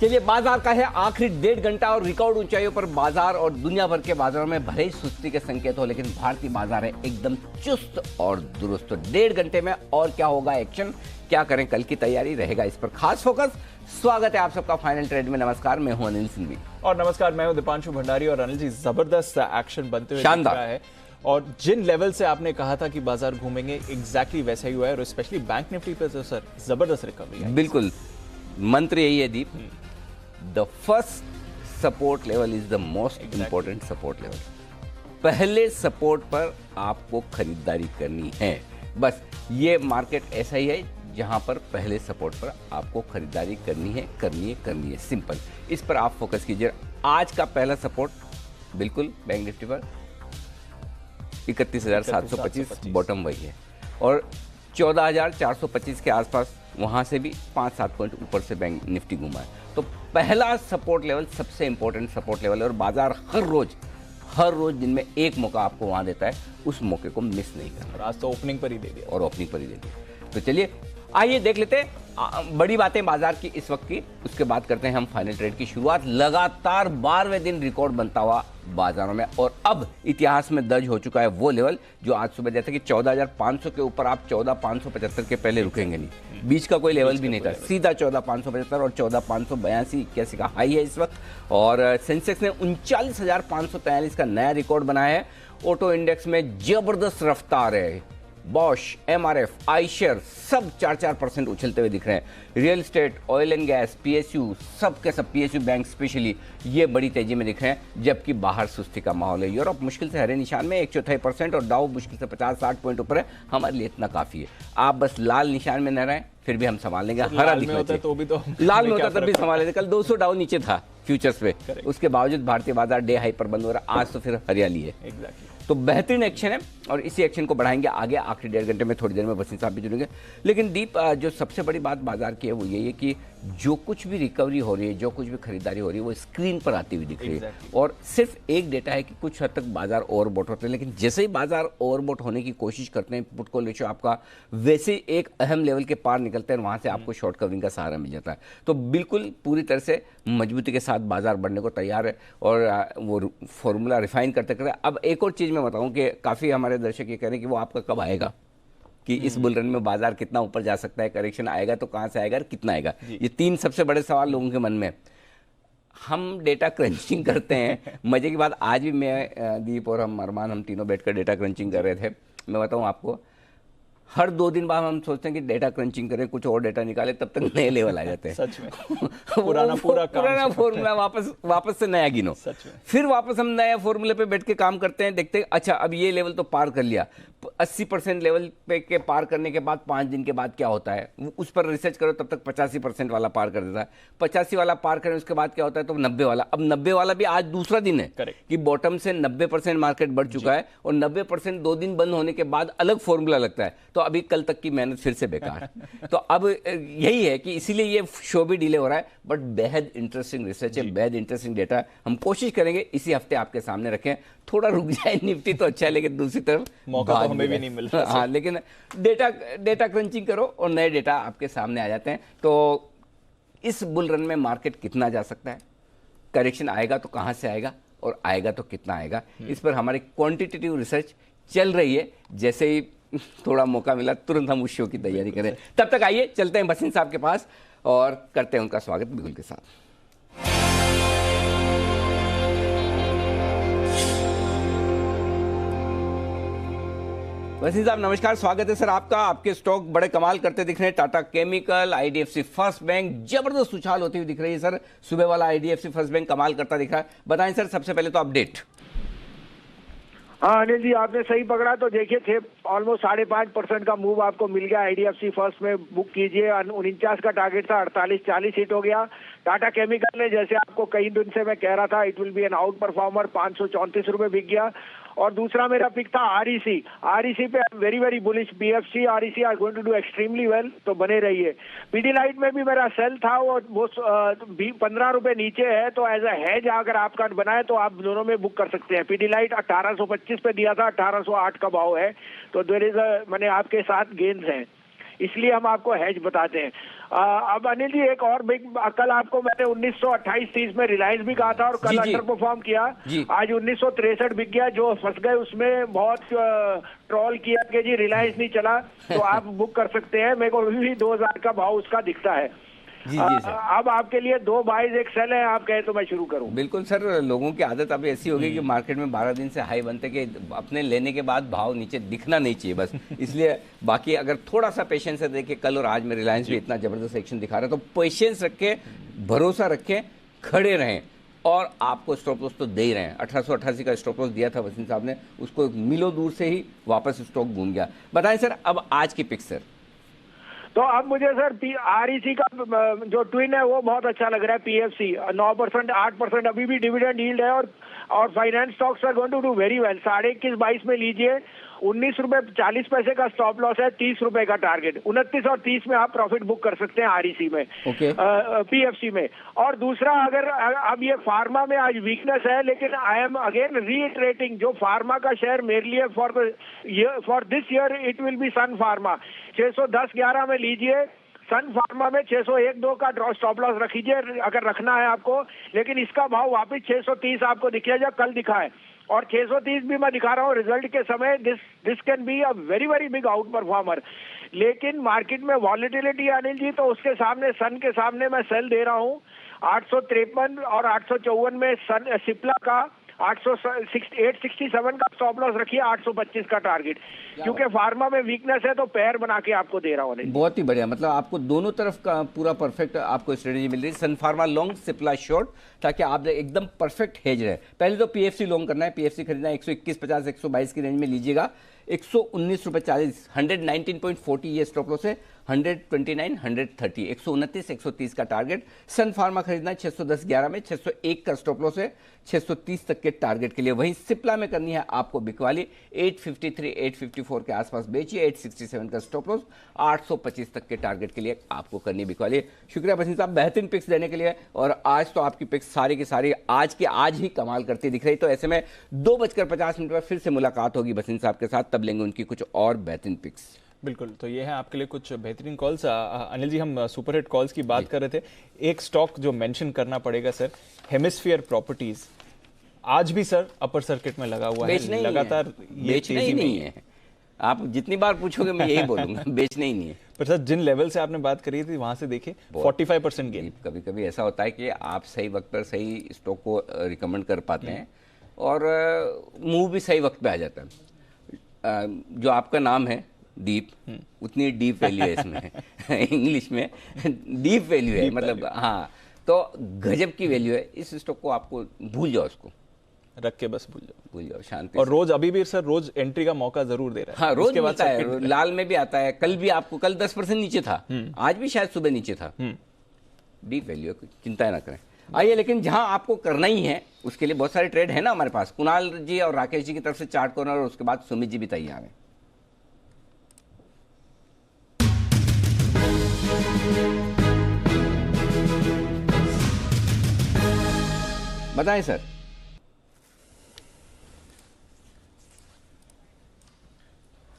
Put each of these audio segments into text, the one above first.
चलिए, बाजार का है आखिरी 1.5 घंटा और रिकॉर्ड ऊंचाइयों पर बाजार और दुनिया भर के बाजारों में भले ही सुस्ती के संकेत हो, लेकिन भारतीय बाजार है एकदम चुस्त और दुरुस्त। तो 1.5 घंटे में और क्या होगा एक्शन, क्या करें, कल की तैयारी रहेगा, इस पर खास फोकस। स्वागत है आप सबका फाइनल ट्रेड में। नमस्कार, मैं हूं अनिल सिंघवी और नमस्कार, मैं हूं दीपांशु भंडारी। और अनिल जी, जबरदस्त एक्शन बनते हुए शानदार दिख रहा है और जिन लेवल से आपने कहा था कि बाजार घूमेंगे, एग्जैक्टली वैसा ही हुआ है। और स्पेशली बैंक निफ्टी पे तो सर जबरदस्त रिकवरी है। बिल्कुल, मंत्र यही है Deep, the first support level is the most important support level. पहले सपोर्ट पर आपको खरीदारी करनी है, बस ये मार्केट ऐसा ही है जहां पर पहले सपोर्ट पर आपको खरीदारी करनी है, सिंपल। इस पर आप फोकस कीजिए। आज का पहला सपोर्ट बिल्कुल बैंक निफ्टी पर 31,725 बॉटम वही है और 14,425 के आसपास, वहां से भी 5-7 पॉइंट ऊपर से बैंक निफ्टी घूमा है। तो पहला सपोर्ट लेवल सबसे इंपॉर्टेंट सपोर्ट लेवल है और बाजार हर रोज दिन में एक मौका आपको वहां देता है, उस मौके को मिस नहीं करना। और आज तो ओपनिंग पर ही दे दिया तो चलिए आइए देख लेते हैं बड़ी बातें बाजार की इस वक्त की, उसके बाद करते हैं हम फाइनल ट्रेड की शुरुआत। लगातार 12वें दिन रिकॉर्ड बनता हुआ बाजारों में और अब इतिहास में दर्ज हो चुका है वो लेवल जो आज सुबह, जैसे कि 14,500 के ऊपर आप 14,575 के पहले रुकेंगे नहीं, बीच का कोई लेवल भी नहीं था, सीधा 14,575 और 14,582 का हाई है इस वक्त। और सेंसेक्स ने 39,543 का नया रिकॉर्ड बनाया है। ऑटो इंडेक्स में जबरदस्त रफ्तार है, बॉश, एमआरएफ, आईशेयर सब 4-4% उछलते हुए दिख रहे हैं। Real estate, oil and gas, PSU, सब के सब, पीएसयू बैंक स्पेशली, ये बड़ी तेजी में दिख रहे हैं, जबकि बाहर सुस्ती का माहौल है। यूरोप मुश्किल से हरे निशान में 1/4% और डाउ मुश्किल से 50-60 पॉइंट ऊपर है। हमारे लिए इतना काफी है, आप बस लाल निशान में न रहें, फिर भी हम संभाल लेंगे। हरा दिखना चाहिए, तो भी तो लाल में होता तब भी संभाल लेते। कल 200 डाउ नीचे था फ्यूचर्स पे, उसके बावजूद भारतीय बाजार डे हाई पर बंद हो रहा है। आज तो फिर हरियाली है। तो बेहतरीन एक्शन है और इसी एक्शन को बढ़ाएंगे आगे। आखिरी 1.5 घंटे में, थोड़ी देर में वसीम साहब भी जुड़ेंगे। लेकिन दीप, जो सबसे बड़ी बात बाजार की है वो यही है कि जो कुछ भी रिकवरी हो रही है, जो कुछ भी खरीदारी हो रही है, वो स्क्रीन पर आती हुई दिख रही है। और सिर्फ एक डेटा है कि कुछ हद तक बाजार ओवरबॉट होते हैं, लेकिन जैसे ही बाजार ओवरबॉट होने की कोशिश करते हैं, पुट कॉल रेशियो आपका वैसे एक अहम लेवल के पार निकलते हैं, वहां से आपको शॉर्ट कवरिंग का सहारा मिल जाता है। तो बिल्कुल पूरी तरह से मजबूती के साथ बाजार बढ़ने को तैयार है और वो फॉर्मूला रिफाइन करते करते। अब एक और चीज मैं बताऊं कि काफी हमारे दर्शक ये कह रहे हैं कि वो आपका कब आएगा, कि इस बुल रन में बाजार कितना ऊपर जा सकता है, करेक्शन आएगा तो कहां से आएगा और कितना आएगा। ये 3 सबसे बड़े सवाल लोगों के मन में। हम डेटा क्रंचिंग करते हैं, मजे की बात, आज भी मैं, दीप और अरमान, हम तीनों बैठकर डेटा क्रंचिंग कर रहे थे। मैं बताऊं आपको, हर 2 दिन बाद हम सोचते हैं कि डेटा क्रंचिंग करें, कुछ और डेटा निकाले, तब तक नए लेवल आ जाते हैं। सच में पुराना फॉर्मूला वापस से नया गिनो। फिर वापस हम नया फॉर्मूले पे बैठ के काम करते हैं, देखते हैं अच्छा अब ये लेवल तो पार कर लिया, 80% लेवल पे के पार करने के बाद 5 दिन के बाद क्या होता है, उस पर रिसर्च करो, तब तक 85% वाला पार कर देता है। 85 वाला पार करें, उसके बाद क्या होता है, तो 90 वाला। अब 90 वाला भी आज दूसरा दिन है कि बॉटम से 90% मार्केट बढ़ चुका है और 90% 2 दिन बंद होने के बाद अलग फॉर्मूला लगता है। तो अभी कल तक की मेहनत फिर से बेकार। तो अब यही है कि इसीलिए ये शो भी डिले हो रहा है, बट बेहद इंटरेस्टिंग रिसर्च है, बेहद इंटरेस्टिंग डेटा। हम कोशिश करेंगे इसी हफ्ते आपके सामने रखें। थोड़ा रुक जाए निफ्टी तो अच्छा है, लेकिन दूसरी तरफ मौका तो हमें भी नहीं मिल रहा। हाँ, लेकिन डेटा क्रंचिंग करो और नए डेटा आपके सामने आ जाते हैं। तो इस बुल रन में मार्केट कितना जा सकता है, करेक्शन आएगा तो कहां से आएगा और आएगा तो कितना आएगा, इस पर हमारी क्वांटिटेटिव रिसर्च चल रही है। जैसे ही थोड़ा मौका मिला तुरंत हम उस शो की तैयारी करें। तब तक आइए चलते हैं वसीम साहब के पास और करते हैं उनका स्वागत बिल्कुल के साथ। वसीम साहब नमस्कार, स्वागत है सर आपका। आपके स्टॉक बड़े कमाल करते दिख रहे हैं। Tata chemical, IDFC first bank जबरदस्त उछाल होती हुई दिख रही है सर। सुबह वाला आईडीएफसी फर्स्ट बैंक कमाल करता दिख रहा है। बताएं सर, सबसे पहले तो अपडेट। हाँ अनिल जी, आपने सही पकड़ा। तो देखिए थे ऑलमोस्ट 5.5% का मूव आपको मिल गया। आईडीएफसी फर्स्ट में बुक कीजिए, 49 का टारगेट था, 48-40 हिट हो गया। टाटा केमिकल ने, जैसे आपको कई दिन से मैं कह रहा था, it will be an outperformer, 534 रुपए बिक गया। और दूसरा मेरा पिक था आरईसी। आरईसी पे very very bullish, BFC REC are going to do extremely well, तो बने रहिए। पीडीलाइट में भी मेरा सेल था, वो 15 रुपए नीचे है, तो एज अ हेज अगर आपका बनाए तो आप दोनों में बुक कर सकते हैं। पीडीलाइट 1825 पे दिया था, 1808 का भाव है, तो देयर इज मैंने आपके साथ गेन्स हैं, इसलिए हम आपको हेज बताते हैं। अब अनिल जी एक और बिग, कल आपको मैंने 1928-30 में रिलायंस भी कहा था और कल जी। अंडर परफॉर्म किया। जी। आज 1963 बिक गया, जो फंस गए उसमें बहुत ट्रोल किया कि जी रिलायंस नहीं चला, तो आप बुक कर सकते हैं। मेरे को अभी भी 2000 का भाव उसका दिखता है। जी सर। अब आपके लिए 2 बाइज एक सेल है, आप कहे तो मैं शुरू करूं? बिल्कुल सर, लोगों की आदत अब ऐसी हो गई कि मार्केट में 12 दिन से हाई बनते कि अपने लेने के बाद भाव नीचे दिखना नहीं चाहिए बस। इसलिए बाकी अगर थोड़ा सा पेशेंस है, देखिए कल और आज में रिलायंस भी इतना जबरदस्त एक्शन दिखा रहा है, तो पेशेंस रखे, भरोसा रखें, खड़े रहें। और आपको स्टॉप लॉस तो दे ही रहे हैं। 1888 का स्टॉप लॉस दिया था वसीम साहब ने, उसको मीलों दूर से ही वापस स्टॉक घूम गया। बताएं सर अब आज की पिक सर। तो अब मुझे सर आरईसी का जो ट्विन है वो बहुत अच्छा लग रहा है। पीएफसी 9%, 8% अभी भी डिविडेंड यील्ड है, और finance stocks are going to do very well. 21.5-22 में लीजिए, 19 रुपए 40 पैसे का स्टॉप लॉस है, 30 रुपए का टारगेट। 29 और 30 में आप प्रॉफिट बुक कर सकते हैं आरईसी में, पीएफसी में। और दूसरा, अगर अब ये फार्मा में आज वीकनेस है, लेकिन आई एम अगेन रीइटरेटिंग, जो फार्मा का शेयर मेरे लिए for this year it will be Sun Pharma. 610-11 में लीजिए, सन फार्मा में 601-2 का स्टॉप लॉस रखिए अगर रखना है आपको, लेकिन इसका भाव वापस 630 आपको दिखेगा जो कल दिखा है, और 630 भी मैं दिखा रहा हूँ रिजल्ट के समय। This can be a very very big out performer. लेकिन मार्केट में वॉलेटिलिटी अनिल जी, तो उसके सामने, सन के सामने मैं सेल दे रहा हूँ 853 और 854 में सन सिप्ला का 867 का स्टॉप लॉस रखिए, 825 का टारगेट, क्योंकि फार्मा में वीकनेस है तो पैर बना के आपको दे रहा हूँ। बहुत ही बढ़िया, मतलब आपको दोनों तरफ का पूरा परफेक्ट आपको स्ट्रेटेजी मिल रही है। सन फार्मा लॉन्ग, सिप्ला शॉर्ट, ताकि आप एकदम परफेक्ट हेज रहे। पहले तो पीएफसी लॉन्ग करना है, पीएफसी खरीदना है 121.50 122 की रेंज में लीजिएगा, 119 रुपए 40, 119.40 ये स्टॉप लॉस है, 129 130, 129 130 का टारगेट। सन फार्मा खरीदना है 610-11 में, 601 का स्टॉप लॉस है, 630 तक के टारगेट के लिए। वहीं सिप्ला में करनी है आपको बिकवाली, 853 854 के आसपास बेचिए, 867 का स्टॉप लॉस, 825 तक के टारगेट के लिए आपको करनी बिकवाली। शुक्रिया बसीम साहब बेहतरीन पिक्स देने के लिए, और आज तो आपकी पिक्स सारी की सारी आज ही कमाल करती दिख रही। तो ऐसे में 2:50 पर फिर से मुलाकात होगी बसीम साहब के साथ, तब लेंगे उनकी कुछ और बेहतरीन पिक्स। बिल्कुल, तो ये है आपके लिए कुछ बेहतरीन कॉल्स। अनिल जी, हम सुपर हिट कॉल्स की बात कर रहे थे। एक स्टॉक जो मेंशन करना पड़ेगा सर, हेमिस्फीयर प्रॉपर्टीज, आज भी सर अपर सर्किट में लगा हुआ है, लगातार ये बेचना ही नहीं है। आप जितनी बार पूछोगे मैं यही बोलूंगा, बेचना ही नहीं है। पर सर जिन लेवल से आपने बात करी थी वहां से देखिए 45% गेन। कभी कभी ऐसा होता है कि आप सही वक्त पर सही स्टॉक को रिकमेंड कर पाते हैं, और मूव भी सही वक्त पे आ जाता है। जो आपका नाम है डीप, उतनी डीप वैल्यू है इसमें इंग्लिश में डीप वैल्यू है, मतलब हाँ, तो गजब की वैल्यू है इस स्टॉक को। आपको भूल जाओ, उसको रख के बस भूल जाओ शांति। और रोज अभी भी सर रोज एंट्री का मौका जरूर दे रहा है। हाँ, रोज मिलता है, लाल में भी आता है। कल भी आपको, कल 10% नीचे था, आज भी शायद सुबह नीचे था। डीप वैल्यू, चिंता ना करें। आइए, लेकिन जहां आपको करना ही है उसके लिए बहुत सारे ट्रेड है ना हमारे पास। कुणाल जी और राकेश जी की तरफ से चार्ट कॉर्नर, और उसके बाद सुमित जी भी तैयार है। बताएं सर।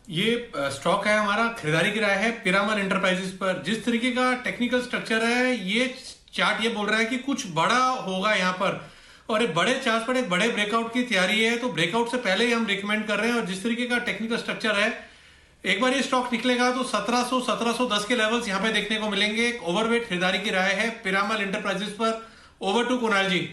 ये स्टॉक है हमारा, खरीदारी की राय है पिरामल एंटरप्राइजेस पर। जिस तरीके का टेक्निकल स्ट्रक्चर है, ये चार्ट ये बोल रहा है कि कुछ बड़ा होगा यहाँ पर, और एक बड़े चार्ट पर एक बड़े ब्रेकआउट की तैयारी है। तो ब्रेकआउट से पहले ही हम रिकमेंड कर रहे हैं, और जिस तरीके का टेक्निकल स्ट्रक्चर है, एक बार ये स्टॉक निकलेगा तो 1700-1710 के लेवल्स यहाँ पे देखने को मिलेंगे। एक ओवरवेट खरीदारी की राय है पिरामल एंटरप्राइजेस पर। ओवर टू कुणाल जी।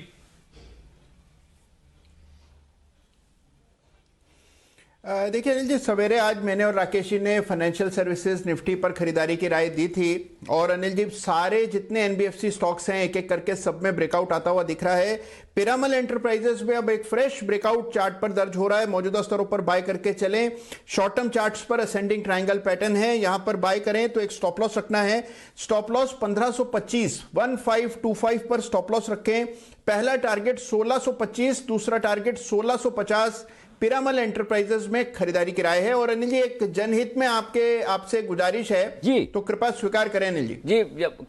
देखिए अनिल जी, सवेरे आज मैंने और राकेश जी ने फाइनेंशियल सर्विसेज निफ्टी पर खरीदारी की राय दी थी, और अनिल जी सारे जितने एनबीएफसी स्टॉक्स हैं एक एक करके सब में ब्रेकआउट आता हुआ दिख रहा है। पिरामल एंटरप्राइजेस में अब एक फ्रेश ब्रेकआउट चार्ट पर दर्ज हो रहा है। मौजूदा स्तरों पर बाय करके चलें। शॉर्ट टर्म चार्ट्स पर असेंडिंग ट्रायंगल पैटर्न है, यहां पर बाय करें तो एक स्टॉप लॉस रखना है। स्टॉप लॉस 1525 1525 पर स्टॉप लॉस रखें। पहला टारगेट 1625, दूसरा टारगेट 1650। पिरामल एंटरप्राइजेस में खरीदारी की राय है। और अनिल जी, एक जनहित में आपसे गुजारिश है जी, तो कृपया स्वीकार करें अनिल जी। जी,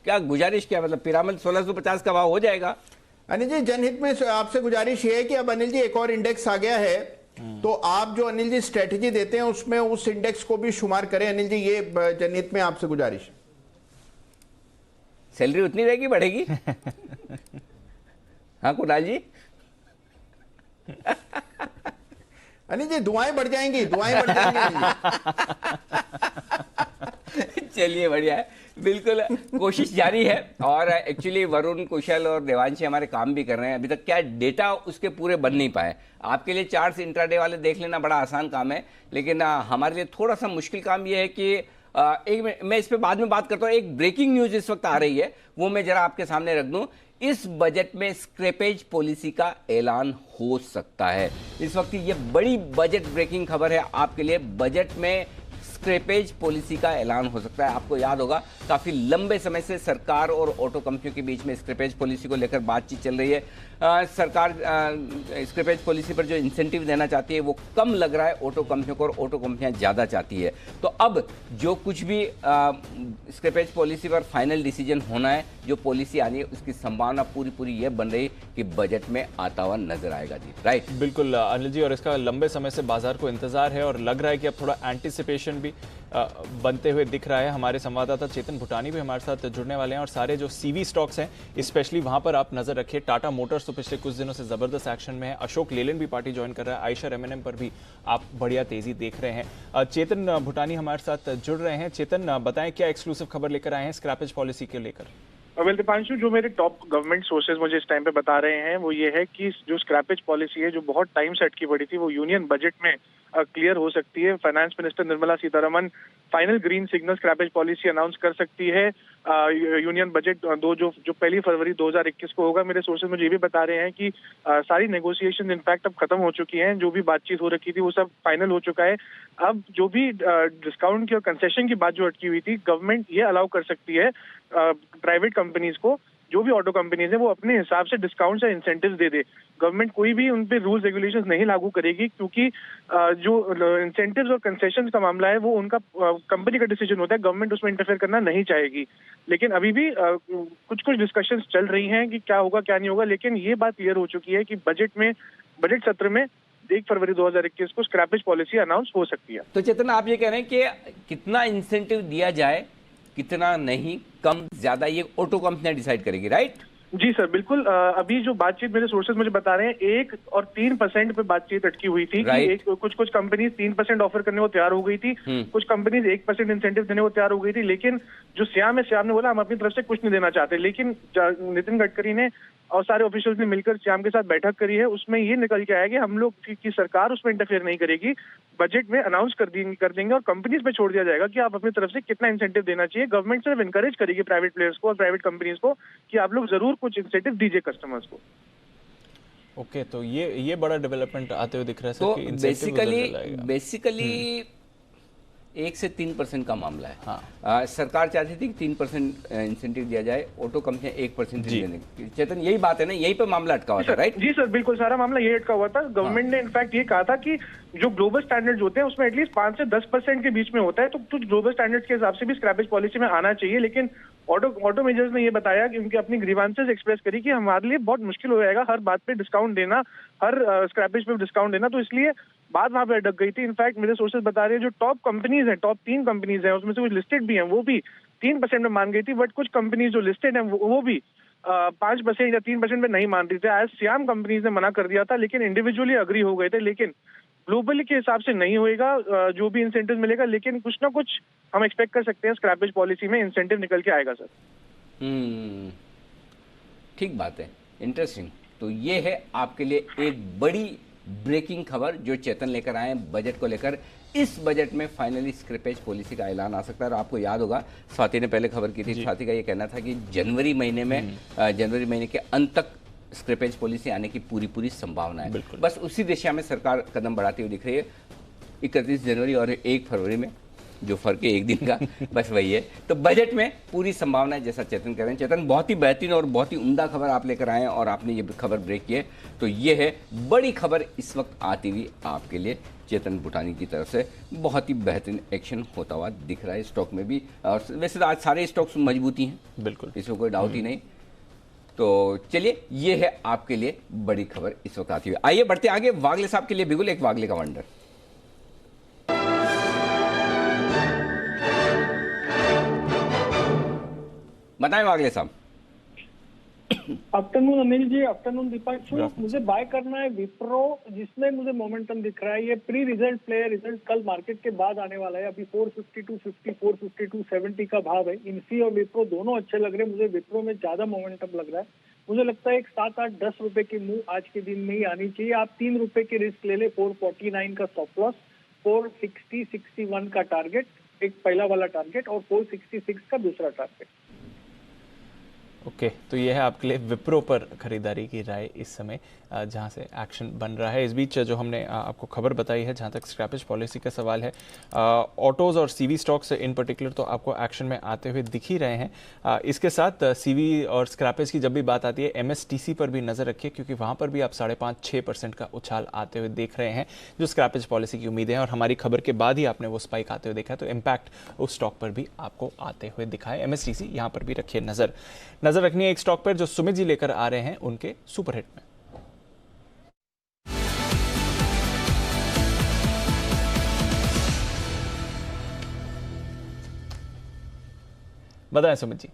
क्या गुजारिश, क्या मतलब पिरामल 1650 का भाव हो जाएगा? अनिल जी, जनहित में आपसे गुजारिश ये है कि अब अनिल जी एक और इंडेक्स आ गया है, तो आप जो अनिल जी स्ट्रेटेजी देते हैं उसमें उस इंडेक्स को भी शुमार करें अनिल जी, ये जनहित में आपसे गुजारिश। सैलरी उतनी रहेगी, बढ़ेगी? हाँ कुणाल जी? अनिल जी दुआएं बढ़ जाएंगी, दुआएं बढ़ जाएंगी अनिल जी। चलिए बढ़िया है, बिल्कुल कोशिश जारी है। और एक्चुअली वरुण, कुशल और देवांशी हमारे काम भी कर रहे हैं। अभी तक क्या डेटा उसके पूरे बन नहीं पाए। आपके लिए चार्ट्स इंट्राडे वाले देख लेना बड़ा आसान काम है, लेकिन हमारे लिए थोड़ा सा मुश्किल काम यह है कि मैं इस पे बाद में बात करता हूँ। एक ब्रेकिंग न्यूज इस वक्त आ रही है, वो मैं जरा आपके सामने रख दूं। इस बजट में स्क्रैपेज पॉलिसी का ऐलान हो सकता है। इस वक्त ये बड़ी बजट ब्रेकिंग खबर है आपके लिए। बजट में स्क्रैपेज पॉलिसी का ऐलान हो सकता है। आपको याद होगा काफी लंबे समय से सरकार और ऑटो कंपनियों के बीच में स्क्रैपेज पॉलिसी को लेकर बातचीत चल रही है। सरकार स्क्रैपेज पॉलिसी पर जो इंसेंटिव देना चाहती है वो कम लग रहा है ऑटो कंपनियों को, और ऑटो कंपनियां ज्यादा चाहती है। तो अब जो कुछ भी स्क्रैपेज पॉलिसी पर फाइनल डिसीजन होना है, जो पॉलिसी आनी है, उसकी संभावना पूरी ये बन रही कि बजट में आता हुआ नजर आएगा जी। राइट, बिल्कुल अनिल जी, और इसका लंबे समय से बाजार को इंतजार है और लग रहा है कि अब थोड़ा एंटिसिपेशन भी बनते हुए दिख रहा है। हमारे संवाददाता चेतन भूटानी भी हमारे साथ जुड़ने वाले हैं, और सारे जो सीवी स्टॉक्स हैं स्पेशली वहां पर आप नजर रखिए। टाटा मोटर्स तो पिछले कुछ दिनों से जबरदस्त एक्शन में है। अशोक लेलैंड भी पार्टी ज्वाइन कर रहा है। आयशर एमएनएम पर भी आप बढ़िया तेजी देख रहे हैं। चेतन भूटानी हमारे साथ जुड़ रहे हैं। चेतन बताएं क्या एक्सक्लूसिव खबर लेकर आए हैं स्क्रैपेज पॉलिसी को लेकर? वेल दीपांशु, जो मेरे टॉप गवर्नमेंट सोर्सेज मुझे इस टाइम पे बता रहे हैं वो ये है कि जो स्क्रैपेज पॉलिसी है जो बहुत टाइम से अटकी पड़ी थी वो यूनियन बजट में क्लियर हो सकती है। Finance minister Nirmala Sitharaman final green signal scrappage policy announce कर सकती है यूनियन बजट जो 1 फरवरी 2021 को होगा। मेरे सोर्सेज मुझे ये भी बता रहे हैं कि सारी नेगोशिएशन इनफैक्ट अब खत्म हो चुकी हैं। जो भी बातचीत हो रखी थी वो सब फाइनल हो चुका है। अब जो भी डिस्काउंट की और कंसेशन की बात जो अटकी हुई थी, गवर्नमेंट ये अलाउ कर सकती है प्राइवेट कंपनीज को, जो भी ऑटो कंपनीज है वो अपने हिसाब से डिस्काउंट्स या इंसेंटिव्स दे दे। गवर्नमेंट कोई भी उन पे रूल्स रेगुलेशंस नहीं लागू करेगी, क्योंकि जो इंसेंटिव्स और कंसेशंस का मामला है वो उनका कंपनी का डिसीजन होता है। गवर्नमेंट उसमें इंटरफेयर करना नहीं चाहेगी। लेकिन अभी भी कुछ डिस्कशंस चल रही हैं कि क्या होगा क्या नहीं होगा, लेकिन ये बात क्लियर हो चुकी है कि बजट सत्र में 1 फरवरी 2021 को स्क्रैपेज पॉलिसी अनाउंस हो सकती है। तो चेतन आप ये कह रहे हैं कि कितना इंसेंटिव दिया जाए, कितना नहीं, कम ज्यादा, ये ऑटो कंपनियां डिसाइड करेगी, राइट? जी सर, बिल्कुल। अभी जो बातचीत मेरे सोर्सेज मुझे बता रहे हैं 1 और 3% पे बातचीत अटकी हुई थी कि कुछ कंपनीज 3% ऑफर करने को तैयार हो गई थी, कुछ कंपनीज 1% इंसेंटिव देने को तैयार हो गई थी। लेकिन जो श्याम ने बोला हम अपनी तरफ से कुछ नहीं देना चाहते। लेकिन नितिन गडकरी ने और सारे ऑफिशियल्स ने मिलकर श्याम के साथ बैठक करी है। उसमें ये निकल के आया कि हम लोग की सरकार उसमें इंटरफेयर नहीं करेगी, बजट में अनाउंस कर देंगे और कंपनीज पे छोड़ दिया जाएगा कि आप अपनी तरफ से कितना इंसेंटिव देना चाहिए। गवर्नमेंट सिर्फ इनकरेज करेगी प्राइवेट प्लेयर्स को और प्राइवेट कंपनीज को कि आप लोग जरूर कुछ इंसेंटिव दीजिए कस्टमर्स को। ओके, तो ये बड़ा डेवलपमेंट आते हुए दिख रहा है। तो बेसिकली 1 से 3% का मामला है। हाँ। सरकार चाहती थी कि 3% इंसेंटिव दिया जाए, ऑटो कंपनियां 1% देने की। चेतन यही बात है ना, यही पे मामला अटका हुआ था, राइट? जी सर, बिल्कुल सारा मामला यही अटका हुआ था। गवर्नमेंट ने इनफैक्ट ये कहा था कि जो ग्लोबल स्टैंडर्ड्स होते हैं उसमें एटलीस्ट 5 से 10% के बीच में होता है, तो कुछ ग्लोबल स्टैंडर्ड्स के हिसाब से भी स्क्रैपेज पॉलिसी में आना चाहिए। लेकिन ऑटो मेजर्स ने ये बताया कि उनकी अपनी ग्रीवांसेस एक्सप्रेस करी कि हमारे लिए बहुत मुश्किल हो जाएगा हर बात पे डिस्काउंट देना, हर स्क्रैपेज पे डिस्काउंट देना, तो इसलिए बात वहां पे अटक गई थी। इनफैक्ट मेरे सोर्सेज बता रहे हैं जो टॉप कंपनीज हैं, टॉप 3 कंपनीज हैं, उसमें से कुछ लिस्टेड भी हैं, वो भी 3% में मान गई थी। बट कुछ कंपनीज जो लिस्टेड हैं वो भी 5% या 3% में नहीं मान रही थी। आज श्याम कंपनीज ने मना कर दिया था, लेकिन इंडिविजुअली अग्री हो गए थे। लेकिन ग्लोबली के हिसाब से नहीं होएगा जो भी इंसेंटिव मिलेगा, लेकिन कुछ ना कुछ हम एक्सपेक्ट कर सकते हैं स्क्रैपेज पॉलिसी में इंसेंटिव निकल के आएगा सर। ठीक बात है, इंटरेस्टिंग। तो ये है आपके लिए एक बड़ी ब्रेकिंग खबर जो चेतन लेकर आए हैं बजट को लेकर। इस बजट में फाइनली स्क्रैपेज पॉलिसी का ऐलान आ सकता है। और आपको याद होगा स्वाति ने पहले खबर की थी, स्वाति का ये कहना था कि जनवरी महीने के अंत तक स्क्रैपेज पॉलिसी आने की पूरी संभावना है। बस उसी दिशा में सरकार कदम बढ़ाती हुई दिख रही है। 31 जनवरी और 1 फरवरी में जो फर्क है एक दिन का, बस वही है। तो बजट में पूरी संभावना है, जैसा चेतन कह रहे हैं। चेतन, बहुत ही बेहतरीन और बहुत ही उम्दा खबर आप लेकर आए हैं और आपने ये खबर ब्रेक की है। तो ये है बड़ी खबर इस वक्त आती हुई आपके लिए चेतन भूटानी की तरफ से। बहुत ही बेहतरीन एक्शन होता हुआ दिख रहा है स्टॉक में भी। और वैसे तो आज सारे स्टॉक्स मजबूती हैं, बिल्कुल, इसमें कोई डाउट ही नहीं। तो चलिए, ये है आपके लिए बड़ी खबर इस वक्त आती हुई। आइए बढ़ते आगे वागले साहब के लिए बिल्कुल एक वागले का वंडर। बताएं वागले साहब। Afternoon Anil ji, afternoon Deepanshu. मुझे बाय करना है विप्रो, जिसमें मुझे मोमेंटम दिख रहा है। ये प्री रिजल्ट प्ले है, रिजल्ट कल मार्केट के बाद आने वाला है। अभी 452.50, 452.70 का भाव है। इन्फी और विप्रो दोनों अच्छे लग रहे हैं। मुझे विप्रो में ज्यादा मोमेंटम लग रहा है। मुझे लगता है एक 7-8-10 रुपए की मूव आज के दिन में ही आनी चाहिए। आप 3 रुपए की रिस्क ले ले। 449 का स्टॉप लॉस, 460-61 का टारगेट, एक पहला वाला टारगेट, और 466 का दूसरा टारगेट। ओके, तो ये है आपके लिए विप्रो पर खरीदारी की राय इस समय, जहां से एक्शन बन रहा है। इस बीच जो हमने आपको खबर बताई है, जहां तक स्क्रैपेज पॉलिसी का सवाल है, ऑटोज और सीवी स्टॉक्स इन पर्टिकुलर तो आपको एक्शन में आते हुए दिख ही रहे हैं। इसके साथ सीवी और स्क्रैपेज की जब भी बात आती है, एमएसटीसी पर भी नजर रखिए, क्योंकि वहां पर भी आप 5.5-6% का उछाल आते हुए देख रहे हैं, जो स्क्रैपेज पॉलिसी की उम्मीदें हैं। और हमारी खबर के बाद ही आपने वो स्पाइक आते हुए देखा है, तो इम्पैक्ट उस स्टॉक पर भी आपको आते हुए दिखा है। एमएसटीसी यहाँ पर भी रखिए नजर रखनी है एक स्टॉक पर जो सुमित जी लेकर आ रहे हैं उनके सुपरहिट में। बताएं Sumit ji.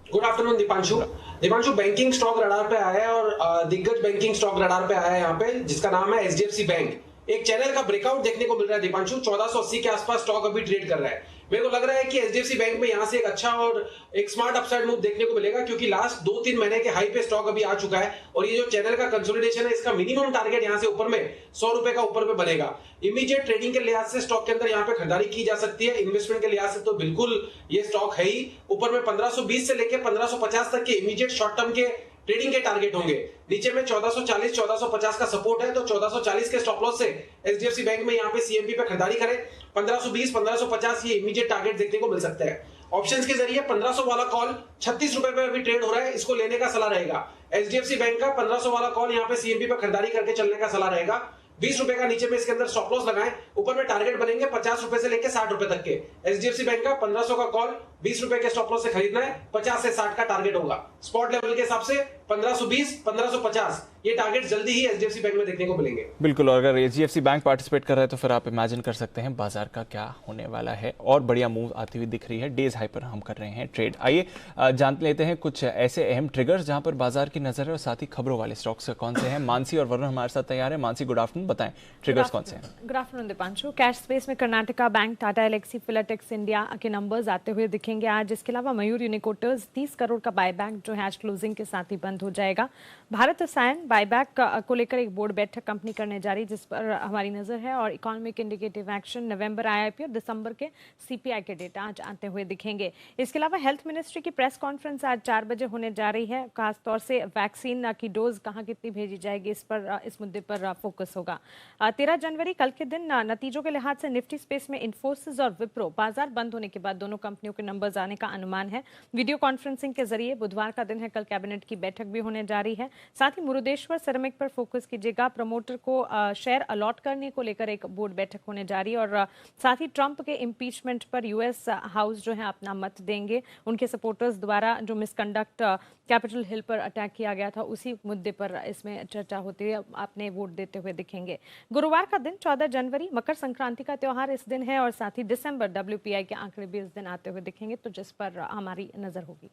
Good afternoon Deepanshu, banking stock radar पे आया है और दिग्गज बैंकिंग स्टॉक रडार पे आया है यहाँ पे, जिसका नाम है एचडीएफसी बैंक। एक चैनल का ब्रेकआउट देखने को मिल रहा है दीपांशु। 1480 के आसपास स्टॉक अभी ट्रेड कर रहा है। मेरे को लग रहा है कि एचडीएफसी बैंक में यहाँ से एक अच्छा और एक स्मार्ट अपसाइड मूव देखने को मिलेगा, क्योंकि लास्ट 2-3 महीने के हाई पे स्टॉक अभी आ चुका है। और ये जो चैनल का कंसोलिडेशन है, इसका मिनिमम टारगेट यहाँ से ऊपर में 100 रुपए का ऊपर पे बनेगा। इमीडिएट ट्रेडिंग के लिहाज से स्टॉक के अंदर यहाँ पे खरीदारी की जा सकती है। इन्वेस्टमेंट के लिहाज से तो बिल्कुल ये स्टॉक है ही। ऊपर में 1520 से लेकर 1550 तक के इमीडिएट शॉर्ट टर्म के ट्रेडिंग के टारगेट होंगे। नीचे में 1440, 1450 का सपोर्ट है, तो 1440 के स्टॉप लॉस से एचडीएफसी बैंक में यहाँ पे सीएमपी पे खरीदारी करें। 1520, 1550 ये इमीडिएट टारगेट देखने को मिल सकते हैं। ऑप्शंस के जरिए 1500 वाला कॉल 36 रुपए पे अभी ट्रेड हो रहा है, इसको लेने का सलाह रहेगा। एचडीएफसी बैंक का 1500 वाला कॉल यहाँ पे सीएमपी पे खरीदारी करके चलने का सलाह रहेगा। 20 रुपए का नीचे में इसके अंदर स्टॉप लॉस लगाएं। ऊपर में टारगेट बनेंगे 50 रुपए से लेकर 60 रुपए तक के। एचडीएफसी बैंक का 1500 का कॉल 20 रुपए के स्टॉप लॉस से खरीदना है, 50 से 60 का टारगेट होगा। स्पॉट लेवल के हिसाब से 1520, 1550 ये टारगेट जल्दी ही एचडीएफसी बैंक में देखने को मिलेंगे। बिल्कुल, और अगर एचडीएफसी बैंक पार्टिसिपेट कर रहा है तो फिर आप इमेजिन कर सकते हैं बाजार का क्या होने वाला है। और बढ़िया मूव आती हुई दिख रही है, डेज हाई पर हम कर रहे हैं ट्रेड। आइए जान लेते हैं कुछ ऐसे अहम ट्रिगर्स जहां पर बाजार की नजर है, और साथ ही खबरों वाले स्टॉक्स कौन से हैं। मानसी और वरुण हमारे साथ तैयार है। मानसी, गुड आफ्टरनून, बताएं ट्रिगर्स कौन से हैं। Good afternoon Deepanshu. Cash space में Karnataka bank, Tata Elxsi, Filatex India के नंबर्स आते हुए दिखेंगे आज। इसके अलावा मयूर यूनिकोटर्स 30 करोड़ का बायबैक जो है आज क्लोजिंग के साथ ही बंद हो जाएगा। भारत रसायन बायबैक को लेकर एक बोर्ड बैठक कंपनी करने जा रही, जिस पर हमारी नजर है। और इकोनॉमिक इंडिकेटिव एक्शन, नवंबर आईआईपी और दिसंबर के सीपीआई के डेटा आज आते हुए दिखेंगे। इसके अलावा हेल्थ मिनिस्ट्री की प्रेस कॉन्फ्रेंस आज 4 बजे होने जा रही है। खासतौर से वैक्सीन की डोज कहाँ कितनी भेजी जाएगी, इस मुद्दे पर फोकस होगा। 13 जनवरी कल के दिन नतीजों के लिहाज से निफ्टी स्पेस में इन्फोसिस और विप्रो बाजार बंद होने के बाद दोनों कंपनियों के नंबर्स आने का अनुमान है। वीडियो कॉन्फ्रेंसिंग के जरिए बुधवार का दिन है, कल कैबिनेट की बैठक भी होने जा रही है। साथ ही मुरुदेश्वर सिरेमिक पर फोकस कीजिएगा। प्रमोटर को शेयर अलॉट करने को लेकर एक बोर्ड बैठक होने जा रही है। और साथ ही ट्रंप के इम्पीचमेंट पर यूएस हाउस जो है अपना मत देंगे। उनके सपोर्टर्स द्वारा जो मिसकंडक्ट कैपिटल हिल पर अटैक किया गया था, उसी मुद्दे पर इसमें चर्चा होती हुई अपने वोट देते हुए दिखेंगे। गुरुवार का दिन 14 जनवरी मकर संक्रांति का त्योहार इस दिन है, और साथ ही दिसंबर WPI के आंकड़े भी इस दिन आते हुए दिखेंगे, तो जिस पर हमारी नजर होगी।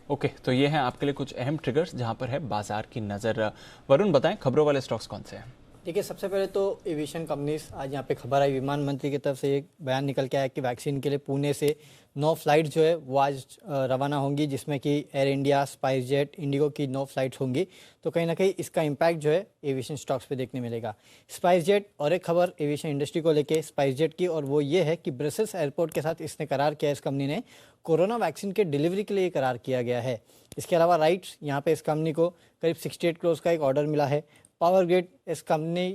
ओके, तो ये हैं आपके लिए कुछ अहम ट्रिगर्स जहां पर है बाजार की नजर। वरुण, बताएं खबरों वाले स्टॉक्स कौन से हैं। देखिए, सबसे पहले तो एविएशन कंपनीज, आज यहाँ पे खबर आई, विमान मंत्री की तरफ से एक बयान निकल के आया कि वैक्सीन के लिए पुणे से 9 फ्लाइट जो है वो आज रवाना होंगी, जिसमें कि air India, spice jet, Indigo की 9 फ्लाइट्स होंगी। तो कहीं ना कहीं इसका इम्पैक्ट जो है एविएशन स्टॉक्स पे देखने मिलेगा। स्पाइस जेट, और एक खबर एविएशन इंडस्ट्री को लेके स्पाइस जेट की, और वो ये है कि ब्रसेल्स एयरपोर्ट के साथ इसने करार किया, इस कंपनी ने कोरोना वैक्सीन के डिलीवरी के लिए करार किया गया है। इसके अलावा राइट्स, यहाँ पे इस कंपनी को करीब 68 करोड़ का एक ऑर्डर मिला है। पावर ग्रिड, इस कंपनी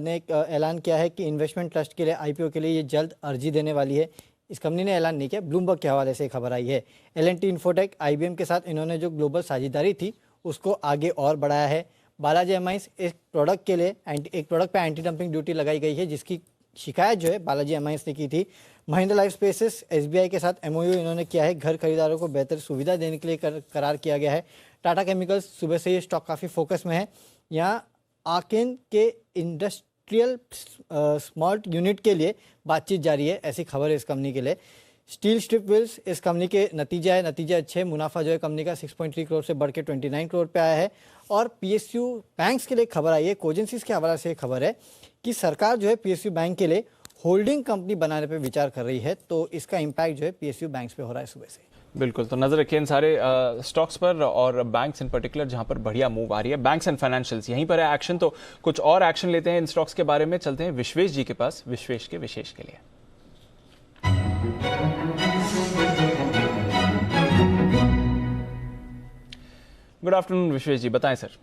ने एक ऐलान किया है कि इन्वेस्टमेंट ट्रस्ट के लिए IPO के लिए ये जल्द अर्जी देने वाली है। इस कंपनी ने ऐलान नहीं किया, ब्लूमबर्ग के हवाले से खबर आई है। L&T इन्फोटेक, IBM के साथ इन्होंने जो ग्लोबल साझेदारी थी उसको आगे और बढ़ाया है। बालाजी एमाइंस, एक प्रोडक्ट के लिए एक प्रोडक्ट पे एंटी डंपिंग ड्यूटी लगाई गई है, जिसकी शिकायत जो है बालाजी एमाइंस ने की थी। महिंद्रा लाइफ स्पेसेस, SBI के साथ MOU इन्होंने किया है, घर खरीदारों को बेहतर सुविधा देने के लिए करार किया गया है। टाटा केमिकल्स, सुबह से ये स्टॉक काफ़ी फोकस में है। यहाँ आर्केन के इंडस्ट्रियल स्मार्ट यूनिट के लिए बातचीत जारी है, ऐसी खबर है इस कंपनी के लिए। स्टील स्ट्रिप व्हील्स इस कंपनी के नतीजे आए, नतीजे अच्छे, मुनाफा जो है कंपनी का 6.3 करोड़ से बढ़ के 29 करोड़ पे आया है। और पीएसयू बैंक्स के लिए खबर आई है, कोजेंसीज के हवाले से खबर है कि सरकार जो है पीएसयू बैंक के लिए होल्डिंग कंपनी बनाने पे विचार कर रही है, तो इसका इम्पैक्ट जो है पीएसयू बैंक्स पे हो रहा है सुबह से। बिल्कुल, तो नजर रखिए इन सारे स्टॉक्स पर और बैंक्स इन पर्टिकुलर जहां पर बढ़िया मूव आ रही है, बैंक्स एंड फाइनेंशियल्स यहीं पर है एक्शन। तो कुछ और एक्शन लेते हैं इन स्टॉक्स के बारे में, चलते हैं विश्वेश जी के पास, विश्वेश के विशेष के लिए। गुड आफ्टरनून विश्वेश जी, बताएं सर।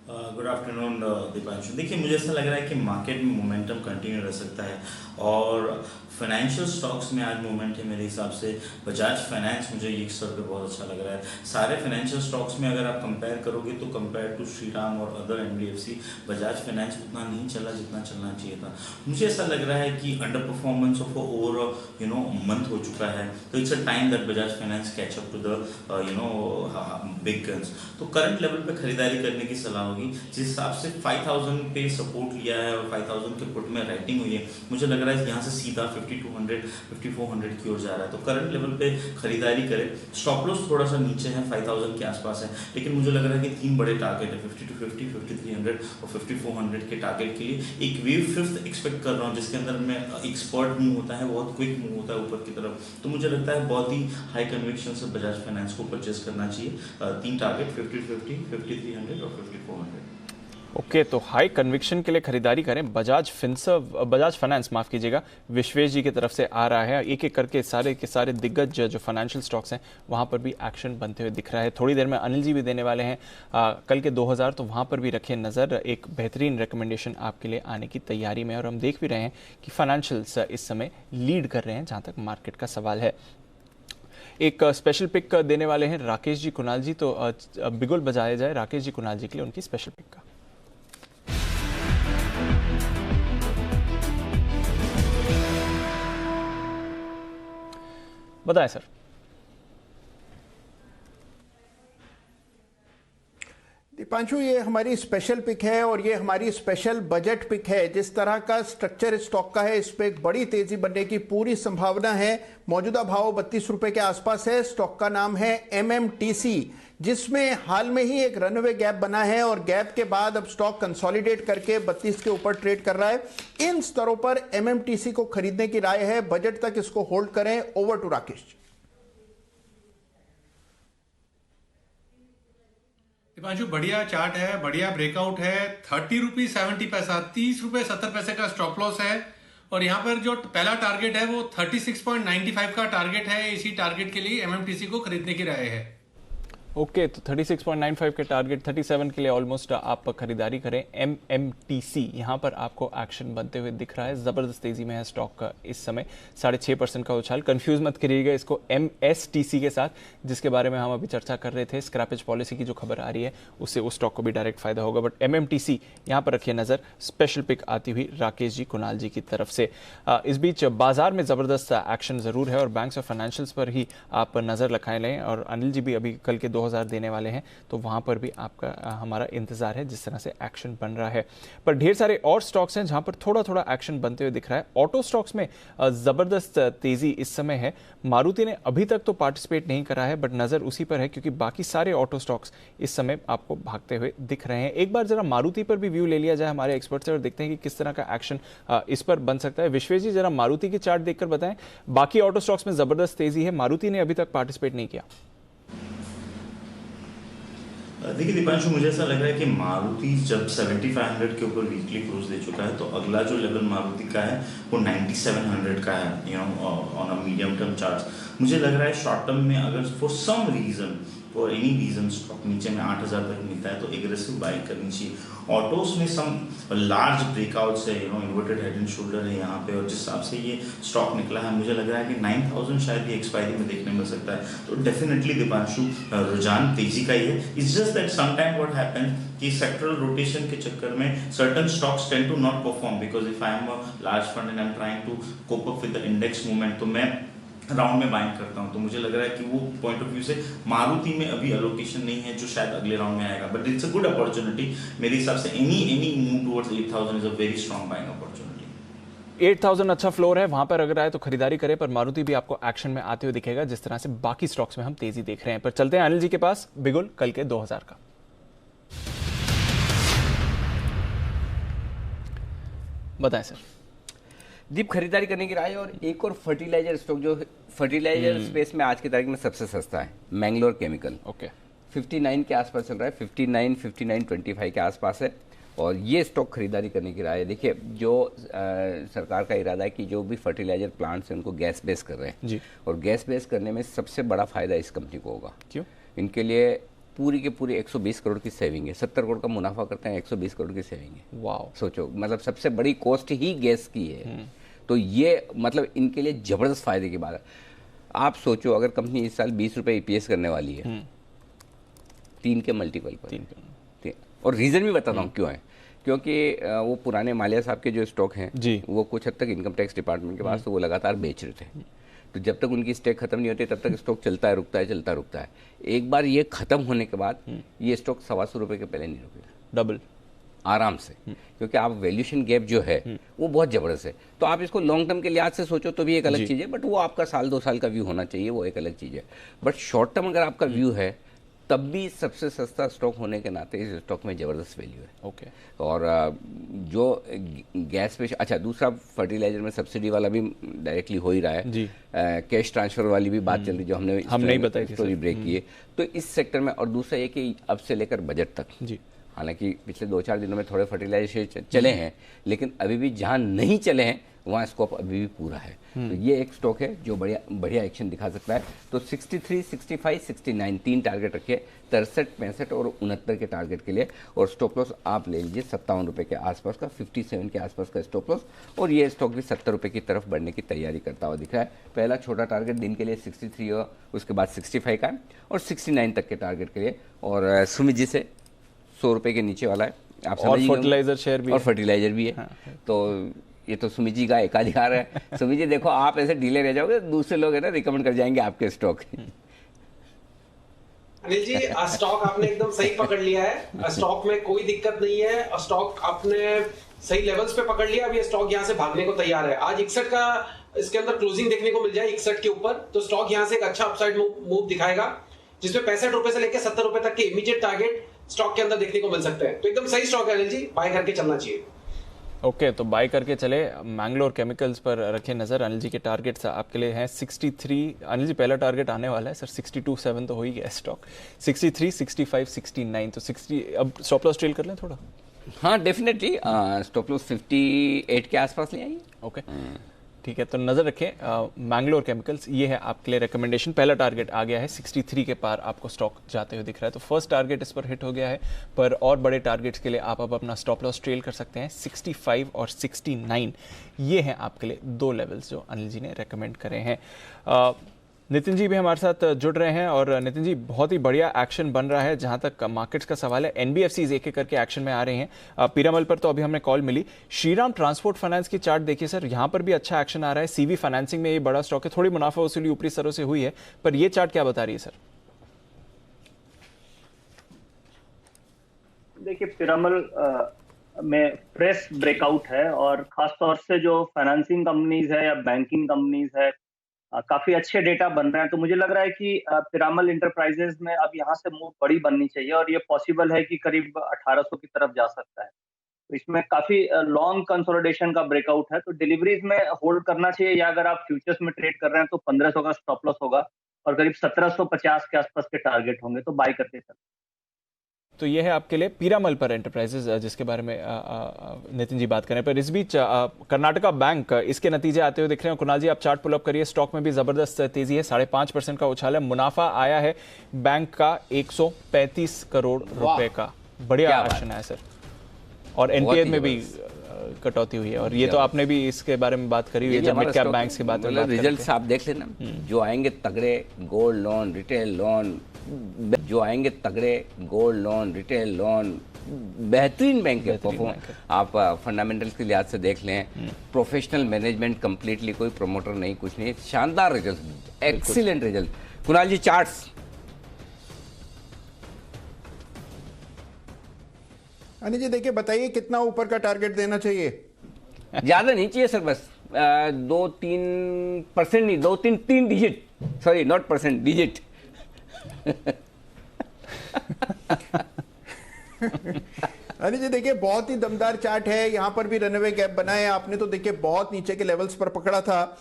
Good afternoon Deepanshu. देखिए, मुझे ऐसा लग रहा है कि मार्केट में मोमेंटम कंटिन्यू रह सकता है और फाइनेंशियल स्टॉक्स में आज मोमेंट है मेरे हिसाब से। बजाज फाइनेंस मुझे एक स्तर पे बहुत अच्छा लग रहा है। सारे फाइनेंशियल स्टॉक्स में अगर आप कंपेयर करोगे तो कंपेयर टू श्रीराम और अदर एनबीएफसी, बजाज फाइनेंस उतना नहीं चला जितना चलना चाहिए था। मुझे ऐसा लग रहा है कि underperformance of over month हो चुका है, तो it's a time that Bajaj Finance catch up to the big guns. तो करंट लेवल पे खरीदारी करने की सलाह होगी। जिस हिसाब से 5000 पे सपोर्ट लिया है और 5000 के पुट में राइटिंग हुई है, मुझे लग रहा है यहाँ से सीधा 5200 5400 की ओर जा रहा है। तो करंट लेवल पे खरीदारी करें। स्टॉप लॉस थोड़ा सा नीचे है, 5000 के आसपास है, लेकिन मुझे लग रहा है कि 3 बड़े टारगेट है, 5250, 5300 और 5400 के टारगेट के लिए एक वेव फिफ्थ एक्सपेक्ट कर रहा हूँ, जिसके अंदर में एक्सपर्ट मूव होता है, बहुत क्विक मूव होता है ऊपर की तरफ। तो मुझे लगता है बहुत ही हाई कन्विक्शन से बजाज फाइनेंस को परचेस करना चाहिए। 3 टारगेट 5050, 5300 और 5400। ओके, तो हाई कन्विक्शन के लिए खरीदारी करें। बजाज फाइनेंस माफ कीजिएगा, विश्वेश जी की तरफ से आ रहा है। एक एक करके सारे के सारे दिग्गज जो फाइनेंशियल स्टॉक्स हैं वहां पर भी एक्शन बनते हुए दिख रहा है। थोड़ी देर में अनिल जी भी देने वाले हैं कल के 2000, तो वहां पर भी रखिए नजर। एक बेहतरीन रिकमेंडेशन आपके लिए आने की तैयारी में, और हम देख भी रहे हैं कि फाइनेंशियल्स इस समय लीड कर रहे हैं जहां तक मार्केट का सवाल है। एक स्पेशल पिक देने वाले हैं राकेश जी कुणाल जी, तो बिगुल बजाया जाए राकेश जी कुणाल जी के लिए उनकी स्पेशल पिक का। बताएं सर। दीपांशु, ये हमारी स्पेशल पिक है और ये हमारी स्पेशल बजट पिक है। जिस तरह का स्ट्रक्चर स्टॉक का है, इस पे एक बड़ी तेजी बनने की पूरी संभावना है। मौजूदा भाव 32 रुपए के आसपास है। स्टॉक का नाम है MMTC, जिसमें हाल में ही एक रनवे गैप बना है और गैप के बाद अब स्टॉक कंसोलिडेट करके 32 के ऊपर ट्रेड कर रहा है। इन स्तरों पर MMTC को खरीदने की राय है। बजट तक इसको होल्ड करें। Over to Rakesh. दीपांशु, बढ़िया चार्ट है, बढ़िया ब्रेकआउट है। 30 रुपीज 70 पैसा, 30 रुपए 70 पैसे का स्टॉप लॉस है और यहाँ पर जो पहला टारगेट है वो 36.95 का टारगेट है। इसी टारगेट के लिए MMTC को खरीदने की राय है। ओके, तो 36.95 के टारगेट 37 के लिए ऑलमोस्ट आप खरीदारी करें। MMTC यहाँ पर आपको एक्शन बनते हुए दिख रहा है। जबरदस्त तेजी में है स्टॉक का इस समय, 6.5% का उछाल। कंफ्यूज मत करिएगा इसको MSTC के साथ, जिसके बारे में हम अभी चर्चा कर रहे थे। स्क्रैपेज पॉलिसी की जो खबर आ रही है उससे उस स्टॉक को भी डायरेक्ट फायदा होगा, बट MMTC यहाँ पर रखिए नजर। स्पेशल पिक आती हुई राकेश जी कुणाल जी की तरफ से। इस बीच बाजार में जबरदस्त एक्शन जरूर है और बैंक्स और फाइनेंशियल्स पर ही आप नजर रखाए लें। और अनिल जी भी अभी कल के 2000 देने वाले हैं, तो वहां पर भी आपका हमारा इंतजार है जिस तरह से एक्शन बन रहा है। पर ढेर सारे और स्टॉक्स हैं जहां पर थोड़ा थोड़ा एक्शन बनते हुए दिख रहा है। ऑटो स्टॉक्स में जबरदस्त तेजी इस समय है। मारुति ने अभी तक तो पार्टिसिपेट नहीं करा है, बट नजर उसी पर है क्योंकि बाकी सारे ऑटो स्टॉक्स इस समय आपको भागते हुए दिख रहे हैं। एक बार जरा मारुति पर भी व्यू ले लिया जाए हमारे एक्सपर्ट से और देखते हैं कि किस तरह का एक्शन इस पर बन सकता है। विश्वेश जी, जरा मारुति की चार्ट देखकर बताएं। बाकी ऑटो स्टॉक्स में जबरदस्त तेजी है, मारुति ने अभी तक पार्टिसिपेट नहीं किया। देखिए दीपांशु, मुझे ऐसा लग रहा है कि मारुति जब 7500 के ऊपर वीकली क्लोज दे चुका है, तो अगला जो लेवल मारुति का है वो 9700 का है, on a medium term chart. मुझे लग रहा है शॉर्ट टर्म में अगर for some reason, for any reason stock नीचे में 8000 तक मिलता है तो एग्रेसिव बाइंग करनी चाहिए। ऑटोस में सम लार्ज ब्रेकआउट्स है, इन्वर्टेड हेड एंड शोल्डर है यहाँ पे, और जिस हिसाब से ये स्टॉक निकला है मुझे लग रहा है कि 9000 शायद ये एक्सपायरी में देखने मिल सकता है। तो डेफिनेटली दीपांशु रुझान तेजी का ही है। It's just that sometime what happens कि सेक्टरल रोटेशन के चक्कर में certain stocks tend to not perform, because if I am a large fund and I am trying to cope up with the index movement, तो मैं round में buying करता हूं। तो मुझे लग रहा है कि वो पॉइंट ऑफ व्यू से मारुति में अभी एलोकेशन नहीं है जो शायद अगले राउंड में आएगा, but it's a good opportunity. मेरे हिसाब से any move towards 8000 is a very strong buying opportunity. 8000 अच्छा फ्लोर है, वहां पर अगर आए तो खरीदारी करें, पर मारुति भी आपको एक्शन में आते हुए दिखेगा जिस तरह से बाकी स्टॉक्स में हम तेजी देख रहे हैं। पर चलते हैं अनिल जी के पास, बिगुल कल के 2000 का। बताएं सर। दीप, खरीदारी करने की राय। और एक और फर्टिलाइजर स्टॉक जो फर्टिलाइजर स्पेस में आज की तारीख में सबसे सस्ता है, मैंगलोर केमिकल। ओके, 59 के आसपास चल रहा है, 59.25 के आसपास है। और ये स्टॉक खरीदारी करने की राय है। देखिए, जो सरकार का इरादा है कि जो भी फर्टिलाइजर प्लांट्स हैं उनको गैस बेस कर रहे हैं जी। और गैस बेस करने में सबसे बड़ा फायदा इस कंपनी को होगा। क्यों? इनके लिए पूरी के पूरी 120 करोड़ की सेविंग है। 70 करोड़ का मुनाफा करते हैं, 120 करोड़ की सेविंग है। वाह, सोचो, मतलब सबसे बड़ी कॉस्ट ही गैस की है। तो ये मतलब इनके लिए जबरदस्त फायदे की बात है। आप सोचो, अगर कंपनी इस साल 20 रुपए EPS करने वाली है 3 के मल्टीपल पर, और रीजन भी बताता हूँ क्यों है। क्योंकि वो पुराने मालिया साहब के जो स्टॉक हैं जी, वो कुछ हद तक इनकम टैक्स डिपार्टमेंट के पास, तो वो लगातार बेच रहे थे। तो जब तक उनकी स्टेक खत्म नहीं होती तब तक स्टॉक चलता है, रुकता है, चलता रुकता है। एक बार ये खत्म होने के बाद ये स्टॉक 125 रुपए के पहले नहीं रुकेगा, डबल आराम से। क्योंकि आप वैल्यूएशन गैप जो है वो बहुत जबरदस्त है। तो आप इसको लॉन्ग टर्म के लिहाज से सोचो तो भी एक अलग चीज़ है, बट वो आपका साल 2 साल का व्यू होना चाहिए, वो एक अलग चीज़ है। बट शॉर्ट टर्म अगर आपका व्यू है तब भी सबसे सस्ता स्टॉक होने के नाते इस स्टॉक में ज़बरदस्त वैल्यू है। ओके। और जो गैस पे, अच्छा, दूसरा फर्टिलाइजर में सब्सिडी वाला भी डायरेक्टली हो ही रहा है जी। कैश ट्रांसफर वाली भी बात चल रही, जो हमने नहीं बताई थी, स्टोरी ब्रेक की है। तो इस सेक्टर में, और दूसरा ये कि अब से लेकर बजट तक जी, हालांकि पिछले 2-4 दिनों में थोड़े फर्टिलाइजर चले हैं, लेकिन अभी भी जहां नहीं चले हैं वहाँ स्कोप अभी भी पूरा है। तो ये एक स्टॉक है जो बढ़िया एक्शन दिखा सकता है। तो 63, 65, 69 3 टारगेट रखिए, 63, 65 और 69 के टारगेट के लिए। और स्टॉप लॉस आप ले लीजिए 57 रुपये के आसपास का, 57 के आसपास का स्टॉप लॉस। और ये स्टॉक भी 70 रुपये की तरफ बढ़ने की तैयारी करता हुआ दिख रहा है। पहला छोटा टारगेट दिन के लिए 63 और उसके बाद 65 का है, और 69 तक के टारगेट के लिए। और सुमित जी से 100 रुपये के नीचे वाला है, आप और फर्टिलाइजर शेयर भी, और फर्टिलाइजर भी है। हाँ। तो ये तो सुमित जी का एकाधिकार है। सुमित जी देखो, आप ऐसे ढीले रह जाओगे, दूसरे लोग है ना रिकमेंड कर जाएंगे आपके स्टॉक। अनिल जी, स्टॉक आपने एकदम सही पकड़ लिया है, स्टॉक में कोई दिक्कत नहीं है, स्टॉक आपने सही लेवल्स पे पकड़ लिया। अब ये स्टॉक यहाँ से भागने को तैयार है। आज 61 का इसके अंदर क्लोजिंग देखने को मिल जाए 61 के ऊपर, तो स्टॉक यहाँ से एक अच्छा अपसाइड मूव दिखाएगा, जिसमें 65 रुपए से लेकर 70 रुपए तक के इमीडिएट टारगेट स्टॉक के अंदर देखने को मिल सकते हैं। तो एकदम सही स्टॉक है अनिल जी, बाय करके चलना चाहिए। ओके, तो बाय करके चले। मैंगलोर केमिकल्स पर रखे नजर। अनिल जी के टारगेट्स आपके लिए हैं 63। अनिल जी, पहला टारगेट आने वाला है सर, 62.7 तो हो ही गया स्टॉक, 63, 65, 69। तो 60 अब स्टॉप लॉस ट्रेल कर लें थोड़ा। हाँ डेफिनेटली, स्टॉप लॉस 58 के आसपास ले आइए। ओके, ठीक है। तो नजर रखें मैंगलोर केमिकल्स, ये है आपके लिए रिकमेंडेशन। पहला टारगेट आ गया है 63 के पार, आपको स्टॉक जाते हुए दिख रहा है। तो फर्स्ट टारगेट इस पर हिट हो गया है, पर और बड़े टारगेट्स के लिए आप अब अपना स्टॉप लॉस ट्रेल कर सकते हैं। 65 और 69 ये हैं आपके लिए 2 लेवल्स जो अनिल जी ने रेकमेंड करे हैं। नितिन जी भी हमारे साथ जुड़ रहे हैं। और नितिन जी, बहुत ही बढ़िया एक्शन बन रहा है जहां तक मार्केट्स का सवाल है। एनबीएफसीज एक एक करके एक्शन में आ रहे हैं। पीरामल पर तो अभी हमने कॉल मिली। श्रीराम ट्रांसपोर्ट फाइनेंस की चार्ट देखिए सर, यहां पर भी अच्छा एक्शन आ रहा है। सीवी फाइनेंसिंग में ये बड़ा स्टॉक है, थोड़ी मुनाफा वसूली ऊपरी स्तरों से हुई है, पर ये चार्ट क्या बता रही है सर? देखिए, पिरामल में फ्रेश ब्रेकआउट है, और खासतौर से जो फाइनेंसिंग कंपनीज है या बैंकिंग कंपनीज है, काफी अच्छे डेटा बन रहे हैं। तो मुझे लग रहा है कि पिरामल इंटरप्राइजेज में अब यहाँ से मूव बड़ी बननी चाहिए, और ये पॉसिबल है कि करीब 1800 की तरफ जा सकता है। तो इसमें काफी लॉन्ग कंसोलिडेशन का ब्रेकआउट है, तो डिलीवरीज में होल्ड करना चाहिए, या अगर आप फ्यूचर्स में ट्रेड कर रहे हैं तो 1500 का स्टॉप लॉस होगा और करीब 1750 के आसपास के टारगेट होंगे, तो बाय करके चल। तो ये है आपके लिए पीरामल पर एंटरप्राइजेज, जिसके बारे में नितिन जी बात करें। पर इस बीच कर्नाटका बैंक, इसके नतीजे आते हुए दिख रहे हैं। कुणाल जी, आप चार्ट पुल अप करिए। स्टॉक में भी जबरदस्त तेजी है, 5.5% का उछाल है। मुनाफा आया है बैंक का 135 करोड़ रुपए का, बढ़िया एक्शन है सर। और एनपीए में भी कटौती हुई है। और ये तो आपने भी इसके बारे में बात करी हुई है जब मिड कैप बैंक्स की बात है। रिजल्ट्स आप देख लेना, जो आएंगे तगड़े गोल्ड लोन, रिटेल लोन, जो आएंगे तगड़े गोल्ड लोन, रिटेल लोन, बेहतरीन बैंक है। आप फंडामेंटल्स के लिहाज से देख लें, प्रोफेशनल मैनेजमेंट कंप्लीटली, कोई प्रमोटर नहीं, कुछ नहीं, शानदार रिजल्ट, एक्सीलेंट रिजल्ट। कुणाल जी, चार्ट्स। अनिल जी देखिए, बताइए कितना ऊपर का टारगेट देना चाहिए? ज्यादा नहीं चाहिए सर, बस 2-3% नहीं, 2-3 digit, sorry not percent, digit. Anil ji देखिए बहुत ही दमदार चार्ट है, यहाँ पर भी रनअवे गैप बना है, आपने तो देखिए बहुत नीचे के लेवल्स पर पकड़ा था।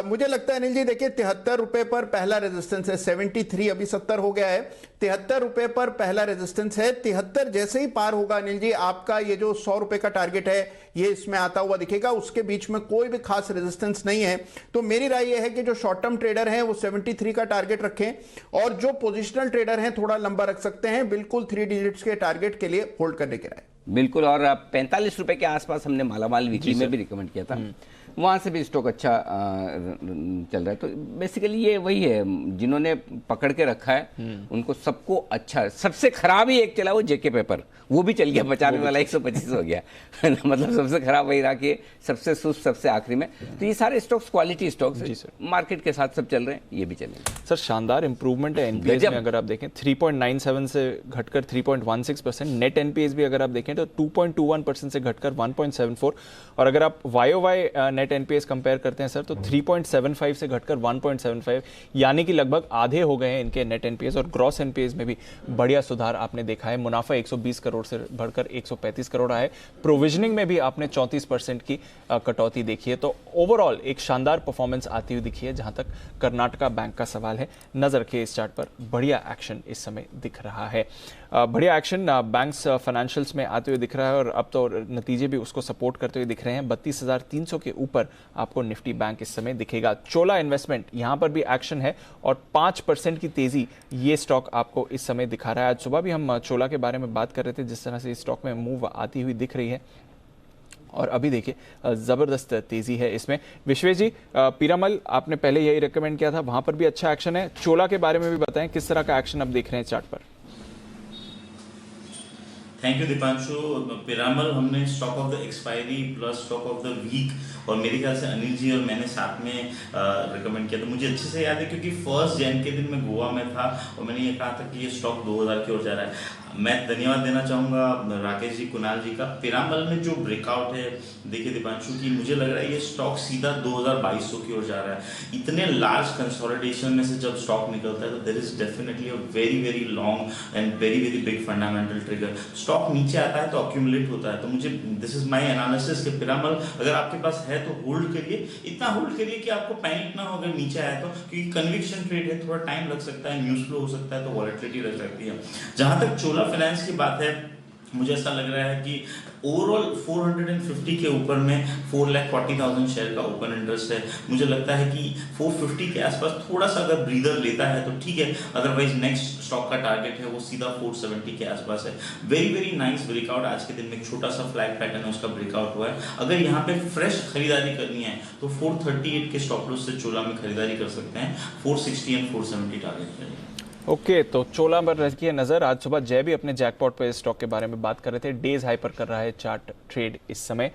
मुझे लगता है अनिल जी देखिए 73 रुपए पर पहला रेजिस्टेंस है, 73 अभी 70 हो गया है, 73 रुपए पर पहला रेजिस्टेंस है। 73 जैसे ही पार होगा अनिल जी आपका ये जो 100 रुपए का टारगेट है ये इसमें आता हुआ दिखेगा, उसके बीच में कोई भी खास रेजिस्टेंस नहीं है। तो मेरी राय यह है कि जो शॉर्ट टर्म ट्रेडर हैं वो 73 का टारगेट रखें, और जो पोजिशनल ट्रेडर हैं थोड़ा लंबा रख सकते हैं, बिल्कुल 3 डिजिट्स के टारगेट के लिए होल्ड करने के राय। बिल्कुल, और 45 रुपए के आसपास हमने मालामाल वीकली में भी रिकमेंड किया था, वहां से भी स्टॉक अच्छा चल रहा है। तो बेसिकली ये वही है, जिन्होंने पकड़ के रखा है उनको सबको अच्छा। सबसे खराब ही एक चला वो जेके पेपर, वो भी चल गया, बचाने वाला 125 हो गया मतलब सबसे खराब वही रहा कि सबसे सुस्त सबसे आखिरी में। तो ये सारे स्टॉक्स क्वालिटी स्टॉक्स मार्केट के साथ सब चल रहे हैं, ये भी चलेंगे। सर शानदार इंप्रूवमेंट है एनपीएस में, अगर आप देखें 3.97 से घटकर 3.16%, नेट एनपीएस भी अगर आप देखें तो 2.21% से घटकर 1.74, और अगर आप वाईओवाई नेट एनपीएस कंपेयर करते हैं सर तो 3.75 से घटकर 1.75, यानी कि लगभग आधे हो गए हैं इनके नेट एनपीएस। और ग्रॉस एनपीएस में भी बढ़िया सुधार आपने देखा है, मुनाफा 120 करोड़ से बढ़कर 135 करोड़ आए, प्रोविजनिंग में भी आपने 34% की कटौती देखी है। तो ओवरऑल एक शानदार परफॉर्मेंस आती हुई दिखी है। जहां तक कर्नाटका बैंक का सवाल है, नजर रखिए इस चार्ट पर, बढ़िया एक्शन इस समय दिख रहा है, बढ़िया एक्शन बैंक्स फाइनेंशियल्स में आते हुए दिख रहा है, और अब तो नतीजे भी उसको सपोर्ट करते हुए दिख रहे हैं। 32,300 के ऊपर आपको निफ्टी बैंक इस समय दिखेगा। चोला इन्वेस्टमेंट यहां पर भी एक्शन है, और 5% की तेजी ये स्टॉक आपको इस समय दिखा रहा है। आज सुबह भी हम चोला के बारे में बात कर रहे थे, जिस तरह से इस स्टॉक में मूव आती हुई दिख रही है, और अभी देखिए जबरदस्त तेजी है इसमें। विश्वेश जी, पीरामल आपने पहले यही रिकमेंड किया था, वहां पर भी अच्छा एक्शन है। चोला के बारे में भी बताएं किस तरह का एक्शन अब देख रहे हैं चार्ट पर। Thank you Deepanshu. पिरामल हमने stock of the expiry plus stock of the week, और मेरे ख्याल से अनिल जी और मैंने साथ में रिकमेंड किया था, मुझे अच्छे से याद है क्योंकि 1 जनवरी के दिन मैं गोवा में था और मैंने ये कहा था कि ये स्टॉक 2000 की ओर जा रहा है। मैं धन्यवाद देना चाहूँगा राकेश जी, कुणाल जी का। पिरामल में जो ब्रेकआउट है देखिए दीपांशु की, मुझे लग रहा है ये स्टॉक सीधा 2200 की ओर जा रहा है। इतने लार्ज कंसोलिडेशन में से जब स्टॉक निकलता है तो there is definitely a very very long and very very big fundamental trigger. Stock नीचे आता है तो अक्यूमुलेट होता है, तो मुझे दिस इज माय एनालिसिस कि पिरामल अगर आपके पास है तो होल्ड करिए, इतना होल्ड करिए कि आपको पैनिक ना हो अगर नीचे आया तो, क्योंकि कन्विक्शन ट्रेड है, थोड़ा टाइम लग सकता है, न्यूज फ्लो हो सकता है, तो वॉलेटिलिटी रह सकती है। जहां तक चोला फाइनेंस की बात है, मुझे ऐसा लग रहा है कि ओवरऑल 450 के ऊपर में 4,40,000 शेयर का ओपन इंटरेस्ट है। मुझे लगता है कि 450 के आसपास थोड़ा सा अगर ब्रीदर लेता है तो ठीक है, अदरवाइज नेक्स्ट स्टॉक का टारगेट है वो सीधा 470 के आसपास है। वेरी वेरी नाइस ब्रेकआउट, आज के दिन में एक छोटा सा फ्लैग पैटर्न है उसका ब्रेकआउट हुआ है। अगर यहाँ पे फ्रेश खरीदारी करनी है तो 438 के स्टॉप लॉस से चोला में खरीदारी कर सकते हैं, 460 एंड 470 टारगेट है। ओके, तो चोला पर रखिए नजर। आज सुबह जय भी अपने जैकपॉट पे स्टॉक के बारे में बात कर रहे थे, डेज हाई पर कर रहा है चार्ट ट्रेड इस समय।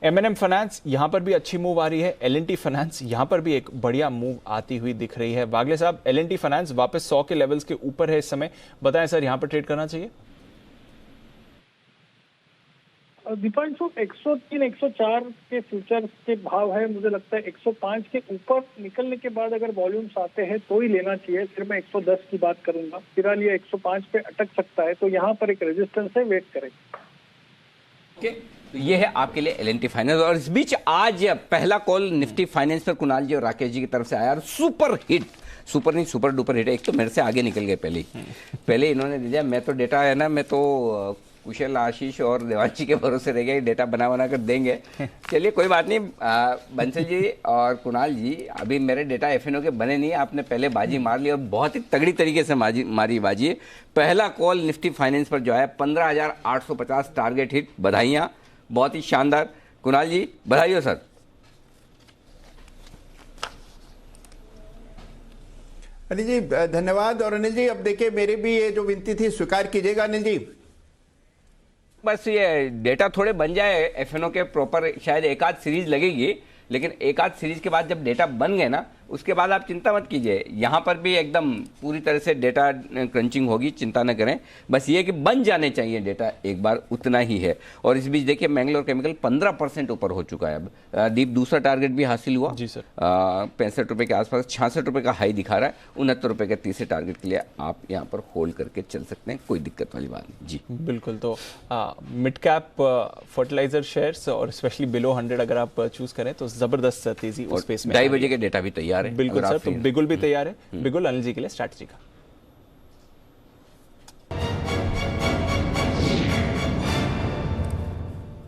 M&M फाइनेंस यहां पर भी अच्छी मूव आ रही है, L&T फाइनेंस यहां पर भी एक बढ़िया मूव आती हुई दिख रही है। वागले साहब, L&T फाइनेंस वापस 100 के लेवल्स के ऊपर है इस समय, बताएं सर यहां पर ट्रेड करना चाहिए? दीपांशु 103 104 के फ्यूचर्स के भाव है, मुझे लगता है 105 के ऊपर निकलने के बाद अगर वॉल्यूम्स आते हैं तो ही लेना चाहिए। फिर मैं 110 की बात करूंगा, फिलहाल ये 105 पे अटक सकता है, तो यहाँ पर एक रेजिस्टेंस है, वेट करें। ओके, तो ये है आपके लिए L&T फाइनेंस। और इस बीच आज पहला कॉल निफ्टी फाइनेंस पर कुणाल जी और राकेश जी की तरफ से आया, और सुपर हिट, सुपर नहीं सुपर डुपर हिट है। एक तो मेरे से आगे निकल गए पहले इन्होंने दिया, मैं तो डेटा है ना, मैं तो कुशल, आशीष और देवांशी के भरोसे रह गए, डेटा बना कर देंगे। चलिए कोई बात नहीं, बंसल जी और कुणाल जी, अभी मेरे डेटा FNO के बने नहीं, आपने पहले बाजी मार ली और बहुत ही तगड़ी तरीके से मारी बाजी। पहला कॉल निफ्टी फाइनेंस पर जो है 15,850 टारगेट हिट, बधाइयाँ, बहुत ही शानदार। कुणाल जी बधाई हो सर। अनिल जी धन्यवाद। और अनिल जी अब देखिए मेरी भी ये जो विनती थी स्वीकार कीजिएगा अनिल जी। बस ये डेटा थोड़े बन जाए FNO के प्रॉपर, शायद एक आध सीरीज लगेगी, लेकिन एक आध सीरीज के बाद जब डेटा बन गए ना उसके बाद आप चिंता मत कीजिए, यहाँ पर भी एकदम पूरी तरह से डेटा क्रंचिंग होगी, चिंता न करें। बस ये कि बन जाने चाहिए डेटा एक बार, उतना ही है। और इस बीच देखिए मैंगलोर केमिकल 15% ऊपर हो चुका है अब। दीप दूसरा टारगेट भी हासिल हुआ जी सर, 65 रुपए के आसपास, 66 रुपए का हाई दिखा रहा है। 69 रुपए के तीसरे टारगेट के लिए आप यहाँ पर होल्ड करके चल सकते हैं, कोई दिक्कत वाली बात नहीं जी। बिल्कुल। तो मिड कैप फर्टिलाइजर शेयर्स और स्पेशली बिलो 100 अगर आप चूज करें तो जबरदस्त तेजी उस स्पेस में। 2:30 बजे के डेटा भी तैयार है। बिल्कुल सर, तो बिगुल भी तैयार है। बिगुल अनिल जी के लिए स्ट्रैटेजी का।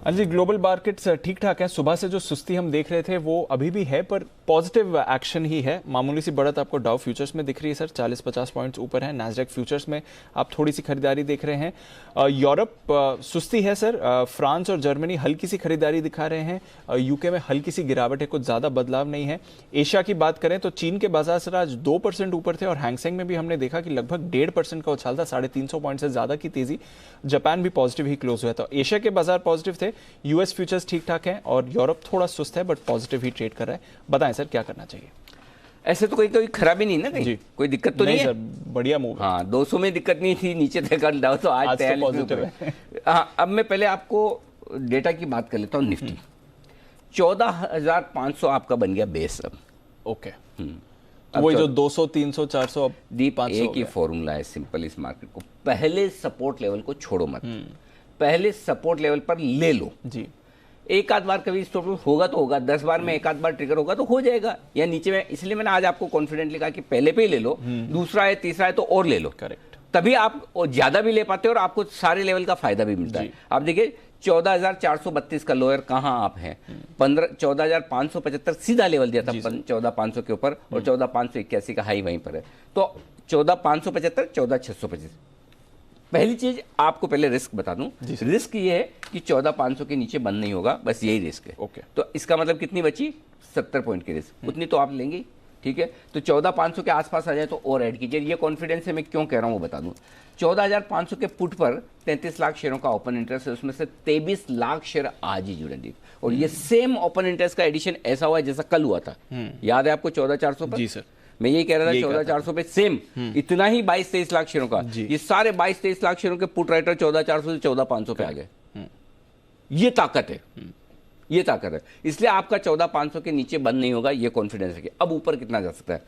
अनिल जी, ग्लोबल मार्केट्स ठीक ठाक हैं। सुबह से जो सुस्ती हम देख रहे थे वो अभी भी है, पर पॉजिटिव एक्शन ही है। मामूली सी बढ़त आपको डाउ फ्यूचर्स में दिख रही है सर, 40-50 पॉइंट्स ऊपर है। नैस्डैक फ्यूचर्स में आप थोड़ी सी खरीदारी देख रहे हैं। यूरोप सुस्ती है सर, फ्रांस और जर्मनी हल्की सी खरीदारी दिखा रहे हैं। यूके में हल्की सी गिरावट है, कुछ ज्यादा बदलाव नहीं है। एशिया की बात करें तो चीन के बाजार सर आज 2% ऊपर थे और हैंगसेंग में भी हमने देखा कि लगभग 1.5% का उछाल था, 350 पॉइंट से ज्यादा की तेजी। जापान भी पॉजिटिव ही क्लोज हुआ था। एशिया के बाजार पॉजिटिव थे, यूएस फ्यूचर्स ठीक ठाक हैं और यूरोप थोड़ा सुस्त है बट पॉजिटिव ही ट्रेड कर रहा है। बताएं सर क्या करना चाहिए? ऐसे तो कोई खराबी नहीं ना, कहीं जी, कोई दिक्कत तो नहीं है सर, बढ़िया मूव। हाँ, 200 में दिक्कत नहीं थी, नीचे थे कल डाउ, तो आज तो पॉजिटिव है। हाँ, अब मैं पहले आपको डेटा की बात कर लेता हूँ। निफ्टी 14,500 आपका बन गया बेस अब। ओके, वही जो 200, 300, 400 दीप, एक ही फॉर्मूला है सिंपल इस मार्केट को, पहले सपोर्ट लेवल को छोड़ो मत, पहले सपोर्ट लेवल पर ले लो जी। एक आध बार कभी स्टॉप लॉस होगा तो होगा, 10 बार में एक आध बार ट्रिगर होगा तो हो जाएगा, या नीचे में। इसलिए मैंने आज आपको कॉन्फिडेंटली कहा कि पहले पे ही ले लो, दूसरा है तीसरा है तो और ले लो। करेक्ट, तभी आप ज्यादा भी ले पाते हो और आपको सारे लेवल का फायदा भी मिलता है। आप देखिए 14,432 का लोअर कहां आप हैं, 14,575 सीधा लेवल दिया था 14,500 के ऊपर, और 14,581 का हाई वहीं पर है। तो 14,575, 14,625। पहली चीज आपको पहले रिस्क बता दूं, रिस्क ये है कि 14,500 के नीचे बंद नहीं होगा, बस यही रिस्क है। ओके, तो इसका मतलब कितनी बची? 70 पॉइंट की रिस्क, उतनी तो आप लेंगे, ठीक है। तो 14,500 के आसपास आ जाए तो और ऐड कीजिए। ये कॉन्फिडेंस है, मैं क्यों कह रहा हूं वो बता दूं। 14,500 के पुट पर 33 लाख शेयरों का ओपन इंटरेस्ट है, उसमें से 23 लाख शेयर आज ही जुड़े दी, और ये सेम ओपन इंटरेस्ट का एडिशन ऐसा हुआ है जैसा कल हुआ था। याद है आपको 14,400 पर? जी सर, मैं यही कह रहा था 14,400 पे सेम इतना ही 22-23 लाख शेयरों का, ये सारे 22-23 लाख शेयरों के पुट राइटर 14,400 से 14,500 पे आ गए। ये ताकत है, ये ताकत है। इसलिए आपका 14,500 के नीचे बंद नहीं होगा, ये कॉन्फिडेंस है। कि अब ऊपर कितना जा सकता है?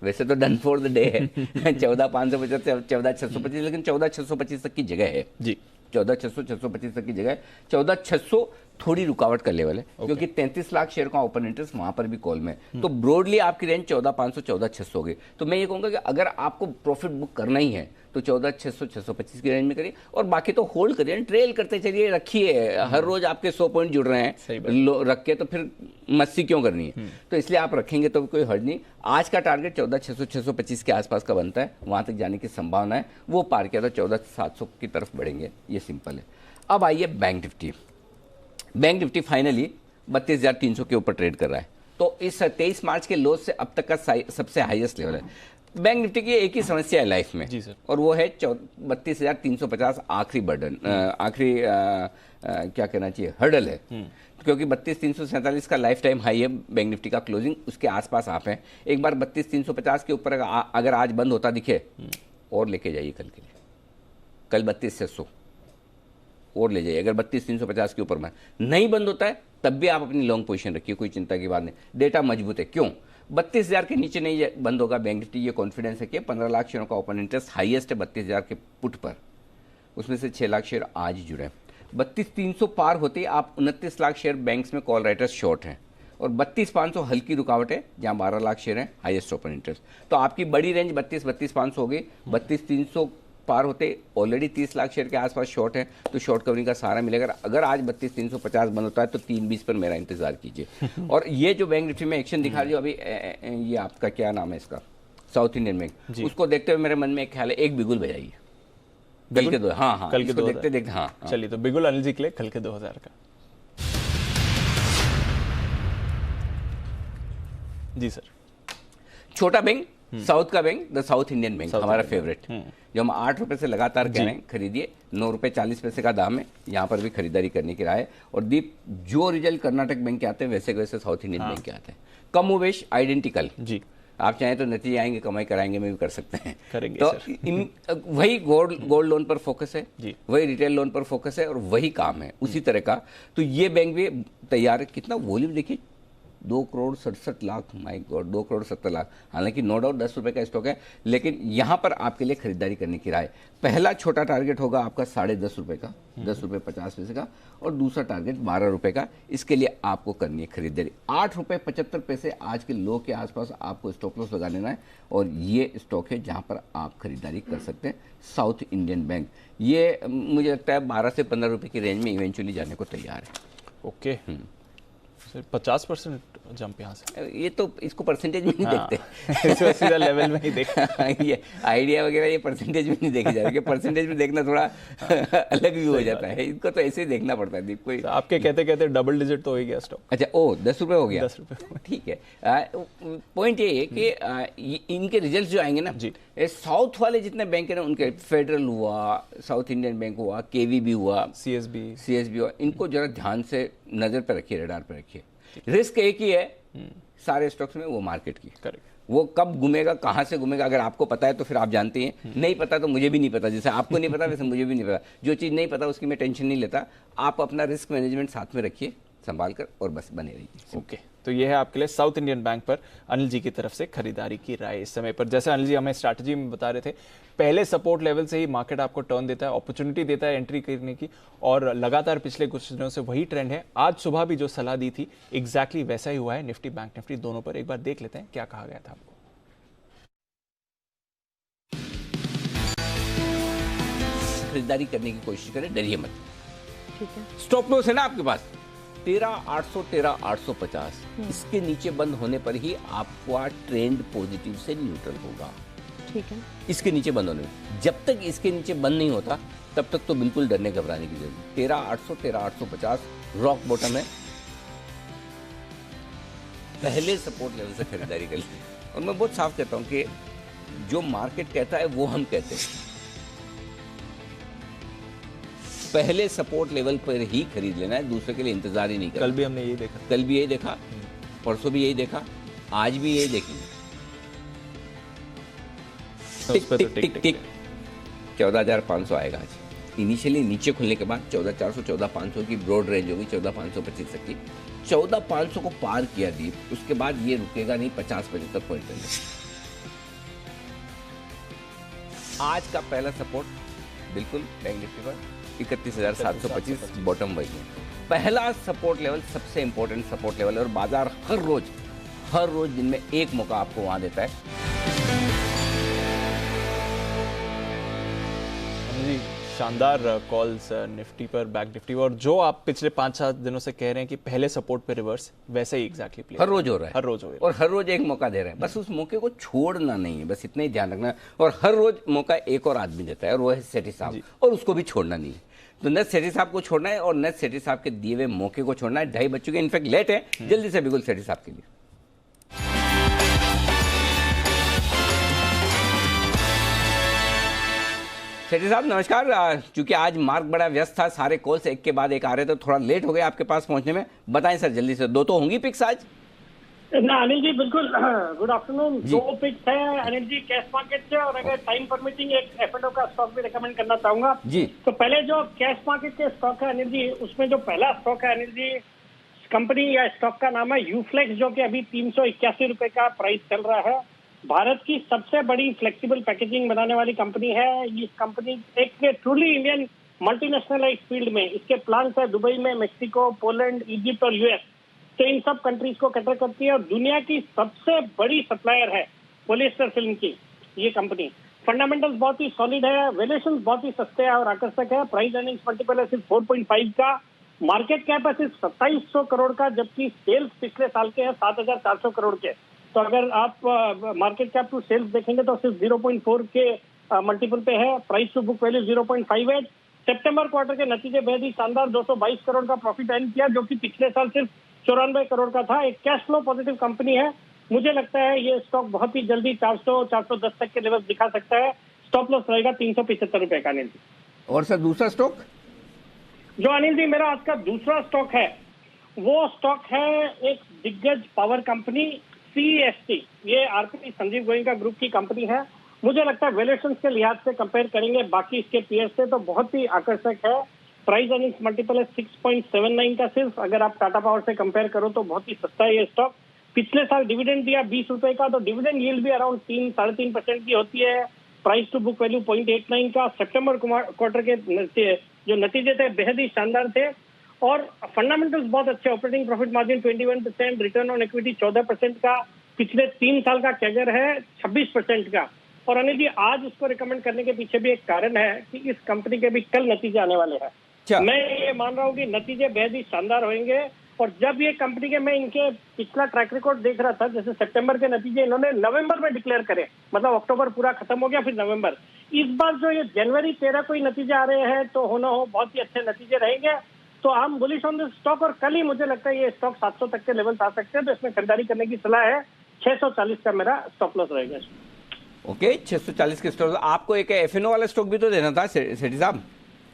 वैसे तो डन फॉर द डे है 14,550 से 14,625, लेकिन 14,625 तक की जगह है जी। 14,600, 625 तक की जगह है। 14,600 थोड़ी रुकावट का लेवल है, क्योंकि 33 लाख शेयर का ओपन इंटरेस्ट वहां पर भी कॉल में है। तो ब्रॉडली आपकी रेंज 14,500, 14,600 होगी। तो मैं ये कहूंगा कि अगर आपको प्रॉफिट बुक करना ही है तो 14,600, 625 की रेंज में करिए, और बाकी तो होल्ड करिए, ट्रेल करते चलिए, रखिए। हर रोज आपके 100 पॉइंट जुड़ रहे हैं रख के, तो फिर मस्ती क्यों करनी है? तो इसलिए आप रखेंगे तो कोई हर्ज नहीं। आज का टारगेट 14,600, 625 के आसपास का बनता है, वहां तक जाने की संभावना है। वो पार किया तो 14,700 की तरफ बढ़ेंगे, ये सिंपल है। अब आइए bank Nifty. Bank Nifty finally 32,300 के ऊपर ट्रेड कर रहा है। तो इस 23 मार्च के लो से अब तक का सबसे हाईएस्ट लेवल है। बैंक निफ्टी की एक ही समस्या है लाइफ में जी सर, और वो है 32,350 आखिरी बर्डन, आखिरी क्या कहना चाहिए, हर्डल है। क्योंकि 32,347 का लाइफ टाइम हाई है बैंक निफ्टी का क्लोजिंग, उसके आसपास आप हैं। एक बार 32,350 के ऊपर अगर आज बंद होता दिखे, और लेके जाइए कल के लिए, कल 32,600 और ले जाइए। अगर 32,350 के ऊपर में नहीं बंद होता है तब भी आप अपनी लॉन्ग पोजीशन रखिए, कोई चिंता की बात नहीं। डेटा मजबूत है। क्यों? 32,000 के नीचे नहीं बंद होगा बैंक निफ्टी, ये कॉन्फिडेंस है कि 15 लाख शेयरों का ओपन इंटरेस्ट हाईएस्ट है 32,000 के पुट पर, उसमें से 6 लाख शेयर आज ही जुड़े। 32,300 पार होते आप 29 लाख शेयर बैंक्स में कॉल राइटर्स शॉर्ट हैं, और 32,500 हल्की रुकावट है जहां 12 लाख शेयर हैं हाईएस्ट ओपन इंटरेस्ट। तो आपकी बड़ी रेंज 32,500 हो गई। 32,300 पार होते ऑलरेडी 30 लाख शेयर के आसपास शॉर्ट है, तो शॉर्ट कवरिंग का सहारा मिलेगा। अगर आज 32,350 बंद होता है तो 320 पर मेरा इंतजार कीजिए। और ये जो बैंक निफ्टी में एक्शन दिखा रही हो अभी, ये आपका क्या नाम है इसका, साउथ इंडियन बैंक, उसको देखते हुए मेरे मन में एक ख्याल है, एक बिगुल बजाइए कल के 2। हाँ, कल के 2 देखते देखते। हाँ, चलिए, तो बिगुल अनिल जी के लिए कल के 2,000 का। जी सर। छोटा बैंक, साउथ का bank, the south Indian bank हमारा फेवरेट, जो हम 8 रुपए से लगातार कह रहे हैं खरीदिए। 9 रुपए 40 पैसे का दाम है, यहाँ पर भी खरीदारी करने की राय है। और दीप, जो रिजल्ट कर्नाटक बैंक के आते हैं वैसे वैसे साउथ इंडियन बैंक के आते हैं, कम उवेश आइडेंटिकल जी। आप चाहें तो नतीजे आएंगे, कमाई कराएंगे में भी कर सकते हैं। करेंगे तो सर। वही गोल्ड लोन पर फोकस है जी, वही रिटेल लोन पर फोकस है और वही काम है उसी तरह का। तो ये बैंक भी तैयार है। कितना वॉल्यूम देखिए, 2,67,00,000, माय गॉड, 2,70,00,000। हालांकि नो डाउट 10 रुपए का स्टॉक है, लेकिन यहां पर आपके लिए खरीदारी करने की राय। पहला छोटा टारगेट होगा आपका 10.5 रुपए का, 10 रुपए 50 पैसे का, और दूसरा टारगेट 12 रुपए का। इसके लिए आपको करनी है खरीदारी। 8 रुपए 75 पैसे आज के लो के आसपास आपको स्टॉप लॉस लगा लेना है, और ये स्टॉक है जहां पर आप खरीदारी कर सकते हैं। साउथ इंडियन बैंक, ये मुझे लगता है 12 से 15 रुपए की रेंज में इवेंचुअली जाने को तैयार है। ओके, 50% जंप यहाँ से। ये तो इसको परसेंटेज में नहीं देखते, सीधा लेवल में ही देखते। ये आइडिया वगैरह ये परसेंटेज में नहीं देखे जा रहे, परसेंटेज में देखना थोड़ा अलग भी हो जाता है। इसको तो ऐसे ही देखना पड़ता है दीप। कोई आपके कहते कहते डबल डिजिट तो हो ही गया स्टॉक। अच्छा, ओ 10 रुपए हो गया, 10 रुपए, ठीक है। पॉइंट ये है कि इनके रिजल्ट जो आएंगे ना जी, साउथ वाले जितने बैंक है ना, उनके फेडरल हुआ, साउथ इंडियन बैंक हुआ, केवीबी हुआ, सीएसबी हुआ, इनको जरा ध्यान से नजर पर रखिए, रडार पर रखिए। रिस्क एक ही है सारे स्टॉक्स में, वो मार्केट की। वो कब घूमेगा, कहां से घूमेगा, अगर आपको पता है तो फिर आप जानते हैं, नहीं पता तो मुझे भी नहीं पता। जैसे आपको नहीं पता वैसे मुझे भी नहीं पता। जो चीज़ नहीं पता उसकी मैं टेंशन नहीं लेता। आप अपना रिस्क मैनेजमेंट साथ में रखिए संभाल कर, और बस बने रहिए। ओके, तो ये है आपके लिए साउथ इंडियन बैंक पर अनिल जी की तरफ से खरीदारी की राय इस समय पर। जैसे अनिल जी हमें स्ट्रैटेजी में बता रहे थे, पहले सपोर्ट लेवल से ही मार्केट आपको टर्न देता है, अपॉर्चुनिटी देता है एंट्री करने की, और लगातार पिछले कुछ दिनों से वही ट्रेंड है। आज सुबह भी जो सलाह दी थी एग्जैक्टली वैसा ही हुआ है निफ्टी बैंक निफ्टी दोनों पर। एक बार देख लेते हैं क्या कहा गया था आपको। खरीदारी करने की कोशिश करें, डरिए मत। ठीक है, स्टॉप लॉस है ना आपके पास 13,800, 13,850। इसके नीचे बंद होने पर ही आपका ट्रेंड पॉजिटिव से न्यूट्रल होगा। ठीक है, इसके नीचे बंद होने में, जब तक इसके नीचे बंद नहीं होता तब तक तो बिल्कुल डरने घबराने की जरूरत नहीं। 13,800, 13,850 रॉक बॉटम है, पहले सपोर्ट लेवल से खरीदारी कर ली। और मैं बहुत साफ कहता हूं कि जो मार्केट कहता है वो हम कहते हैं। पहले सपोर्ट लेवल पर ही खरीद लेना है, दूसरे के लिए इंतजार ही नहीं करना। कल भी हमने यही देखा, कल भी यही देखा, परसों भी यही देखा, आज भी यही देखेंगे। टिक टिक टिक टिक 14,500 आएगा आज। इनिशियली नीचे खुलने के बाद 14,400, 14,500 की ब्रॉड रेंज होगी, 14,525 तक की। 14,500 को पार किया डीप, उसके बाद ये रुकेगा नहीं 50-75 पॉइंट तक। आज का पहला सपोर्ट बिल्कुल बैंक निफ्टी पर 31,725 बॉटम वही है। पहला सपोर्ट लेवल सबसे इंपॉर्टेंट सपोर्ट लेवल है, और बाजार हर रोज दिन में एक मौका आपको वहां देता है। जी, शानदार कॉल्स निफ्टी पर, बैंक निफ्टी, और जो आप पिछले 5-7 दिनों से कह रहे हैं कि पहले सपोर्ट पे रिवर्स, वैसे ही एग्जैक्टली प्ले हर रोज हो रहा है, हर रोज हो रहा है, और हर रोज एक मौका दे रहा है। बस उस मौके को छोड़ना नहीं है, बस इतना ही ध्यान रखना है। और हर रोज मौका एक और आदमी देता है, और वो है सेठी साहब, और उसको भी छोड़ना नहीं है। तो न सेठी साहब को छोड़ना है, और न सेठी साहब के दिए हुए मौके को छोड़ना है। 2:30 बज चुके, इनफैक्ट लेट है, जल्दी से बिल्कुल सेठी साहब के लिए। सेठी साहब नमस्कार। चूंकि आज मार्ग बड़ा व्यस्त था, सारे कॉल्स एक के बाद एक आ रहे थे, तो थोड़ा लेट हो गया आपके पास पहुंचने में। बताएं सर जल्दी से, 2 तो होंगी पिक्स आज? ना अनिल जी, बिल्कुल गुड आफ्टरनून। 2 पिक्स है अनिल जी कैश मार्केट से, और अगर टाइम परमिटिंग एक F&O का स्टॉक भी रिकमेंड करना चाहूंगा जी। तो पहले जो कैश मार्केट के स्टॉक है अनिल जी, उसमें जो पहला स्टॉक है अनिल जी, कंपनी या स्टॉक का नाम है यूफ्लेक्स, जो कि अभी 381 रुपए का प्राइस चल रहा है। भारत की सबसे बड़ी फ्लेक्सिबल पैकेजिंग बनाने वाली कंपनी है। ये कंपनी एक ट्रूली इंडियन मल्टीनेशनल है इस फील्ड में। इसके प्लांट्स है दुबई में, मेक्सिको, पोलैंड, इजिप्ट और यूएस। तो इन सब कंट्रीज को कैटर करती है, और दुनिया की सबसे बड़ी सप्लायर है पॉलिएस्टर फिल्म की ये कंपनी। फंडामेंटल्स बहुत ही सॉलिड है, वैल्यूएशन बहुत ही सस्ते है और आकर्षक है। प्राइस अर्निंग्स मल्टीपल है सिर्फ 4.5 का, मार्केट कैप है सिर्फ 2700 करोड़ का, जबकि सेल्स पिछले साल के हैं 7,400 करोड़ के। तो अगर आप मार्केट कैप टू सेल्स देखेंगे तो सिर्फ 0.4 के मल्टीपल पे है। Price to book value 0.58। सितंबर क्वार्टर के नतीजे बेहद ही शानदार, 222 करोड़ का प्रॉफिट अर्न किया, जो कि पिछले साल सिर्फ 94 करोड़ का था। एक कैश फ्लो पॉजिटिव कंपनी है। मुझे लगता है ये स्टॉक बहुत ही जल्दी 400-410 तक के लेवल दिखा सकता है। स्टॉप लॉस रहेगा 375 रुपए का अनिल जी। और सर दूसरा स्टॉक जो अनिल जी मेरा आज का दूसरा स्टॉक है, वो स्टॉक है एक दिग्गज पावर कंपनी CEST, ये आरपी संजीव गोयनका ग्रुप की कंपनी है। मुझे लगता है वैल्यूएशन के लिहाज से कंपेयर करेंगे बाकी इसके पीएस से तो बहुत ही आकर्षक है। प्राइस अर्निंग्स मल्टीपल है 6.79 का सिर्फ। अगर आप टाटा पावर से कंपेयर करो तो बहुत ही सस्ता है ये स्टॉक। पिछले साल डिविडेंड दिया 20 रुपए का, तो डिविडेंड यील्ड भी अराउंड 3-3.5% की होती है। प्राइस टू बुक वैल्यू 0.89 का। सितंबर क्वार्टर के जो नतीजे थे बेहद ही शानदार थे और फंडामेंटल्स बहुत अच्छे। Operating profit margin 21%, return on equity 14% का, पिछले 3 साल का कैगर है 26% का। और अनिल जी, आज इसको रिकमेंड करने के पीछे भी एक कारण है कि इस कंपनी के भी कल नतीजे आने वाले हैं। मैं ये मान रहा हूँ कि नतीजे बेहद ही शानदार होंगे। और जब ये कंपनी के मैं इनके पिछला ट्रैक रिकॉर्ड देख रहा था, जैसे सितंबर के नतीजे इन्होंने नवंबर में डिक्लेयर करे, मतलब अक्टूबर पूरा खत्म हो गया फिर नवंबर। इस बार जो ये जनवरी 13 को ही नतीजे आ रहे हैं तो होना हो बहुत ही अच्छे नतीजे रहेंगे। तो हम बुलिश ऑन दिस स्टॉक और कल ही मुझे लगता है ये स्टॉक 700 तक के लेवल आ सकते हैं, तो इसमें खरीदारी करने की सलाह है। 640 का मेरा स्टॉप लॉस रहेगा। ओके, 640 के स्टॉक। आपको एक एफएनओ वाला स्टॉक भी तो देना था सेठी साहब।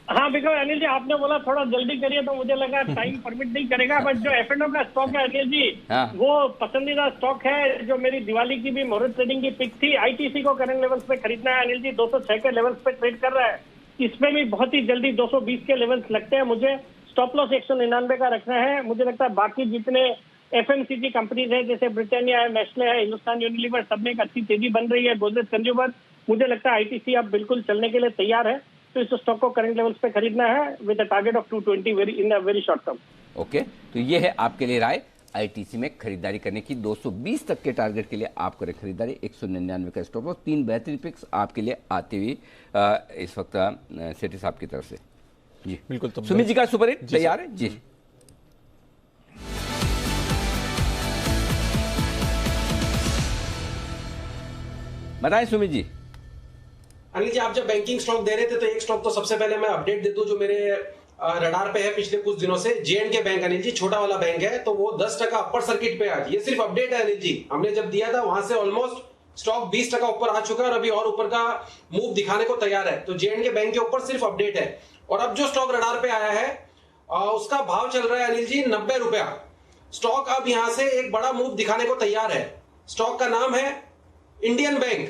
हाँ, बिल्कुल अनिल जी, आपने बोला थोड़ा जल्दी करिए तो मुझे लगा टाइम परमिट नहीं करेगा। बट जो एफएनओ का स्टॉक है अनिल जी, वो पसंदीदा स्टॉक है। जो मेरी दिवाली की भी मुहूर्त ट्रेडिंग की पिक थी। आईटीसी को करंट लेवल्स पे खरीदना है अनिल जी, 206 के लेवल्स पे ट्रेड कर रहा है। इसमें भी बहुत ही जल्दी 220 के लेवल्स लगते हैं मुझे। स्टॉप लॉस 199 का रखना है। मुझे लगता है बाकी जितने एफएमसीजी कंपनीज है जैसे ब्रिटानिया है, नेस्ले है, हिंदुस्तान यूनिलीवर, सब में एक अच्छी तेजी बन रही है। गोदरेज कंज्यूमर, मुझे लगता है आईटीसी अब बिल्कुल चलने के लिए तैयार है। तो इस स्टॉक को करंट लेवल्स पे खरीदना है with a target of 220 in a very short term. Okay, तो ये है आपके लिए राय आईटीसी में खरीदारी करने की। 220 तक के टारगेट के लिए आप करें खरीदारी। 199 का स्टॉप लॉस। 3 बेहतरीन पिक्स आपके लिए आती हुई इस वक्त सेठी साहब की तरफ से। जी बिल्कुल। तो सुमित जी का सुपर हिट तैयार है जी। बताएं सुमित जी। अनिल जी, आप जब बैंकिंग स्टॉक दे रहे थे तो एक स्टॉक तो सबसे पहले मैं अपडेट दे दूं जो मेरे रडार पे है पिछले कुछ दिनों से। J&K बैंक अनिल जी, छोटा वाला बैंक है, तो वो 10% अपर सर्किट पे आज। ये सिर्फ अपडेट है अनिल जी। हमने जब दिया था वहां से ऑलमोस्ट स्टॉक 20% ऊपर आ चुका है और अभी और ऊपर का मूव दिखाने को तैयार है। तो J&K बैंक के ऊपर सिर्फ अपडेट है। और अब जो स्टॉक रडार पे आया है उसका भाव चल रहा है अनिल जी 90 रुपया। स्टॉक अब यहां से एक बड़ा मूव दिखाने को तैयार है। स्टॉक का नाम है इंडियन बैंक।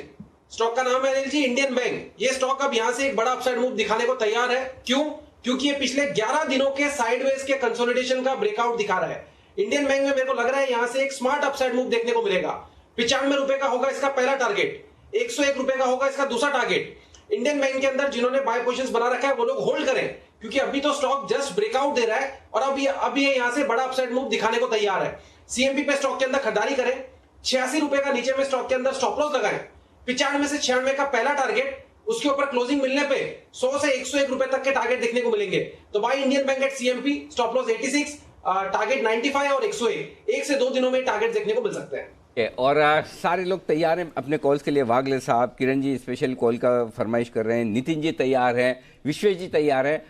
स्टॉक का नाम है अनिल जी इंडियन बैंक। ये स्टॉक अब यहां से एक बड़ा अपसाइड मूव दिखाने को तैयार है। क्यों? क्योंकि ये पिछले 11 दिनों के साइडवेज के कंसोलिडेशन का ब्रेकआउट दिखा रहा है। इंडियन बैंक में मेरे को लग रहा है यहां से एक स्मार्ट अपसाइड मूव देखने को मिलेगा। 95 रुपए का होगा इसका पहला टारगेट, 101 रुपए का होगा इसका दूसरा टारगेट। इंडियन बैंक के अंदर जिन्होंने बाय पोजीशंस बना रखा है वो लोग होल्ड करें, क्योंकि अभी तो स्टॉक जस्ट ब्रेकआउट दे रहा है और अभी यहां से बड़ा अपसाइड मूव दिखाने को तैयार है। सीएमपी पे स्टॉक के अंदर खरीदारी करें। 86 रुपए का नीचे में स्टॉक के अंदर स्टॉप लॉस लगाएं। 95 से 96 का पहला टारगेट, उसके ऊपर क्लोजिंग मिलने पे 100 से 101 रुपए तक के टारगेट देखने को मिलेंगे। तो by Indian bank at CMP, stop loss 86, target 95 और 101। 1 से 2 दिनों में टारगेट देखने को मिल सकते हैं। और सारे लोग तैयार हैं अपने कॉल्स के लिए। वागले साहब, किरण जी स्पेशल कॉल का फरमाइश कर रहे हैं, नितिन जी तैयार हैं, विश्वेश जी तैयार हैं।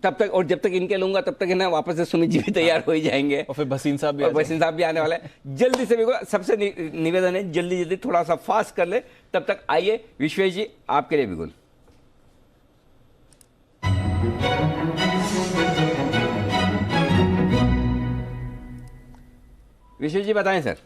तब तक, और जब तक इनके लूंगा तब तक है ना वापस से सुमित जी भी तैयार हो ही जाएंगे और फिर भसीन साहब भी आने वाला है। जल्दी से सबसे निवेदन है जल्दी थोड़ा सा फास्ट कर ले। तब तक आइए विश्वेश जी आपके लिए बिल्कुल। विश्वेश जी बताएं सर।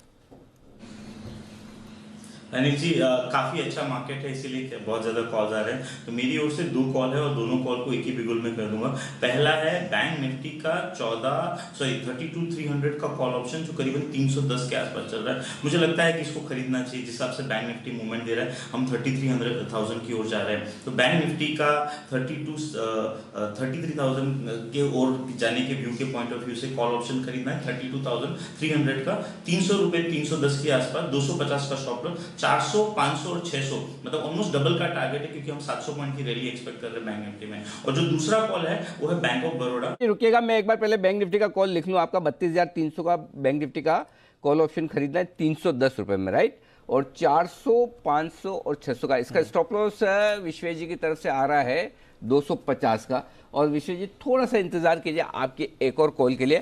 अनिल जी, काफ़ी अच्छा मार्केट है, इसीलिए बहुत ज़्यादा कॉल्स आ रहे हैं। तो मेरी ओर से 2 कॉल है और दोनों कॉल को एक ही बिगुल में कर दूंगा। पहला है बैंक निफ्टी का 32,300 का कॉल ऑप्शन जो करीबन 310 के आसपास चल रहा है। मुझे लगता है कि इसको खरीदना चाहिए। जिस हिसाब से बैंक निफ्टी मूवमेंट दे रहा है, हम 33,000 की ओर जा रहे हैं। तो बैंक निफ्टी का 33,000 के ओर जाने के व्यू के पॉइंट ऑफ व्यू से कॉल ऑप्शन खरीदना है। 32,300 का 300 रुपये 310 के आसपास, 250 का स्टॉप लॉस, 400, 500 और 600, मतलब ऑलमोस्ट डबल का टारगेट है, क्योंकि हम 700 पॉइंट की रैली एक्सपेक्ट कर रहे हैं बैंक निफ्टी में। और जो दूसरा कॉल है वो है बैंक ऑफ बड़ौदा। रुकिएगा, मैं एक बार पहले बैंक निफ्टी का कॉल लिख लूं आपका। 32,300 का बैंक निफ्टी का कॉल ऑप्शन खरीदना है 310 रुपए में, राइट। और 400, 500 और 600 का इसका स्टॉप लॉस विश्वेश जी की तरफ से आ रहा है 250 का। और विश्वेश जी थोड़ा सा इंतजार कीजिए आपकी एक और कॉल के लिए।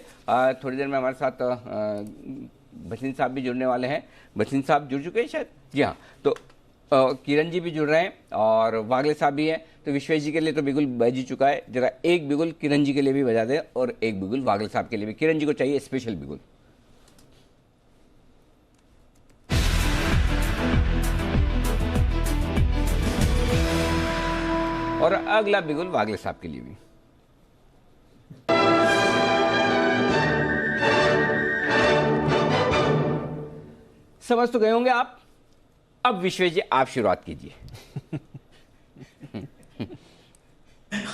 थोड़ी देर में हमारे साथ भसीन साहब भी जुड़ने वाले हैं। भसीन साहब जुड़ चुके हैं शायद, जी हाँ। तो किरण जी भी जुड़ रहे हैं और वागले साहब भी हैं। तो विश्वेश जी के लिए तो बिगुल बज ही चुका है। जरा एक बिगुल किरण जी के लिए भी बजा दें और एक बिगुल वागले साहब के लिए भी। किरण जी को चाहिए स्पेशल बिगुल। और अगला बिगुल वागले साहब के लिए भी। समझ तो गए होंगे आप। अब विश्वेश जी आप शुरुआत कीजिए।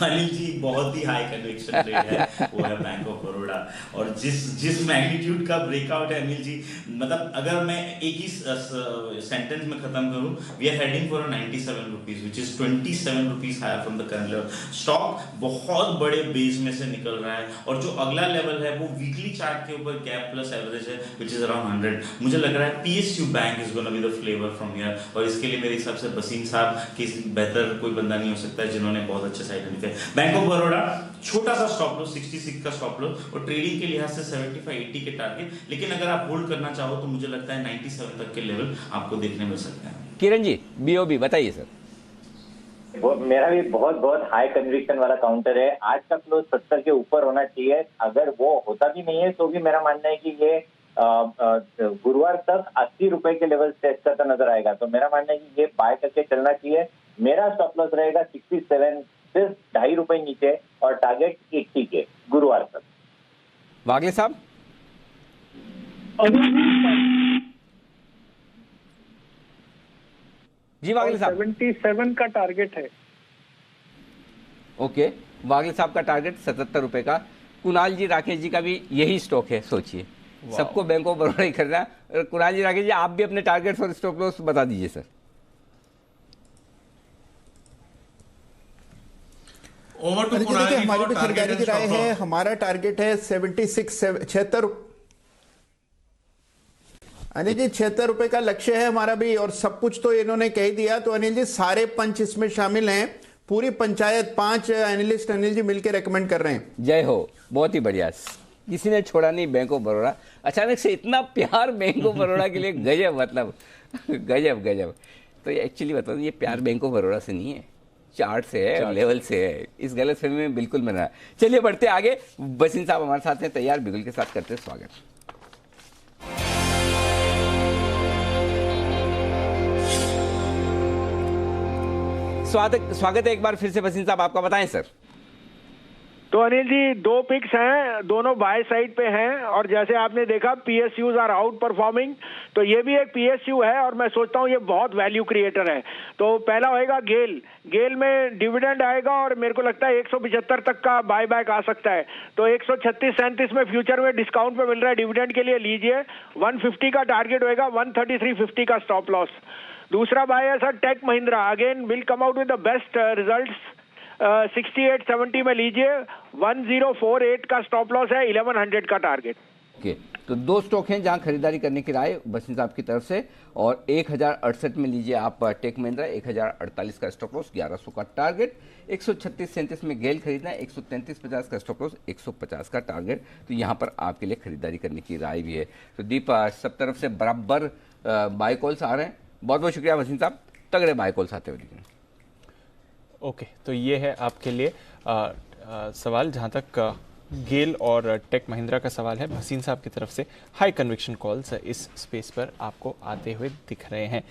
अनिल जी बहुत ही हाई कन्विक्शन रेट है, वो है बैंक ऑफ बड़ौदा। और जिस मैग्नीट्यूड का ब्रेकआउट है अनिल जी, मतलब अगर मैं एक ही सेंटेंस में खत्म करूं, we are heading for 97 rupees which is 27 rupees higher from the current level. Stock बहुत बड़े बेस में से निकल रहा है और जो अगला लेवल है वो वीकली चार्ट के ऊपर गैप प्लस एवरेज है विच इज अराउंड 100। मुझे लग रहा है PSU bank is gonna be the flavour from here, और इसके लिए मेरे हिसाब से बसीन साहब की बेहतर कोई बंदा नहीं हो सकता है जिन्होंने बहुत अच्छे से आइडेंटिफाई। बैंक ऑफ बड़ौदा छोटा सा स्टॉप लॉस 66 का स्टॉप लॉस और ट्रेडिंग के लिहाज से 75-80 के टारगेट, लेकिन अगर आप होल्ड करना चाहो तो मुझे लगता है 97 तक के लेवल आपको देखने मिल सकते हैं। किरण जी बीओबी बताइए सर। मेरा भी बहुत हाई कन्विक्शन वाला काउंटर है। आज का क्लोज 70 के ऊपर होना चाहिए। अगर वो होता भी नहीं है तो भी मेरा मानना है कि ये गुरुवार तक 80 रुपए के लेवल टेस्ट करता नजर आएगा। तो मेरा मानना है कि ये बाय करके चलना चाहिए। मेरा स्टॉप लॉस रहेगा 67, सिर्फ 2.5 रुपए नीचे और टारगेट 80 के गुरुवार तक। वागले साहब। जी वागले साहब 77 का टारगेट है। ओके, वागले साहब का टारगेट 77 रुपए का। कुणाल जी राकेश जी का भी यही स्टॉक है। सोचिए सबको बैंक ऑफ बड़ौदा ही खरीदना। कुणाल जी राकेश जी आप भी अपने टारगेट और स्टॉप लॉस बता दीजिए सर। देखिए हमारी भी खरीदारी की राय है। हमारा टारगेट है 76 अनिल जी 76 रुपए का लक्ष्य है हमारा भी, और सब कुछ तो इन्होंने कह दिया। तो अनिल जी सारे पंच इसमें शामिल हैं, पूरी पंचायत 5 एनालिस्ट अनिल जी मिलकर रेकमेंड कर रहे हैं। जय हो, बहुत ही बढ़िया। किसी ने छोड़ा नहीं बैंक ऑफ बड़ौदा। अचानक से इतना प्यार बैंक ऑफ बड़ौदा के लिए, गजब, मतलब गजब। तो एक्चुअली बताओ ये प्यार बैंक ऑफ बड़ौदा से नहीं है, चार्ट से है, लेवल से है। इस गलतफहमी में बिल्कुल मना। चलिए बढ़ते आगे। बसीन साहब हमारे साथ हैं तैयार, बिगुल के साथ करते हैं स्वागत। स्वागत है एक बार फिर से बसीन साहब, आपका बताएं सर। तो अनिल जी 2 पिक्स हैं, दोनों बाय साइड पे हैं, और जैसे आपने देखा पीएसयूज आर आउट परफॉर्मिंग, तो ये भी एक पीएसयू है और मैं सोचता हूँ ये बहुत वैल्यू क्रिएटर है। तो पहला होएगा गेल में डिविडेंड आएगा और मेरे को लगता है 175 तक का बाय बैक आ सकता है। तो 136-37 में फ्यूचर में डिस्काउंट पे मिल रहा है, डिविडेंड के लिए लीजिए। 150 का टारगेट होएगा, 133.50 का स्टॉप लॉस। दूसरा बाय है sir Tech Mahindra, again will come out with the best results. 68-70 में लीजिए, 1048 का स्टॉप लॉस है, 1100 का टारगेट। ओके, तो 2 स्टॉक हैं जहां खरीदारी करने की राय बसीन साहब की तरफ से, और 1068 में लीजिए आप टेक महिंद्रा, 1048 का स्टॉप लॉस, 1100 का टारगेट। 136-37 में गेल खरीदना है, 133-50 का स्टॉप लॉस, 150 का टारगेट। तो यहाँ पर आपके लिए खरीदारी करने की राय भी है। तो दीप सब तरफ से बराबर बाय कॉल्स आ रहे हैं। बहुत बहुत शुक्रिया बसीन साहब, तगड़े बाय कॉल्स आते हुए। ओके, तो ये है आपके लिए सवाल। जहाँ तक गेल और टेक महिंद्रा का सवाल है, भसीन साहब की तरफ से हाई कन्विक्शन कॉल्स इस स्पेस पर आपको आते हुए दिख रहे हैं।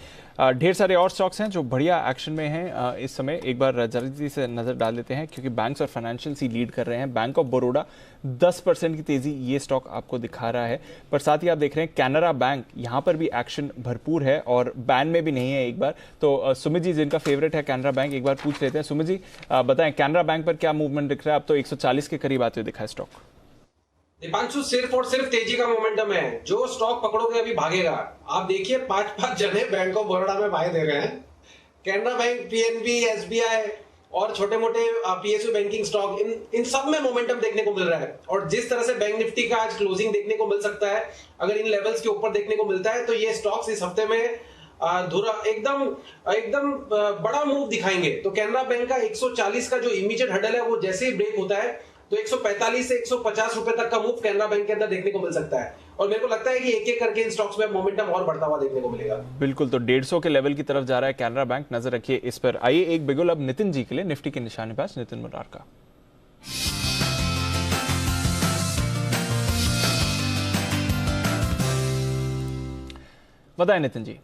ढेर सारे और स्टॉक्स हैं जो बढ़िया एक्शन में हैं इस समय। एक बार जल्दी से नजर डाल लेते हैं क्योंकि बैंक्स और फाइनेंशियल्स ही लीड कर रहे हैं। बैंक ऑफ बड़ौदा 10% की तेजी ये स्टॉक आपको दिखा रहा है, पर साथ ही आप देख रहे हैं कैनरा बैंक, यहाँ पर भी एक्शन भरपूर है और बैन में भी नहीं है एक बार। तो सुमित जी जिनका फेवरेट है कैनरा बैंक, एक बार पूछ लेते हैं। सुमित जी बताएं कैनरा बैंक पर क्या मूवमेंट दिख रहा है? अब तो 140 के करीब आते हुए दिखा है स्टॉक। दीपांशु सिर्फ और सिर्फ तेजी का मोमेंटम है। जो स्टॉक पकड़ोगे अभी भागेगा। आप देखिए 5 जने बैंक ऑफ बड़ौदा में बाय दे रहे हैं। कैनरा बैंक, पीएनबी, एसबीआई और छोटे मोटे पीएसयू बैंकिंग स्टॉक, इन सब में मोमेंटम देखने को मिल रहा है। और जिस तरह से बैंक निफ्टी का आज क्लोजिंग देखने को मिल सकता है, अगर इन लेवल्स के ऊपर देखने को मिलता है तो ये स्टॉक्स इस हफ्ते में एकदम बड़ा मूव दिखाएंगे। तो कैनरा बैंक का 140 का जो इमीडिएट हर्डल है वो जैसे ही ब्रेक होता है तो 145 से 150 रुपए तक का मूव कैनरा बैंक के अंदर देखने को मिल सकता है। और मेरे को लगता है कि एक एक करके इन स्टॉक्स में मोमेंटम और बढ़ता हुआ देखने को मिलेगा। बिल्कुल, तो 150 के लेवल की तरफ जा रहा है कैनरा बैंक, नजर रखिए इस पर। आइए एक बिगुल अब नितिन जी के लिए, निफ्टी के निशानेबाज नितिन मुरार का। बताएं नितिन जी।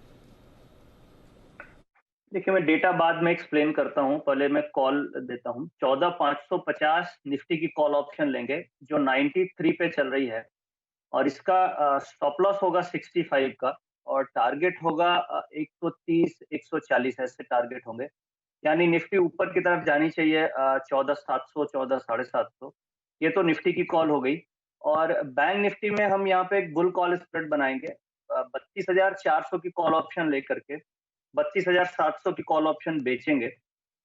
देखिए, मैं डेटा बाद में एक्सप्लेन करता हूं, पहले मैं कॉल देता हूं। 14,550 निफ्टी की कॉल ऑप्शन लेंगे जो 93 पे चल रही है, और इसका स्टॉप लॉस होगा 65 का, और टारगेट होगा 130 140 ऐसे टारगेट होंगे। यानी निफ्टी ऊपर की तरफ जानी चाहिए 14,700 14,750। ये तो निफ्टी की कॉल हो गई। और बैंक निफ्टी में हम यहाँ पे एक बुल कॉल स्प्रेड बनाएंगे 32,400 की कॉल ऑप्शन लेकर के 32,700 की कॉल ऑप्शन बेचेंगे।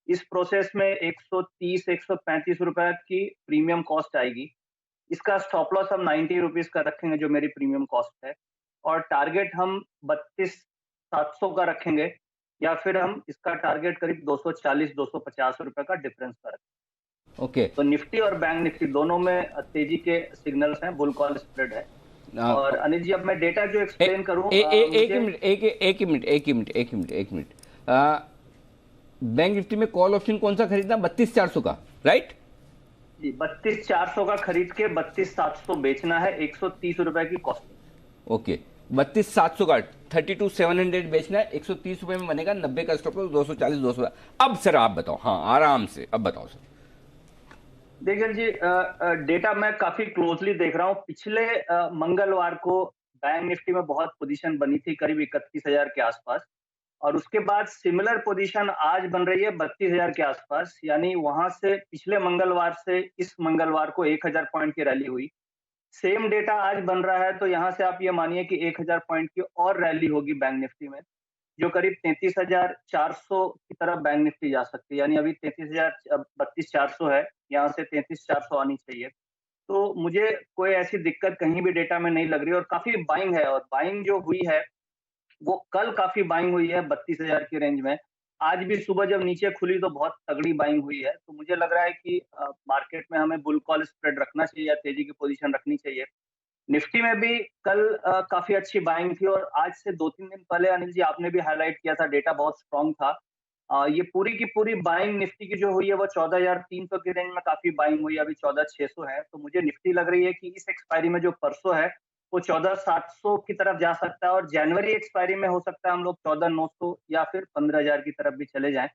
इस प्रोसेस में 130 135 रुपए की प्रीमियम कॉस्ट आएगी। इसका स्टॉप लॉस हम 90 रुपीज का रखेंगे जो मेरी प्रीमियम कॉस्ट है, और टारगेट हम 32,700 का रखेंगे, या फिर हम इसका टारगेट करीब 240 250 रुपए का डिफरेंस का रखेंगे। ओके, तो निफ्टी और बैंक निफ्टी दोनों में तेजी के सिग्नल्स हैं, बुल कॉल स्प्रेड है। और अनिल जी, अब मैं डेटा जो एक्सप्लेन करूं, एक मिनट। बैंक निफ्टी में कॉल ऑप्शन कौन सा खरीदना? 32,400 का, राइट जी? 32,400 का खरीद के 32,700 बेचना है, 130 रुपए की कॉस्ट। ओके, 32,700 का 32,700 बेचना है, 130 रुपए में बनेगा, 90 का स्टॉप लॉस, 240 200। अब सर आप बताओ, हाँ आराम से अब बताओ सर। देखिए जी, डेटा मैं काफी क्लोजली देख रहा हूँ। पिछले मंगलवार को बैंक निफ्टी में बहुत पोजीशन बनी थी करीब 31,000 के आसपास, और उसके बाद सिमिलर पोजीशन आज बन रही है 32,000 के आसपास। यानी वहां से पिछले मंगलवार से इस मंगलवार को 1,000 पॉइंट की रैली हुई। सेम डेटा आज बन रहा है, तो यहाँ से आप ये मानिए कि 1,000 पॉइंट की और रैली होगी बैंक निफ्टी में, जो करीब 33,400 की तरफ बैंक निफ्टी जा सकती है। यानी अभी 32,400 है, यहाँ से 33,400 आनी चाहिए। तो मुझे कोई ऐसी दिक्कत कहीं भी डेटा में नहीं लग रही, और काफी बाइंग है, और बाइंग जो हुई है वो कल काफी बाइंग हुई है 32,000 की रेंज में। आज भी सुबह जब नीचे खुली तो बहुत तगड़ी बाइंग हुई है। तो मुझे लग रहा है कि मार्केट में हमें बुल कॉल स्प्रेड रखना चाहिए या तेजी की पोजीशन रखनी चाहिए। निफ्टी में भी कल काफी अच्छी बाइंग थी, और आज से 2-3 दिन पहले अनिल जी आपने भी हाईलाइट किया था, डेटा बहुत स्ट्रांग था। ये पूरी की पूरी बाइंग निफ्टी की जो हुई है वो 14,300 की रेंज में काफी बाइंग हुई है, अभी 14,600 है। तो मुझे निफ्टी लग रही है कि इस एक्सपायरी में जो परसों है वो 14,700 की तरफ जा सकता है, और जनवरी एक्सपायरी में हो सकता है हम लोग 14,900 या फिर 15,000 की तरफ भी चले जाएं।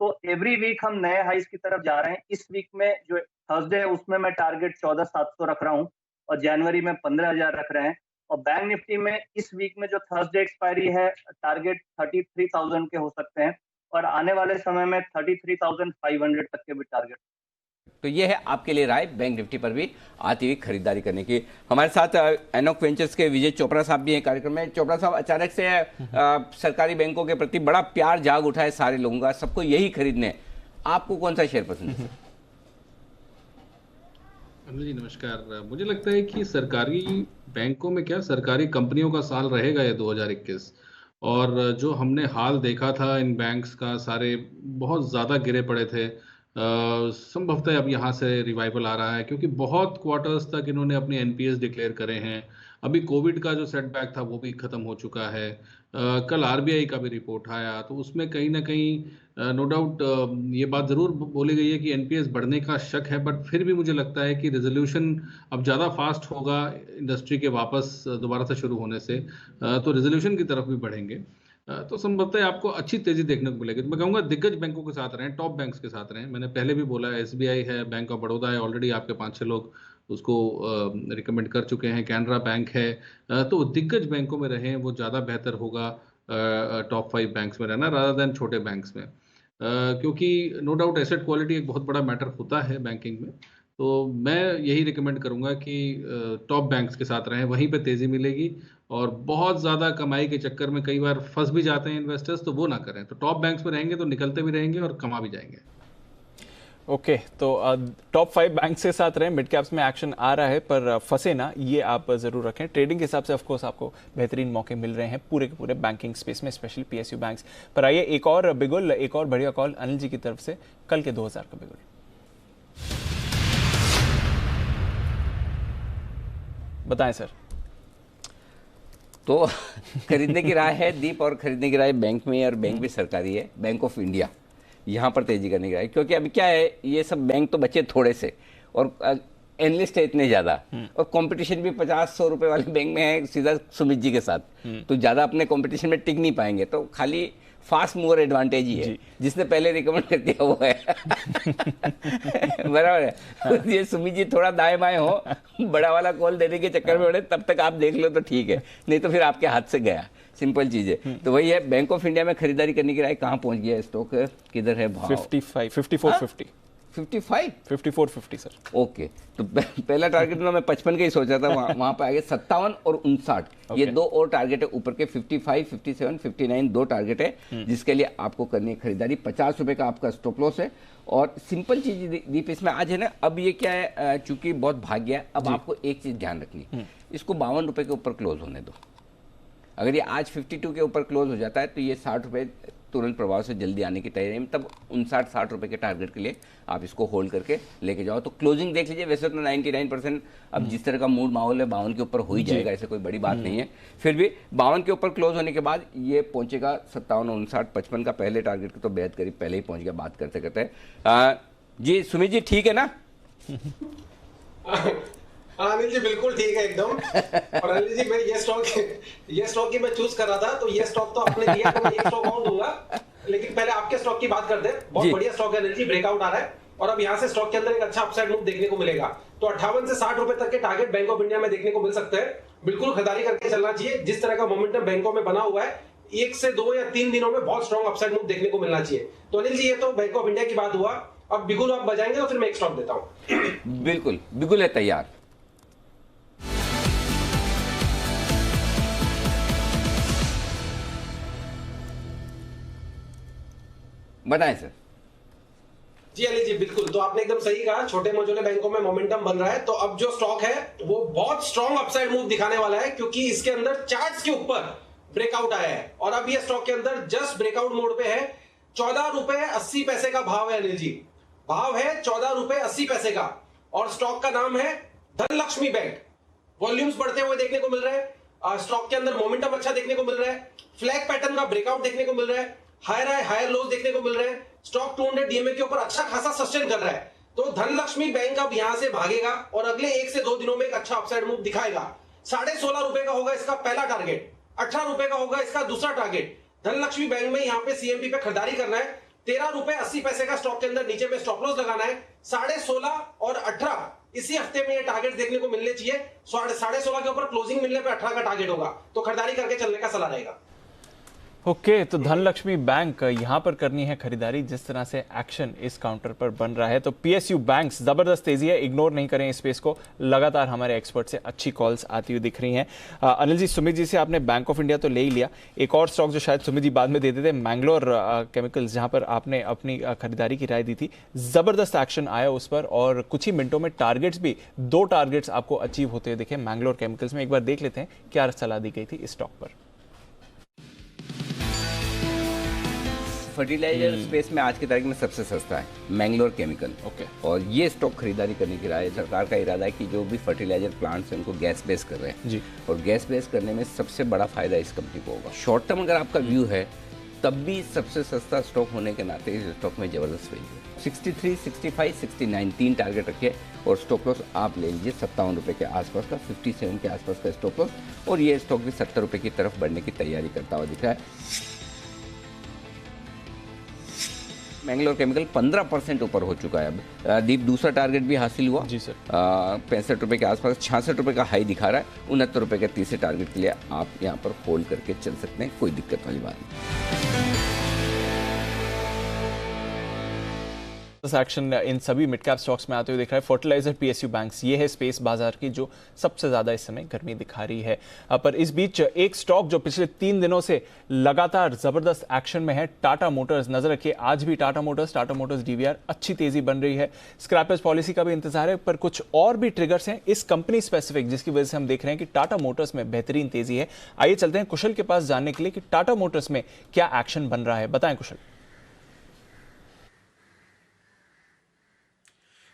तो एवरी वीक हम नए हाइस की तरफ जा रहे हैं। इस वीक में जो थर्सडे है उसमें मैं टारगेट 14,700 रख रहा हूँ, और जनवरी में 15,000 रख रहे हैं। और बैंक निफ्टी में इस वीक में जो थर्सडे एक्सपायरी है टारगेट 33,000 के हो सकते हैं, और आने वाले समय में 33,500 तक के भी टारगेट। तो ये है आपके लिए राय बैंक निफ्टी पर भी आती हुई खरीदारी करने की। हमारे साथ एनॉक वेंचर्स के विजय चोपड़ा साहब भी हैं कार्यक्रम में। चोपड़ा साहब, अचानक से सरकारी बैंकों के प्रति बड़ा प्यार जाग उठा है सारे लोगों का, सबको यही खरीदने, आपको कौन सा शेयर पसंद है? अनिल जी नमस्कार। मुझे लगता है कि सरकारी बैंकों में क्या, सरकारी कंपनियों का साल रहेगा ये 2021, और जो हमने हाल देखा था इन बैंक्स का, सारे बहुत ज़्यादा गिरे पड़े थे। संभवतः अब यहाँ से रिवाइवल आ रहा है, क्योंकि बहुत क्वार्टर्स तक इन्होंने अपने एनपीएस डिक्लेयर करे हैं। अभी कोविड का जो सेटबैक था वो भी खत्म हो चुका है। कल आरबीआई का भी रिपोर्ट आया, तो उसमें कहीं ना कहीं नो डाउट ये बात ज़रूर बोली गई है कि एनपीएस बढ़ने का शक है, बट फिर भी मुझे लगता है कि रेजोल्यूशन अब ज़्यादा फास्ट होगा इंडस्ट्री के वापस दोबारा से शुरू होने से, तो रेजोल्यूशन की तरफ भी बढ़ेंगे। तो संभवतः आपको अच्छी तेजी देखने को मिलेगी। तो मैं कहूँगा दिग्गज बैंकों के साथ रहें, टॉप बैंक्स के साथ रहें। मैंने पहले भी बोला, एसबीआई है, बैंक ऑफ बड़ौदा है, ऑलरेडी आपके 5-6 लोग उसको रिकमेंड कर चुके हैं, कैनरा बैंक है। तो दिग्गज बैंकों में रहें, वो ज़्यादा बेहतर होगा टॉप 5 बैंक्स में रहना रादर देन छोटे बैंक्स में, क्योंकि नो डाउट एसेट क्वालिटी एक बहुत बड़ा मैटर होता है बैंकिंग में। तो मैं यही रिकमेंड करूंगा कि टॉप बैंक्स के साथ रहें, वहीं पे तेज़ी मिलेगी। और बहुत ज़्यादा कमाई के चक्कर में कई बार फंस भी जाते हैं इन्वेस्टर्स, तो वो ना करें। तो टॉप बैंक्स में रहेंगे तो निकलते भी रहेंगे और कमा भी जाएंगे। ओके, तो टॉप 5 बैंक्स के साथ रहें। मिड कैप्स में एक्शन आ रहा है, पर फंसे ना, ये आप जरूर रखें। ट्रेडिंग के हिसाब से ऑफ कोर्स आपको बेहतरीन मौके मिल रहे हैं पूरे के पूरे बैंकिंग स्पेस में, स्पेशली पीएसयू बैंक्स पर। आइए एक और बिगुल, एक और बढ़िया कॉल अनिल जी की तरफ से, कल के 2000 का बिगुल। बताएं सर। तो खरीदने की राय है दीप, और खरीदने की राय बैंक में, और बैंक भी सरकारी है, बैंक ऑफ इंडिया, यहाँ पर तेजी करने की राय। क्योंकि अभी क्या है, ये सब बैंक तो बचे थोड़े से, और एनालिस्ट है इतने ज्यादा, और कंपटीशन भी 50-100 रुपए वाले बैंक में है सीधा सुमित जी के साथ, तो ज्यादा अपने कंपटीशन में टिक नहीं पाएंगे। तो खाली फास्ट मूवर एडवांटेज ही है, जिसने पहले रिकमेंड कर दिया वो है। बराबर है। ये सुमित जी थोड़ा दाएं बाएं हो, बड़ा वाला कॉल देने के चक्कर में पड़े, तब तक आप देख लो तो ठीक है, नहीं तो फिर आपके हाथ से गया। सिंपल चीज है। तो वही है, बैंक ऑफ इंडिया में खरीदारी करने की राय कहाँ पहुंच गया स्टॉक, किधर है भाव? 54.50 54.50 सर। ओके, तो पहला टारगेट में मैं 55 का ही सोचा था, वहां पे आगे 57 और 59, ये दो और टारगेट है ऊपर के। 55, 57, 59 दो टारगेट है जिसके लिए आपको करनी है खरीदारी। 50 रुपए का आपका स्टॉप लॉस है। और सिंपल चीज दीप इसमें आज है ना, अब ये क्या है, चूंकि बहुत भाग गया, अब आपको एक चीज ध्यान रखनी, इसको 52 रुपए के ऊपर क्लोज होने दो। अगर ये आज 52 के ऊपर क्लोज हो जाता है तो ये 60 रुपए तुरंत प्रभाव से जल्दी आने की तैयारी है, तब 59-60 रुपए के टारगेट के लिए आप इसको होल्ड करके लेके जाओ। तो क्लोजिंग देख लीजिए, वैसे तो 99% अब जिस तरह का मूड माहौल है 52 के ऊपर हो ही जाएगा, ऐसे कोई बड़ी बात नहीं है। फिर भी 52 के ऊपर क्लोज होने के बाद ये पहुंचेगा 57, 59, 55 का पहले टारगेट तो बेहद करीब पहले ही पहुंच गया बात करते करते। जी सुमित जी ठीक है ना? अनिल जी बिल्कुल ठीक है एकदम। और अनिल जी मैं ये स्टॉक की मैं चूज कर रहा था, तो ये स्टॉक तो आपने दिया, तो मैं एक स्टॉक और दूंगा, लेकिन पहले आपके स्टॉक की बात करते हैं। बहुत बढ़िया स्टॉक है अनिल जी, ब्रेकआउट आ रहा है और अब यहाँ से स्टॉक के अंदर एक अच्छा अपसाइड मूव देखने को मिलेगा। तो 58 से 60 रुपए तक के टारगेट बैंक ऑफ इंडिया में देखने को मिल सकते हैं। बिल्कुल खरीदारी करके चलना चाहिए। जिस तरह का मोमेंटम बैंकों में बना हुआ है, 1 से 2 या 3 दिनों में बहुत स्ट्रॉन्ग अपसाइड मूव देखने को मिलना चाहिए। तो अनिल जी ये तो बैंक ऑफ इंडिया की बात हुआ, अब बिगुल आप बजाएंगे तो फिर मैं एक स्टॉक देता हूँ। बिल्कुल, बिगुल है तैयार। बताएं सर। जी अनिल जी बिल्कुल, तो आपने एकदम सही कहा, छोटे मझोले बैंकों में मोमेंटम बन रहा है। तो अब जो स्टॉक है वो बहुत स्ट्रॉन्ग अपसाइड मूव दिखाने वाला है, क्योंकि इसके अंदर चार्ट्स के ऊपर ब्रेकआउट आया है और अब ये स्टॉक के अंदर जस्ट ब्रेकआउट मोड पे है। 14 रुपए 80 पैसे का भाव है अनिल जी, भाव है 14 रुपए 80 पैसे का, और स्टॉक का नाम है धनलक्ष्मी बैंक। वॉल्यूम्स बढ़ते हुए देखने को मिल रहे हैं, स्टॉक के अंदर मोमेंटम अच्छा देखने को मिल रहा है, फ्लैग पैटर्न का ब्रेकआउट देखने को मिल रहा है, हायर हाई हायर लोज देखने को मिल रहे हैं, स्टॉक 200 डीएमए के ऊपर अच्छा खासा सस्टेन कर रहा है। तो धनलक्ष्मी बैंक अब यहां से भागेगा और अगले 1 से 2 दिनों में एक अच्छा अपसाइड मूव दिखाएगा। 16.5 रुपए का होगा इसका पहला टारगेट, 18 रुपए का होगा इसका दूसरा टारगेट। धनलक्ष्मी बैंक में यहाँ पे सीएमपी पे खरीदारी करना है। 13 रुपए 80 पैसे का स्टॉक के अंदर नीचे में स्टॉप लॉस लगाना है। 16.5 और 18 इसी हफ्ते में ये टारगेट देखने को मिलने चाहिए। 16.5 के ऊपर क्लोजिंग मिलने पे 18 का टारगेट होगा, तो खरीदारी करके चलने का सलाह रहेगा। ओके, तो धनलक्ष्मी बैंक यहां पर करनी है खरीदारी। जिस तरह से एक्शन इस काउंटर पर बन रहा है, तो पीएसयू बैंक्स जबरदस्त तेजी है, इग्नोर नहीं करें इस स्पेस को। लगातार हमारे एक्सपर्ट से अच्छी कॉल्स आती हुई दिख रही हैं। अनिल जी, सुमित जी से आपने बैंक ऑफ इंडिया तो ले ही लिया, एक और स्टॉक जो शायद सुमित जी बाद में देते थे, मैंगलोर केमिकल्स, जहां पर आपने अपनी खरीदारी की राय दी थी। जबरदस्त एक्शन आया उस पर और कुछ ही मिनटों में टारगेट्स भी 2 टारगेट्स आपको अचीव होते हुए दिखे मैंगलोर केमिकल्स में। एक बार देख लेते हैं क्या सलाह दी गई थी इस स्टॉक पर। फर्टिलाइजर स्पेस में आज की तारीख में सबसे सस्ता है मैंगलोर केमिकल। ओके, और ये स्टॉक खरीदारी करने की राय, सरकार का इरादा है कि जो भी फर्टिलाइजर प्लांट्स हैं उनको गैस बेस कर रहे हैं जी, और गैस बेस करने में सबसे बड़ा फायदा इस कंपनी को होगा। शॉर्ट टर्म अगर आपका व्यू है तब भी सबसे सस्ता स्टॉक होने के नाते इस स्टॉक में जबरदस्त वैल्यू है। 63, 65, 69 3 टारगेट रखिए और स्टॉप लॉस आप ले लीजिए 57 रुपए के आसपास का, 57 के आसपास का स्टॉप लॉस। और ये स्टॉक भी 70 रुपए की तरफ बढ़ने की तैयारी करता हुआ दिख रहा है। मैंगलोर केमिकल 15% ऊपर हो चुका है अब। दीप, दूसरा टारगेट भी हासिल हुआ जी सर, 65 रुपए के आसपास। 66 रुपए का हाई दिखा रहा है। 69 रुपए के तीसरे टारगेट के लिए आप यहाँ पर होल्ड करके चल सकते हैं, कोई दिक्कत वाली बात नहीं। एक्शन इन सभी मिड कैप स्टॉक्स में आते हुए दिख रहा है। फर्टिलाइजर पीएसयू बैंक्स, ये है स्पेस बाजार की जो सबसे ज्यादा इस समय गर्मी दिखा रही है। पर इस बीच एक स्टॉक जो पिछले 3 दिनों से लगातार जबरदस्त एक्शन में है, टाटा मोटर्स। नजर रखिए आज भी टाटा मोटर्स डीवीआर अच्छी तेजी बन रही है। स्क्रैपेज पॉलिसी का भी इंतजार है, पर कुछ और भी ट्रिगर्स हैं इस कंपनी स्पेसिफिक, जिसकी वजह से हम देख रहे हैं कि टाटा मोटर्स में बेहतरीन तेजी है। आइए चलते हैं कुशल के पास जानने के लिए कि टाटा मोटर्स में क्या एक्शन बन रहा है। बताएं कुशल।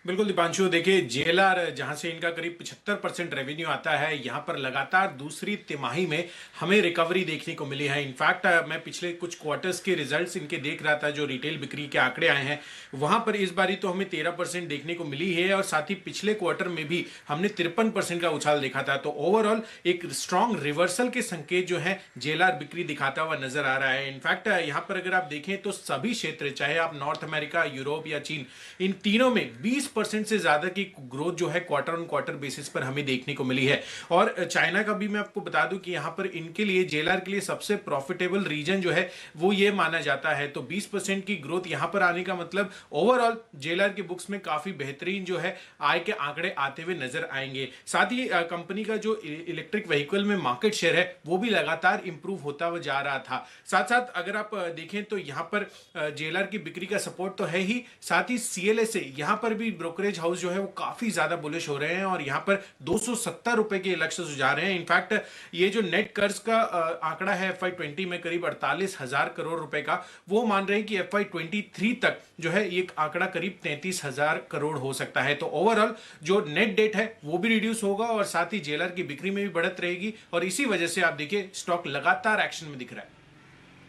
बिल्कुल दीपांशु, देखिए जेएलआर जहां से इनका करीब 75% रेवेन्यू आता है, यहां पर लगातार दूसरी तिमाही में हमें रिकवरी देखने को मिली है। इनफैक्ट मैं पिछले कुछ क्वार्टर्स के रिजल्ट्स इनके देख रहा था, जो रिटेल बिक्री के आंकड़े आए हैं वहां पर इस बारी तो हमें 13% देखने को मिली है, और साथ ही पिछले क्वार्टर में भी हमने 53% का उछाल देखा था। तो ओवरऑल एक स्ट्रॉन्ग रिवर्सल के संकेत जो है जेएलआर बिक्री दिखाता हुआ नजर आ रहा है। इनफैक्ट यहाँ पर अगर आप देखें तो सभी क्षेत्र, चाहे आप नॉर्थ अमेरिका, यूरोप या चीन, इन तीनों में 20% से ज्यादा की ग्रोथ जो है क्वार्टर ऑन क्वार्टर बेसिस पर हमें देखने को मिली है। और चाइना का भी मैं आपको बता दूं कि यहां पर इनके लिए, जेएलआर के लिए सबसे प्रॉफिटेबल रीजन जो है वो ये माना जाता है। तो 20% की ग्रोथ यहां पर आने का मतलब ओवरऑल जेएलआर के बुक्स में काफी बेहतरीन जो है आय के आंकड़े आते हुए नजर आएंगे। साथ ही कंपनी का जो इलेक्ट्रिक व्हीकल में मार्केट शेयर है वो भी लगातार इंप्रूव होता हुआ जा रहा था। साथ साथ अगर आप देखें तो यहां पर जेएलआर की बिक्री का सपोर्ट तो है ही, साथ ही सीएलए से यहां पर भी ब्रोकरेज हाउस जो है वो काफी ज्यादा बुलिश हो रहे हैं, और यहां पर 270 रुपए के लक्ष्य सुझा रहे हैं। इनफैक्ट ये जो नेट कर्ज का आंकड़ा है FY20 में करीब 48,000 करोड़ रुपए का, वो मान रहे हैं कि FY23 तक जो है ये आंकड़ा करीब 33,000 करोड़ हो सकता है। तो ओवरऑल जो नेट डेट है वो भी रिड्यूस होगा, और साथ ही जेएलआर की बिक्री में भी बढ़त रहेगी, और इसी वजह से आप देखिए स्टॉक लगातार एक्शन में दिख रहा है।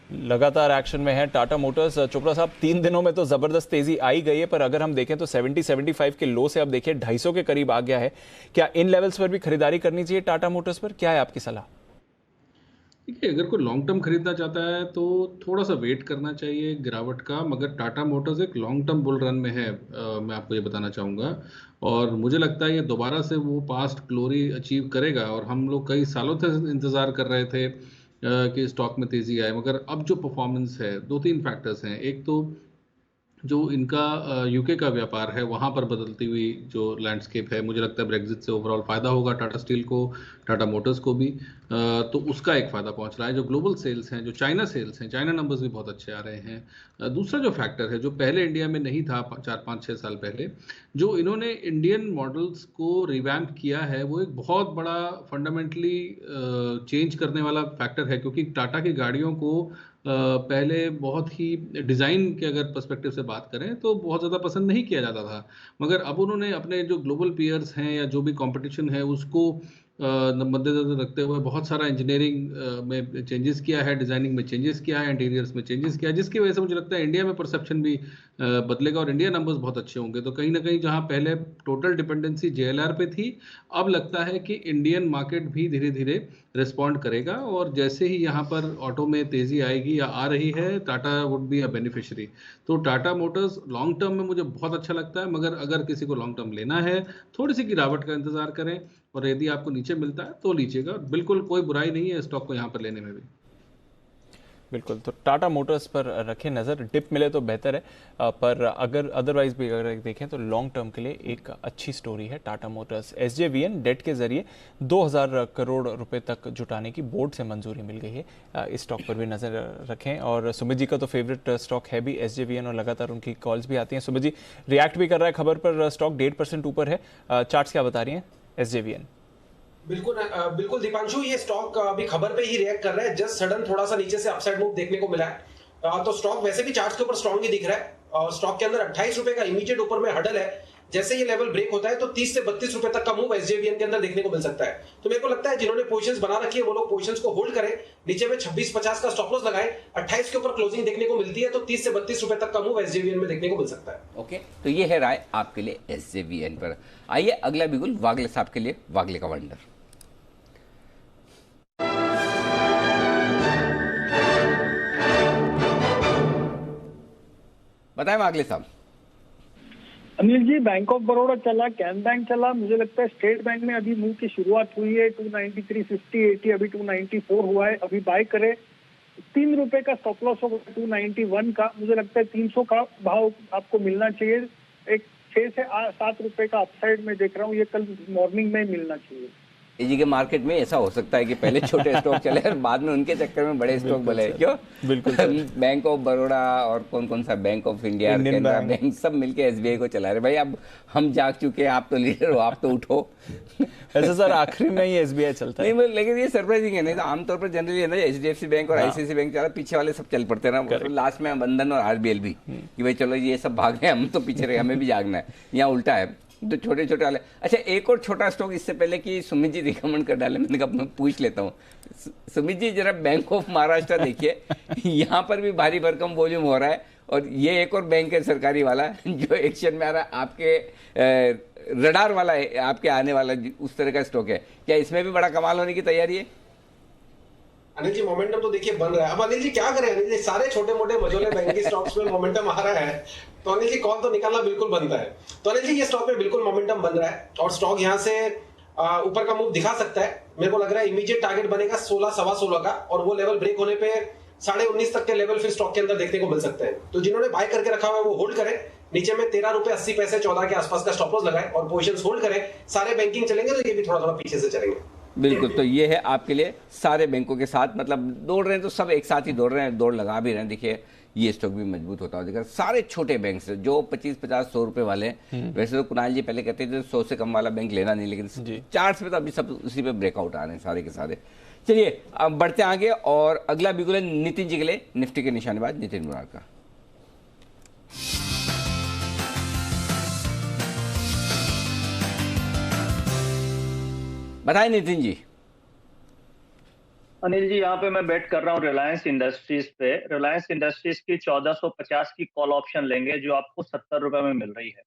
लगातार एक्शन में है टाटा मोटर्स। चोपड़ा साहब, 3 दिनों में तो जबरदस्त तेजी आई गई है, पर अगर हम देखें तो 70-75 के लो से अब देखिए 250 के करीब आ गया है। क्या इन लेवल्स पर भी खरीदारी करनी चाहिए टाटा मोटर्स पर? क्या है आपकी सलाह? देखिए, अगर कोई लॉन्ग टर्म खरीदना चाहता है तो थोड़ा सा वेट करना चाहिए गिरावट का, मगर टाटा मोटर्स एक लॉन्ग टर्म बुल रन में है, मैं आपको ये बताना चाहूँगा। और मुझे लगता है ये दोबारा से वो पास्ट ग्लोरी अचीव करेगा, और हम लोग कई सालों से इंतज़ार कर रहे थे कि स्टॉक में तेज़ी आए। मगर अब जो परफॉर्मेंस है, 2-3 फैक्टर्स हैं। एक तो जो इनका यूके का व्यापार है, वहाँ पर बदलती हुई जो लैंडस्केप है, मुझे लगता है ब्रेग्जिट से ओवरऑल फ़ायदा होगा टाटा स्टील को, टाटा मोटर्स को भी, तो उसका एक फ़ायदा पहुँच रहा है। जो ग्लोबल सेल्स हैं, जो चाइना सेल्स हैं, चाइना नंबर्स भी बहुत अच्छे आ रहे हैं। दूसरा जो फैक्टर है, जो पहले इंडिया में नहीं था 4-5-6 साल पहले, जो इन्होंने इंडियन मॉडल्स को रिवैम्प किया है, वो एक बहुत बड़ा फंडामेंटली चेंज करने वाला फैक्टर है। क्योंकि टाटा की गाड़ियों को पहले बहुत ही डिज़ाइन के अगर पर्सपेक्टिव से बात करें तो बहुत ज़्यादा पसंद नहीं किया जाता था, मगर अब उन्होंने अपने जो ग्लोबल पीयर्स हैं या जो भी कंपटीशन है उसको मद्देनजर रखते हुए बहुत सारा इंजीनियरिंग में चेंजेस किया है, डिज़ाइनिंग में चेंजेस किया है, इंटीरियर्स में चेंजेस किया है, जिसकी वजह से मुझे लगता है इंडिया में परसेप्शन भी बदलेगा और इंडिया नंबर्स बहुत अच्छे होंगे। तो कहीं ना कहीं जहां पहले टोटल डिपेंडेंसी जेएलआर पे थी, अब लगता है कि इंडियन मार्केट भी धीरे धीरे रिस्पॉन्ड करेगा, और जैसे ही यहाँ पर ऑटो में तेज़ी आएगी या आ रही है, Tata would be a beneficiary. तो टाटा मोटर्स लॉन्ग टर्म में मुझे बहुत अच्छा लगता है, मगर अगर किसी को लॉन्ग टर्म लेना है, थोड़ी सी गिरावट का इंतजार करें, और यदि आपको नीचे मिलता है तो लीजिएगा। बिल्कुल कोई बुराई नहीं है स्टॉक को यहाँ पर लेने में भी। बिल्कुल, तो टाटा मोटर्स पर रखें नज़र, डिप मिले तो बेहतर है, पर अगर अदरवाइज भी अगर देखें तो लॉन्ग टर्म के लिए एक अच्छी स्टोरी है टाटा मोटर्स। SJVN डेट के जरिए 2000 करोड़ रुपए तक जुटाने की बोर्ड से मंजूरी मिल गई है। इस स्टॉक पर भी नज़र रखें। और सुमित जी का तो फेवरेट स्टॉक है भी SJVN, और लगातार उनकी कॉल्स भी आती हैं। सुमित जी, रिएक्ट भी कर रहा है खबर पर, स्टॉक 1.5% ऊपर है, चार्ट्स क्या बता रही हैं SJVN? बिल्कुल दीपांशु, ये स्टॉक अभी खबर पे ही रिएक्ट कर रहा है। जस्ट सडन थोड़ा सा नीचे से अपसाइड मूव देखने को मिला है, तो स्टॉक वैसे भी चार्ट्स के ऊपर स्ट्रांग ही दिख रहा है, और स्टॉक के अंदर 28 रुपए का इमीडिएट ऊपर में हडल है। जैसे ये लेवल ब्रेक होता है तो 30 से 32 रुपए तक का मूव SJVN के अंदर देखने को मिल सकता है। तो मेरे को लगता है जिन्होंने पोजीशंस बना रखी है वो लोग पोजीशंस को होल्ड करें, नीचे में 26-50 का स्टॉप लॉस लगाएं। 28 के ऊपर क्लोजिंग देखने को मिलती है तो 30 से 32 रुपए तक का मूव SJVN में देखने को मिल सकता है। ओके, तो ये है राय आपके लिए SJVN पर। आइए अगला बिगुल वागले साहब के लिए, वागले का वंडर। बताएं वागले साहब। अनिल जी, बैंक ऑफ बड़ौदा चला, कैन बैंक चला, मुझे लगता है स्टेट बैंक में अभी मूव की शुरुआत हुई है। 293, 50, 80, अभी 294 हुआ है, अभी बाय करे। 3 रुपए का स्टॉप लॉस होगा 291 का, मुझे लगता है 300 का भाव आपको मिलना चाहिए। एक 6 से 7 रुपए का अपसाइड में देख रहा हूँ, ये कल मॉर्निंग में मिलना चाहिए। जी के मार्केट में ऐसा हो सकता है कि पहले छोटे स्टॉक चले और बाद में उनके चक्कर में बड़े स्टॉक बने, क्यों? बिल्कुल। बैंक ऑफ बड़ौदा और कौन सा bank of India, Canara bank, सब मिलके SBI को चला रहे। भाई अब हम जाग चुके हैं, आप तो लीडर हो, आप तो उठो। ऐसा सर आखिरी में ही SBI चलता है। नहीं लेकिन ये सरप्राइजिंग है, नहीं तो आमतौर पर जनरली है ना HDFC बैंक और ICICI बैंक ज़्यादा पीछे वाले सब चल पड़ते हैं ना, लास्ट में बंधन और RBL भी कि भाई चलो ये सब भाग गए, हम तो पीछे रहे, हमें भी जागना है। यहाँ उल्टा है, तो छोटे छोटे वाले। अच्छा एक और छोटा स्टॉक इससे पहले कि सुमित जी रिकमेंड कर डाले, मैंने कहा मैं पूछ लेता हूँ। सुमित जी जरा बैंक ऑफ महाराष्ट्र देखिए, यहाँ पर भी भारी भरकम वॉल्यूम हो रहा है, और ये एक और बैंक है सरकारी वाला जो एक्शन में आ रहा है, आपके रडार वाला है, आपके आने वाला उस तरह का स्टॉक है। क्या इसमें भी बड़ा कमाल होने की तैयारी है? अनिल जी मोमेंटम तो देखिए बन रहा है। अब अनिल जी क्या करें, अनिल जी सारे छोटे मोटे मझोले बैंकिंग स्टॉक्स में मोमेंटम आ रहा है, तो अनिल जी कॉल तो निकालना बिल्कुल बनता है। तो अनिल जी ये स्टॉक में बिल्कुल मोमेंटम बन रहा है और स्टॉक यहाँ से ऊपर का मूव दिखा सकता है। मेरे को लग रहा है इमीडिएट टारगेट बनेगा 16 सवा 16 का, और वो लेवल ब्रेक होने पे 19.5 तक के लेवल फिर स्टॉक के अंदर देखने को मिल सकते हैं। तो जिन्होंने बाय करके रखा हुआ है वो होल्ड करें, नीचे में 13 रुपए 80 पैसे 14 के आसपास का स्टॉप लॉस लगाए और पोजीशंस होल्ड करें। सारे बैंकिंग चलेंगे तो ये भी थोड़ा थोड़ा पीछे से चलेंगे। बिल्कुल, तो ये है आपके लिए सारे बैंकों के साथ, मतलब दौड़ रहे हैं तो सब एक साथ ही दौड़ रहे हैं, दौड़ लगा भी रहे हैं। देखिए ये स्टॉक भी मजबूत होता है, देखिए सारे छोटे बैंक से जो 25-50-100 रुपए वाले हैं। वैसे तो कुणाल जी पहले कहते थे 100 से कम वाला बैंक लेना नहीं, लेकिन चार्ट्स पे तो अभी सब उसी पे ब्रेकआउट आ रहे हैं सारे के सारे। चलिए अब बढ़ते आगे, और अगला बिगुल है नितिन जी के लिए, निफ्टी के निशानेबाज नितिन मुरार का। बताएं नितिन जी। अनिल जी यहाँ पे मैं बेट कर रहा हूँ रिलायंस इंडस्ट्रीज पे। रिलायंस इंडस्ट्रीज की 1450 की कॉल ऑप्शन लेंगे जो आपको 70 रुपए में मिल रही है,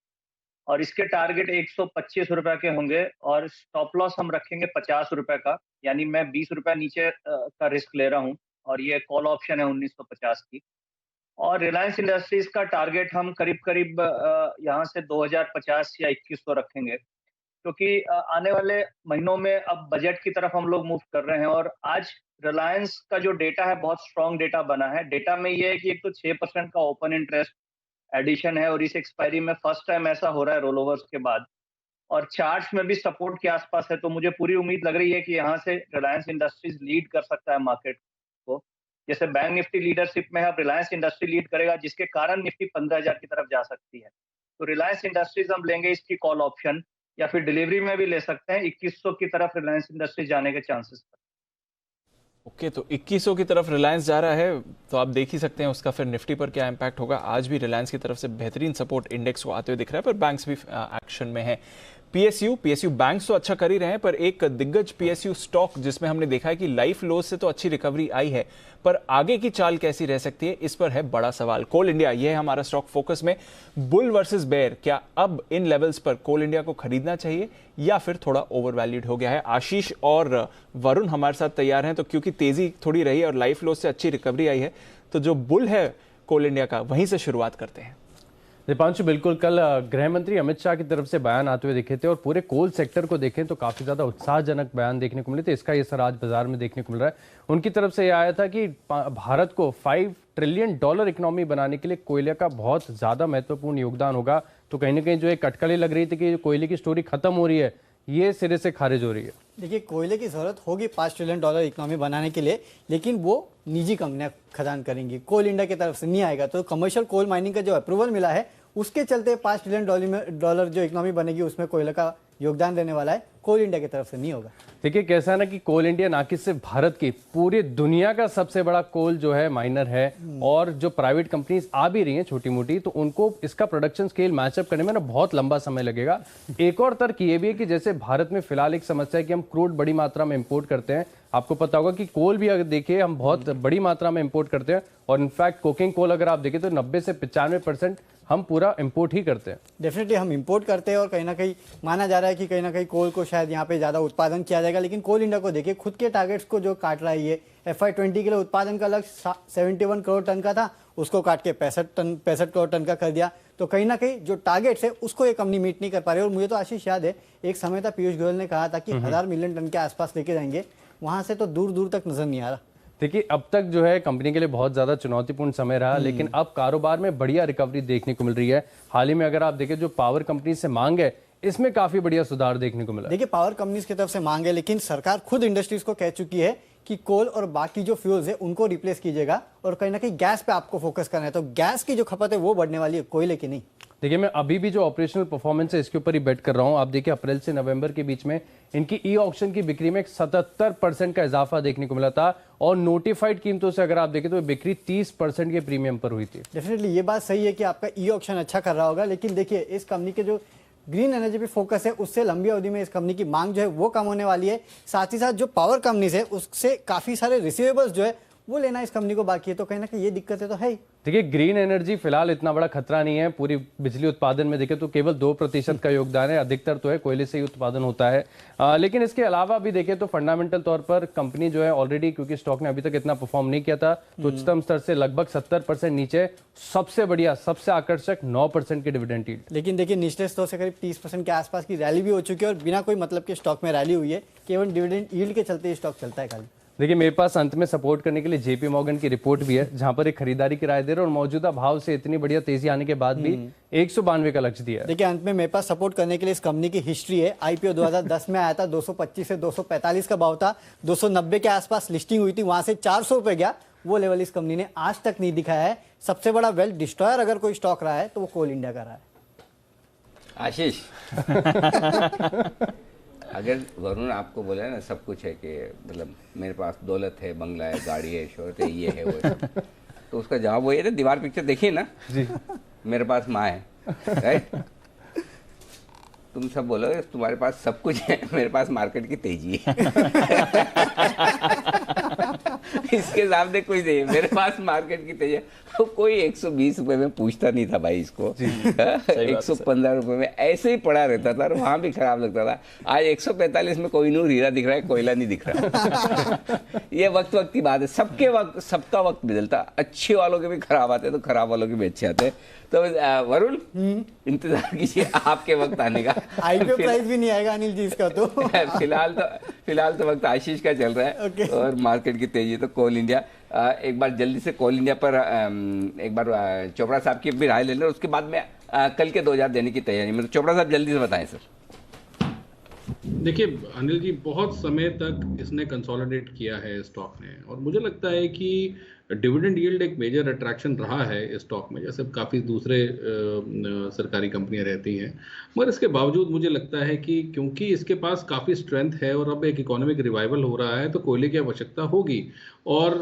और इसके टारगेट 125 रुपए के होंगे, और स्टॉप लॉस हम रखेंगे 50 रुपए का, यानी मैं 20 रुपए नीचे का रिस्क ले रहा हूँ, और ये कॉल ऑप्शन है 1950 की। और रिलायंस इंडस्ट्रीज का टारगेट हम करीब करीब यहाँ से 2050 या 2100 रखेंगे, क्योंकि आने वाले महीनों में अब बजट की तरफ हम लोग मूव कर रहे हैं। और आज रिलायंस का जो डेटा है बहुत स्ट्रॉन्ग डेटा बना है। डेटा में ये है कि एक तो 6% का ओपन इंटरेस्ट एडिशन है, और इस एक्सपायरी में फर्स्ट टाइम ऐसा हो रहा है रोल ओवर्स के बाद, और चार्ट्स में भी सपोर्ट के आसपास है। तो मुझे पूरी उम्मीद लग रही है कि यहाँ से रिलायंस इंडस्ट्रीज लीड कर सकता है मार्केट को। जैसे बैंक निफ्टी लीडरशिप में है, अब रिलायंस इंडस्ट्री लीड करेगा, जिसके कारण निफ्टी 15,000 की तरफ जा सकती है। तो रिलायंस इंडस्ट्रीज हम लेंगे इसकी कॉल ऑप्शन, या फिर डिलीवरी में भी ले सकते हैं। 2100 की तरफ रिलायंस इंडस्ट्री जाने के चांसेस। ओके, तो 2100 की तरफ रिलायंस जा रहा है, तो आप देख ही सकते हैं उसका फिर निफ्टी पर क्या इंपैक्ट होगा। आज भी रिलायंस की तरफ से बेहतरीन सपोर्ट इंडेक्स को आते हुए दिख रहा है, पर बैंक्स भी एक्शन में है। पीएसयू बैंक्स तो अच्छा कर ही रहे हैं, पर एक दिग्गज पीएसयू स्टॉक जिसमें हमने देखा है कि लाइफ लोज से तो अच्छी रिकवरी आई है, पर आगे की चाल कैसी रह सकती है, इस पर है बड़ा सवाल। कोल इंडिया, यह है हमारा स्टॉक फोकस में। बुल वर्सेस बेयर, क्या अब इन लेवल्स पर कोल इंडिया को खरीदना चाहिए या फिर थोड़ा ओवर वैल्यूड हो गया है? आशीष और वरुण हमारे साथ तैयार हैं, तो क्योंकि तेजी थोड़ी रही और लाइफ लोज से अच्छी रिकवरी आई है, तो जो बुल है कोल इंडिया का, वहीं से शुरुआत करते हैं। दीपांशु, बिल्कुल कल गृह मंत्री अमित शाह की तरफ से बयान आते हुए दिखे थे, और पूरे कोल सेक्टर को देखें तो काफी ज्यादा उत्साहजनक बयान देखने को मिले थे। इसका ये असर आज बाजार में देखने को मिल रहा है। उनकी तरफ से यह आया था कि भारत को $5 ट्रिलियन इकोनॉमी बनाने के लिए कोयले का बहुत ज्यादा महत्वपूर्ण योगदान होगा। तो कहीं ना कहीं जो एक अटकलें लग रही थी कि कोयले की स्टोरी खत्म हो रही है, ये सिरे से खारिज हो रही है। देखिए, कोयले की जरूरत होगी $5 ट्रिलियन इकोनॉमी बनाने के लिए, लेकिन वो निजी कंपनियां खदान करेंगी, कोल इंडिया की तरफ से नहीं आएगा। तो कमर्शियल कोल माइनिंग का जो अप्रूवल मिला है, उसके चलते $5 ट्रिलियन जो इकोनॉमी बनेगी उसमें कोयले का योगदान देने वाला है, कोल इंडिया की तरफ से नहीं होगा। देखिए कैसा है ना कि कोल इंडिया ना कि सिर्फ भारत की, पूरी दुनिया का सबसे बड़ा कोल जो है माइनर है, और जो प्राइवेट कंपनीज आ भी रही हैं छोटी मोटी, तो उनको इसका प्रोडक्शन स्केल मैचअप करने में ना बहुत लंबा समय लगेगा। एक और तर्क ये भी है कि जैसे भारत में फिलहाल एक समस्या है कि हम क्रूड बड़ी मात्रा में इंपोर्ट करते हैं। आपको पता होगा कि कोल भी अगर देखिए हम बहुत बड़ी मात्रा में इंपोर्ट करते हैं, और इनफैक्ट कोकिंग कोल अगर आप देखें तो 90 से 95% हम पूरा इंपोर्ट ही करते हैं। डेफिनेटली हम इंपोर्ट करते हैं, और कहीं ना कहीं माना जा रहा है कि कहीं ना कहीं कोल को शायद यहाँ पे ज़्यादा उत्पादन किया जाएगा। लेकिन कोल इंडिया को देखिए, खुद के टारगेट्स को जो काट रहा है, ये FY20 के लिए उत्पादन का लक्ष्य 71 करोड़ टन का था, उसको काट के 65 करोड़ टन का कर दिया। तो कहीं ना कहीं जो टारगेट्स है उसको ये कंपनी मीट नहीं कर पा रही। और मुझे तो आशीष याद है, एक समय था पीयूष गोयल ने कहा था कि 1000 मिलियन टन के आसपास लेके जाएंगे, वहां से तो दूर दूर तक नजर नहीं आ रहा। देखिए अब तक जो है कंपनी के लिए बहुत ज्यादा चुनौतीपूर्ण समय रहा, लेकिन अब कारोबार में बढ़िया रिकवरी देखने को मिल रही है। हाल ही में अगर आप देखें जो पावर कंपनी से मांग है, इसमें काफी बढ़िया सुधार देखने को मिला। देखिए, पावर कंपनीज की तरफ से मांग है, लेकिन सरकार खुद इंडस्ट्रीज को कह चुकी है कि कोल और बाकी जो फ्यूल्स है उनको रिप्लेस कीजिएगा, और कहीं ना कहीं गैस पे आपको फोकस करना है। तो गैस की जो खपत है वो बढ़ने वाली है, कोयले की नहीं। देखिए मैं अभी भी जो ऑपरेशनल परफॉर्मेंस है इसके ऊपर ही बेट कर रहा हूँ। आप देखिए अप्रैल से नवंबर के बीच में इनकी ई ऑक्शन की बिक्री में 77% का इजाफा देखने को मिला था और नोटिफाइड कीमतों से अगर आप देखें तो बिक्री 30% के प्रीमियम पर हुई थी। डेफिनेटली ये बात सही है कि आपका ई ऑक्शन अच्छा कर रहा होगा, लेकिन देखिए इस कंपनी के जो ग्रीन एनर्जी पे फोकस है उससे लंबी अवधि में इस कंपनी की मांग जो है वो कम होने वाली है। साथ ही साथ जो पावर कंपनीज है उससे काफी सारे रिसीवेबल्स जो है वो लेना इस कंपनी को बाकी है, तो कहीं ना कहीं ये दिक्कतें तो है ही। देखिए ग्रीन एनर्जी फिलहाल इतना बड़ा खतरा नहीं है, पूरी बिजली उत्पादन में देखें तो केवल 2% का योगदान है, अधिकतर तो है कोयले से ही उत्पादन होता है। लेकिन इसके अलावा भी देखें तो फंडामेंटल तौर पर कंपनी जो है ऑलरेडी, क्योंकि स्टॉक ने अभी तक इतना परफॉर्म नहीं किया था तो उच्चतम स्तर से लगभग 70% नीचे, सबसे बढ़िया सबसे आकर्षक 9% की डिविडेंड यील्ड। लेकिन देखिए निचले स्तर से करीब 30% के आसपास की रैली भी हो चुकी है और बिना कोई मतलब के स्टॉक में रैली हुई है, केवल डिविडेंड यील्ड के चलते स्टॉक चलता है खाली। देखिए मेरे पास अंत में सपोर्ट करने के लिए जेपी मॉर्गन की रिपोर्ट भी है जहां पर एक खरीदारी की राय दे रहे और मौजूदा भाव से इतनी बढ़िया तेजी आने के बाद भी 192 का लक्ष्य दिया है। देखिए अंत में मेरे पास सपोर्ट करने के लिए इस कंपनी की हिस्ट्री है। आईपीओ 2010 में आया था, 225 से 245 का भाव था, 290 के आसपास लिस्टिंग हुई थी, वहां से 400 रुपए गया, वो लेवल इस कंपनी ने आज तक नहीं दिखाया है। सबसे बड़ा वेल्थ डिस्ट्रॉयर अगर कोई स्टॉक रहा है तो वो कोल इंडिया का रहा है। आशीष अगर वरुण आपको बोला ना सब कुछ है कि मतलब मेरे पास दौलत है, बंगला है, गाड़ी है, शोहरत है, ये है वो है, तो उसका जवाब वही है ना, दीवार पिक्चर देखिए ना जी, मेरे पास माँ है, राइट? तुम सब बोलोगे तुम्हारे पास सब कुछ है, मेरे पास मार्केट की तेजी है। इसके सामने कुछ नहीं है, मेरे पास मार्केट की तेजी है। तो कोई 120 रुपए में पूछता नहीं था भाई इसको, 115 रुपए में ऐसे ही पड़ा रहता था और वहां भी खराब लगता था। आज 145 में कोहिनूर हीरा दिख रहा है, कोयला नहीं दिख रहा। ये वक्त वक्त की बात है, सबके वक्त सबका वक्त बदलता, अच्छे वालों के भी खराब आते तो खराब वालों के भी अच्छे आते। तो वरुण इंतजार कीजिए आपके वक्त आने का। आईपीओ प्राइस भी नहीं आएगा अनिल जी इसका तो। फिलहाल तो वक्त आशीष का चल रहा है और मार्केट की तेजी तो कोल इंडिया। एक बार जल्दी से कोल इंडिया पर एक बार चोपड़ा साहब की भी राय ले लें, उसके बाद में कल के 2000 देने की तैयारी में। तो चोपड़ा साहब जल्दी से बताएं सर। देखिए अनिल जी, बहुत समय तक इसने कंसोलिडेट किया है स्टॉक ने और मुझे लगता है कि डिविडेंड यील्ड एक मेजर अट्रैक्शन रहा है इस स्टॉक में, जैसे काफ़ी दूसरे सरकारी कंपनियां रहती हैं। मगर इसके बावजूद मुझे लगता है कि क्योंकि इसके पास काफ़ी स्ट्रेंथ है और अब एक इकोनॉमिक रिवाइवल हो रहा है तो कोयले की आवश्यकता होगी। और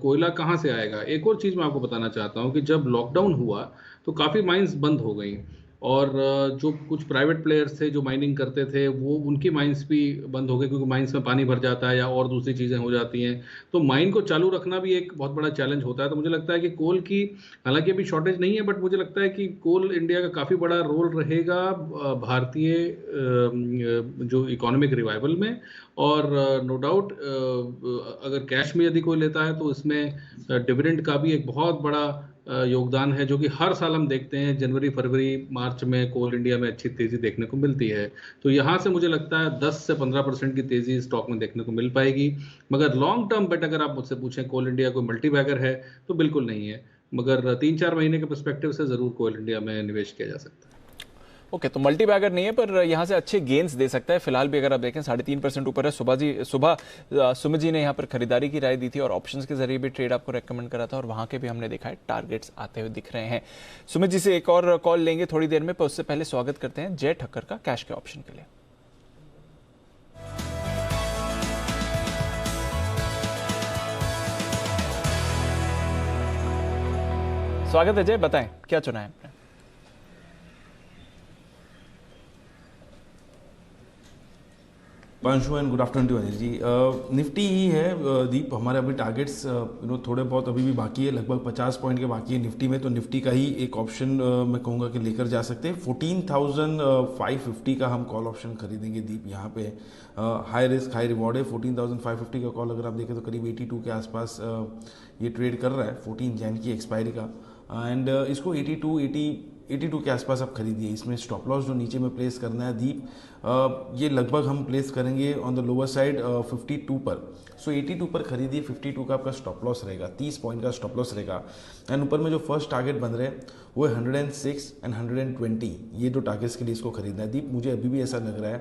कोयला कहाँ से आएगा? एक और चीज़ मैं आपको बताना चाहता हूँ कि जब लॉकडाउन हुआ तो काफ़ी माइंस बंद हो गई और जो कुछ प्राइवेट प्लेयर्स थे जो माइनिंग करते थे वो उनकी माइंस भी बंद हो गई, क्योंकि माइंस में पानी भर जाता है या और दूसरी चीज़ें हो जाती हैं। तो माइन को चालू रखना भी एक बहुत बड़ा चैलेंज होता है। तो मुझे लगता है कि कोल की, हालांकि अभी शॉर्टेज नहीं है, बट मुझे लगता है कि कोल इंडिया का काफ़ी बड़ा रोल रहेगा भारतीय जो इकोनॉमिक रिवाइवल में। और नो डाउट अगर कैश में यदि कोई लेता है तो इसमें डिविडेंड का भी एक बहुत बड़ा योगदान है, जो कि हर साल हम देखते हैं जनवरी, फरवरी, मार्च में कोल इंडिया में अच्छी तेजी देखने को मिलती है। तो यहाँ से मुझे लगता है 10 से 15% की तेजी स्टॉक में देखने को मिल पाएगी। मगर लॉन्ग टर्म बेट अगर आप मुझसे पूछें कोल इंडिया कोई मल्टी बैगर है तो बिल्कुल नहीं है, मगर 3-4 महीने के पर्सपेक्टिव से जरूर कोल इंडिया में निवेश किया जा सकता है। ओके, तो मल्टी बैगर नहीं है पर यहाँ से अच्छे गेन्स दे सकता है। फिलहाल भी अगर आप देखें 3.5% ऊपर है। सुबह सुमित जी ने यहाँ पर खरीदारी की राय दी थी और ऑप्शंस के जरिए भी ट्रेड आपको रेकमेंड करा था और वहाँ के भी हमने देखा है टारगेट्स आते हुए दिख रहे हैं। सुमित जी से एक और कॉल लेंगे थोड़ी देर में, पर उससे पहले स्वागत करते हैं जय ठक्कर का कैश के ऑप्शन के लिए। स्वागत है जय, बताएं क्या चुना है आपने? Panshu and good afternoon to Anil ji. Nifty ही है दीप, हमारे अभी टारगेट्स थोड़े बहुत अभी भी बाकी है, लगभग 50 पॉइंट के बाकी है निफ्टी में। तो निफ्टी का ही एक ऑप्शन मैं कहूँगा कि लेकर जा सकते हैं। 14,550 का हम कॉल ऑप्शन खरीदेंगे दीप। यहाँ पे हाई रिस्क हाई रिवॉर्ड है। 14,550 का कॉल अगर आप देखें तो करीब 82 के आसपास ये ट्रेड कर रहा है 14 जैन की एक्सपायरी का। एंड इसको 82 के आसपास आप खरीदिए। इसमें स्टॉप लॉस जो नीचे में प्लेस करना है दीप, ये लगभग हम प्लेस करेंगे ऑन द लोअर साइड 52 पर। सो 82 पर खरीदिए, 52 का आपका स्टॉप लॉस रहेगा, 30 पॉइंट का स्टॉप लॉस रहेगा। एंड ऊपर में जो फर्स्ट टारगेट बन रहे हैं वो 106 एंड 120, ये दो टारगेट्स के लिए इसको खरीदना है दीप। मुझे अभी भी ऐसा लग रहा है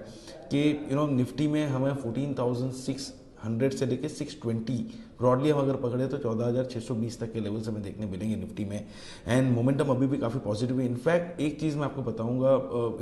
कि निफ्टी में हमें 14,600 600 से लेके 620 ब्रॉडली हम अगर पकड़े तो 14,620 तक के लेवल्स हमें देखने मिलेंगे निफ्टी में। एंड मोमेंटम अभी भी काफ़ी पॉजिटिव है। इनफैक्ट एक चीज़ मैं आपको बताऊंगा,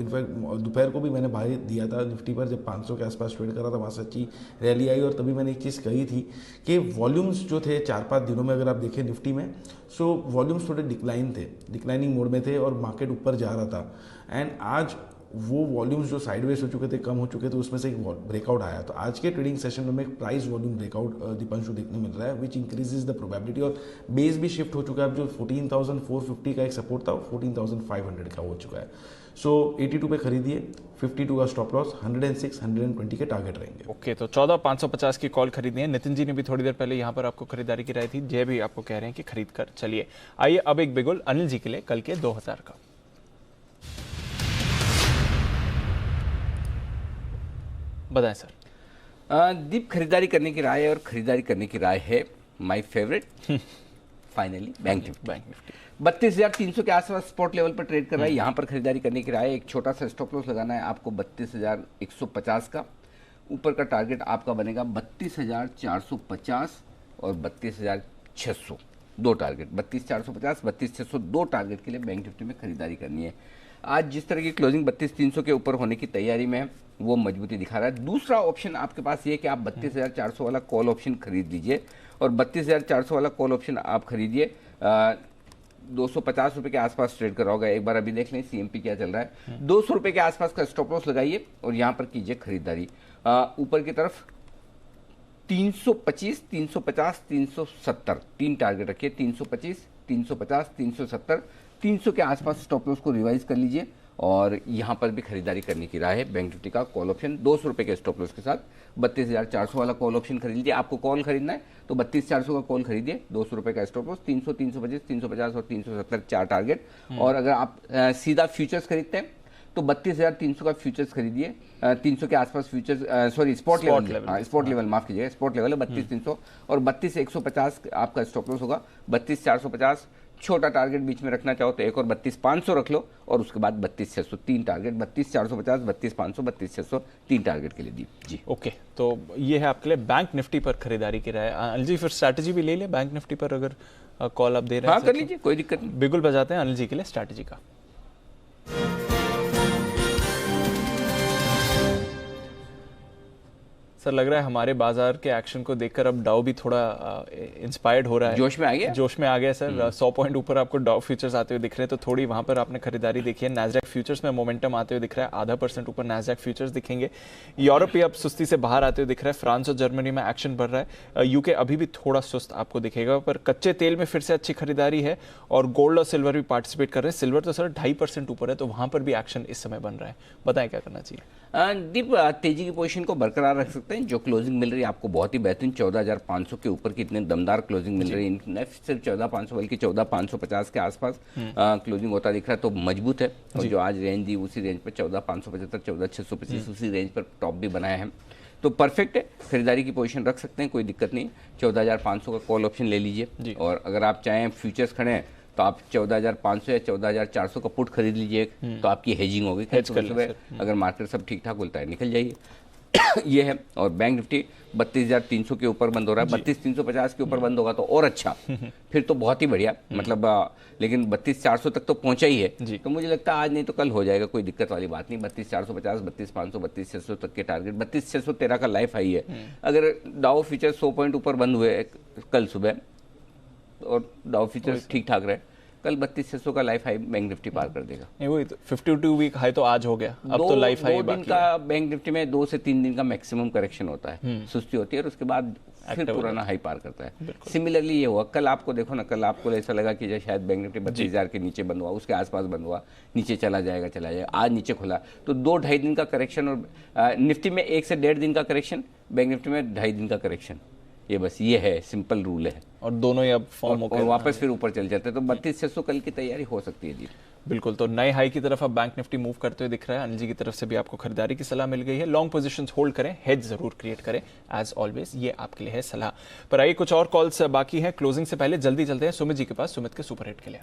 इनफैक्ट दोपहर को भी मैंने बाय दिया था निफ्टी पर, जब 500 के आसपास ट्रेड करा था वहाँ से अच्छी रैली आई, और तभी मैंने एक चीज़ कही थी कि वॉल्यूम्स जो थे 4-5 दिनों में अगर आप देखें निफ्टी में, सो वॉल्यूम्स थोड़े डिक्लाइनिंग मोड में थे और मार्केट ऊपर जा रहा था। एंड आज वो वॉल्यूम्स जो साइडवेज हो चुके थे, कम हो चुके थे, उसमें से एक ब्रेकआउट आया। तो आज के ट्रेडिंग सेशन में एक प्राइस वॉल्यूम ब्रेकआउट दीपांशु देखने मिल रहा है, विच इंक्रीजेज द प्रोबेबिलिटी, और बेस भी शिफ्ट हो चुका है। अब जो 14,450 का एक सपोर्ट था वो 14,500 का हो चुका है। सो 82 पे खरीदिए, 52 का स्टॉप लॉस, 106, 120 के टारगेट रहेंगे। ओके, तो 14,550 की कॉल खरीदनी है। नितिन जी ने भी थोड़ी देर पहले यहाँ पर आपको खरीदारी की राय थी, जय भी आपको कह रहे हैं कि खरीद कर चलिए। आइए अब एक बिगुल अनिल जी के लिए कल के 2000 का। बताएं सर। दीप, खरीदारी करने की राय है, और खरीदारी करने की राय है my favourite finally bank Nifty 32,300 के आसपास स्पॉट लेवल पर ट्रेड कर रहा है। यहाँ पर खरीदारी करने की राय है। एक छोटा सा स्टॉप लॉस लगाना है आपको 32,150 का। ऊपर का टारगेट आपका बनेगा 32,450 और 32,600, दो टारगेट, 32,450, 32,600 दो टारगेट के लिए बैंक निफ्टी में खरीदारी करनी है। आज जिस तरह की क्लोजिंग 32,300 के ऊपर होने की तैयारी में है, वो मजबूती दिखा रहा है। दूसरा ऑप्शन आपके पास ये कि आप 32,400 वाला कॉल ऑप्शन खरीद लीजिए, और 32,400 वाला कॉल ऑप्शन आप खरीदिए। 250 रुपए के आसपास ट्रेड कर रहा होगा। एक बार अभी देख लें सीएमपी क्या चल रहा है। 200 रुपए के आसपास का स्टॉप लॉस लगाइए और यहाँ पर कीजिए खरीदारी। ऊपर की तरफ 325, 350, 370 तीन टारगेट रखिए। 325, 350, 370, 300 के आसपास स्टॉप लॉस को रिवाइज कर लीजिए, और यहाँ पर भी खरीदारी करने की राय है। बैंक निफ्टी का कॉल ऑप्शन 200 रुपए के स्टॉप लॉस के साथ 32,400 वाला कॉल ऑप्शन खरीद लीजिए। आपको कॉल खरीदना है तो 32,400 का कॉल खरीदिए, 200 रुपए का स्टॉप लॉस, 300, 325, 350 और 370 चार टारगेट। और अगर आप सीधा फ्यूचर्स खरीदते हैं तो 32,300 का फ्यूचर्स खरीदिए। 300 के आसपास फ्यूचर्स, सॉरी स्पॉट लेवल माफ कीजिएगा, स्पॉट लेवल है 32,300, और 32,150 आपका स्टॉप लॉस होगा। 32,450 छोटा टारगेट बीच में रखना चाहो तो एक और 32,500 रख लो, और उसके बाद 32,600 तीन टारगेट, 32,450, 32,500, 32,600 तीन टारगेट के लिए दी जी। ओके, तो ये है आपके लिए बैंक निफ्टी पर खरीदारी की राय। अनिल जी फिर स्ट्रैटेजी भी ले लिया बैंक निफ्टी पर, अगर कॉल आप दे रहे हैं। हाँ कर लीजिए, कोई दिक्कत नहीं। बिगुल बजाते हैं अनिल जी के लिए स्ट्रैटेजी का। सर लग रहा है हमारे बाजार के एक्शन को देखकर अब डाउ भी थोड़ा इंस्पायर्ड हो रहा है, जोश में आ गया। जोश में आ गया सर। 100 पॉइंट ऊपर आपको डाउ फ्यूचर्स आते हुए दिख रहे हैं, तो थोड़ी वहां पर आपने खरीदारी देखी है। नैस्डैक फ्यूचर्स में मोमेंटम आते हुए दिख रहा है, 0.5% ऊपर नैस्डैक फ्यूचर्स दिखेंगे। यूरोप भी अब सुस्ती से बाहर आते हुए दिख रहा है। फ्रांस और जर्मनी में एक्शन बढ़ रहा है। यूके अभी भी थोड़ा सुस्त आपको दिखेगा, पर कच्चे तेल में फिर से अच्छी खरीदारी है, और गोल्ड और सिल्वर भी पार्टिसिपेट कर रहे हैं। सिल्वर तो सर 2.5% ऊपर है, तो वहां पर भी एक्शन इस समय बन रहा है। बताएं क्या करना चाहिए। दीप, तेजी की पोजीशन को बरकरार रख सकते हैं। जो क्लोजिंग मिल रही है आपको बहुत ही बेहतरीन, 14,500 के ऊपर की इतने दमदार क्लोजिंग मिल रही है। सिर्फ 14,500 बल्कि 14,550 के आसपास क्लोजिंग होता दिख रहा है, तो मजबूत है। और जो आज रेंज दी उसी रेंज पर 14,575, 14,625 उसी रेंज पर टॉप भी बनाया है, तो परफेक्ट है। खरीदारी की पोजीशन रख सकते हैं, कोई दिक्कत नहीं। 14,500 का कॉल ऑप्शन ले लीजिए, और अगर आप चाहें फ्यूचर्स खड़े हैं तो आप 14,500 या 14,400 का पुट खरीद लीजिए, तो आपकी हेजिंग होगी। अगर मार्केट सब ठीक ठाक बोलता है निकल जाइए। ये है। और बैंक निफ्टी 32,300 के ऊपर बंद हो रहा है। 32,350 के ऊपर बंद होगा तो और अच्छा, फिर तो बहुत ही बढ़िया, मतलब लेकिन 32,400 तक तो पहुंचा ही है, तो मुझे लगता है आज नहीं तो कल हो जाएगा, कोई दिक्कत वाली बात नहीं। 32,450, 32,500, 32,600 तक के टारगेट, 32,613 का लाइफ हाई है। अगर डाउ फ्यूचर 100 पॉइंट ऊपर बंद हुए कल सुबह और डाउ फ्यूचर्स ठीक ठाक रहे, कल 32,600 का लाइफ हाई बैंक निफ्टी पार कर देगा। नहीं वही तो 52 वीक हाई तो आज हो गया, अब तो लाइफ हाई दिन का बैंक निफ्टी में 2 से 3 दिन का मैक्सिमम करेक्शन होता है, सुस्ती होती है, और उसके बाद फिर पुराना हाई पार करता है। सिमिलरली ये हुआ कल, आपको देखो ना, कल आपको ऐसा लगा कि शायद बैंक निफ्टी 32,000 के नीचे बंद हुआ, उसके आसपास बंद हुआ, नीचे चला जाएगा। आज नीचे खुला तो 2-2.5 दिन का करेक्शन, और निफ्टी में 1 से 1.5 दिन का करेक्शन, बैंक निफ्टी में 2.5 दिन का करेक्शन। ये बस ये है, सिंपल रूल है, और दोनों ही अब फॉर्म होकर और वापस फिर ऊपर चल जाते हैं, तो 32,600 कल की तैयारी हो सकती है जी। बिल्कुल, तो नए हाई की तरफ अब बैंक निफ्टी मूव करते हुए दिख रहा है। अनिल जी की तरफ से भी आपको खरीदारी की सलाह मिल गई है। लॉन्ग पोजीशंस होल्ड करें, हेज जरूर क्रिएट करें एज ऑलवेज, ये आपके लिए है सलाह। पर आइए कुछ और कॉल्स बाकी हैं क्लोजिंग से पहले, जल्दी चलते हैं सुमित जी के पास, सुमित के सुपर हिट के लिए।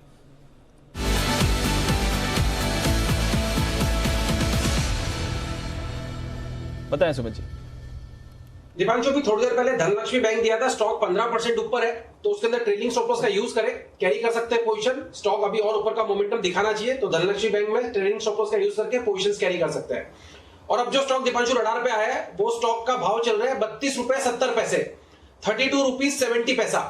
बताएं सुमित जी। दीपांशु भी थोड़ी देर पहले धनलक्ष्मी बैंक दिया था, स्टॉक 15% ऊपर है, तो उसके अंदर ट्रेलिंग स्टॉप लॉस का यूज करें, कैरी कर सकते हैं पोजीशन। स्टॉक अभी और ऊपर का मोमेंटम दिखाना चाहिए, तो धनलक्ष्मी बैंक में ट्रेलिंग स्टॉप लॉस का यूज करके पोजीशंस कैरी कर सकते हैं। और अब जो स्टॉक दीपांशु रडार पे आया है, वो स्टॉक का भाव चल रहा है 32 रुपए 70 पैसे, 32 रुपीज 70 पैसा।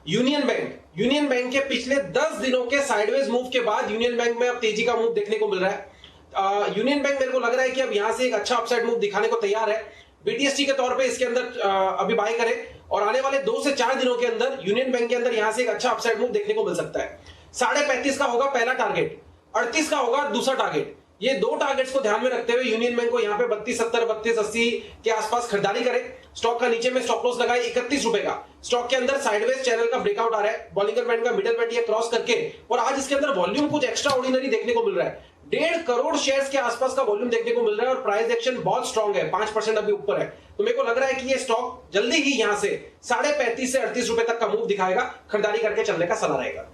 यूनियन बैंक के पिछले 10 दिनों के साइडवेज मूव के बाद यूनियन बैंक में अब तेजी का मूव देखने को मिल रहा है। यूनियन बैंक मेरे को लग रहा है कि अब यहां से एक अच्छा अपसाइड मूव दिखाने को तैयार है। बीटीएसटी के तौर पे इसके अंदर अभी बाय करें और आने वाले 2 से 4 दिनों के अंदर यूनियन बैंक के अंदर यहां से एक अच्छा अपसाइड मूव देखने को मिल सकता है। 35.5 का होगा पहला टारगेट, 38 का होगा दूसरा टारगेट। ये 2 टारगेट्स को ध्यान में रखते हुए यूनियन बैंक को यहां पे 32.70 32.80 के आसपास खरीदारी करें। स्टॉक का नीचे में स्टॉप लॉस लगाए 31 रुपए का। स्टॉक के अंदर साइडवेज चैनल का ब्रेकआउट आ रहा है, बॉलिंगर बैंड का मिडल बैंड ये क्रॉस करके, और आज इसके अंदर वॉल्यूम कुछ एक्स्ट्रा ऑर्डिनरी देखने को मिल रहा है। 1.5 करोड़ शेयर्स के आसपास का वॉल्यूम देखने को मिल रहा है और प्राइस एक्शन बहुत स्ट्रांग है, 5% अभी ऊपर है। तो मेरे को लग रहा है कि ये स्टॉक जल्दी ही यहां से 35.5 से 38 रुपए तक का मूव दिखाएगा, खरीदारी करके चलने का सलाह रहेगा।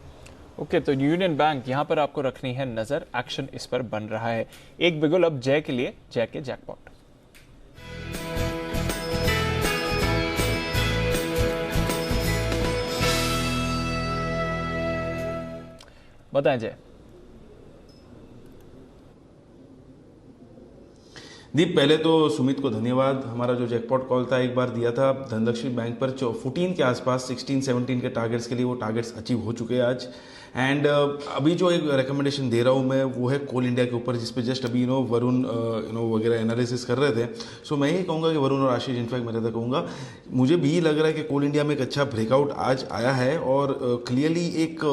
ओके, तो यूनियन बैंक यहां पर आपको रखनी है नजर, एक्शन इस पर बन रहा है। एक बिगुल अब जय के लिए, जय के जैकपॉट। बताएं जय। दीप, पहले तो सुमित को धन्यवाद। हमारा जो जैकपॉट कॉल था एक बार दिया था धनलक्ष्मी बैंक पर 14 के आसपास, 16-17 के टारगेट्स के लिए, वो टारगेट्स अचीव हो चुके हैं आज। एंड अभी जो एक रिकमेंडेशन दे रहा हूँ मैं, वो है कोल इंडिया के ऊपर, जिस पे जस्ट अभी वरुण वगैरह एनालिसिस कर रहे थे। सो मैं ये कहूँगा कि वरुण और आशीष, इनफैक्ट मैं तो कहूँगा, मुझे भी लग रहा है कि कोल इंडिया में एक अच्छा ब्रेकआउट आज आया है और क्लियरली एक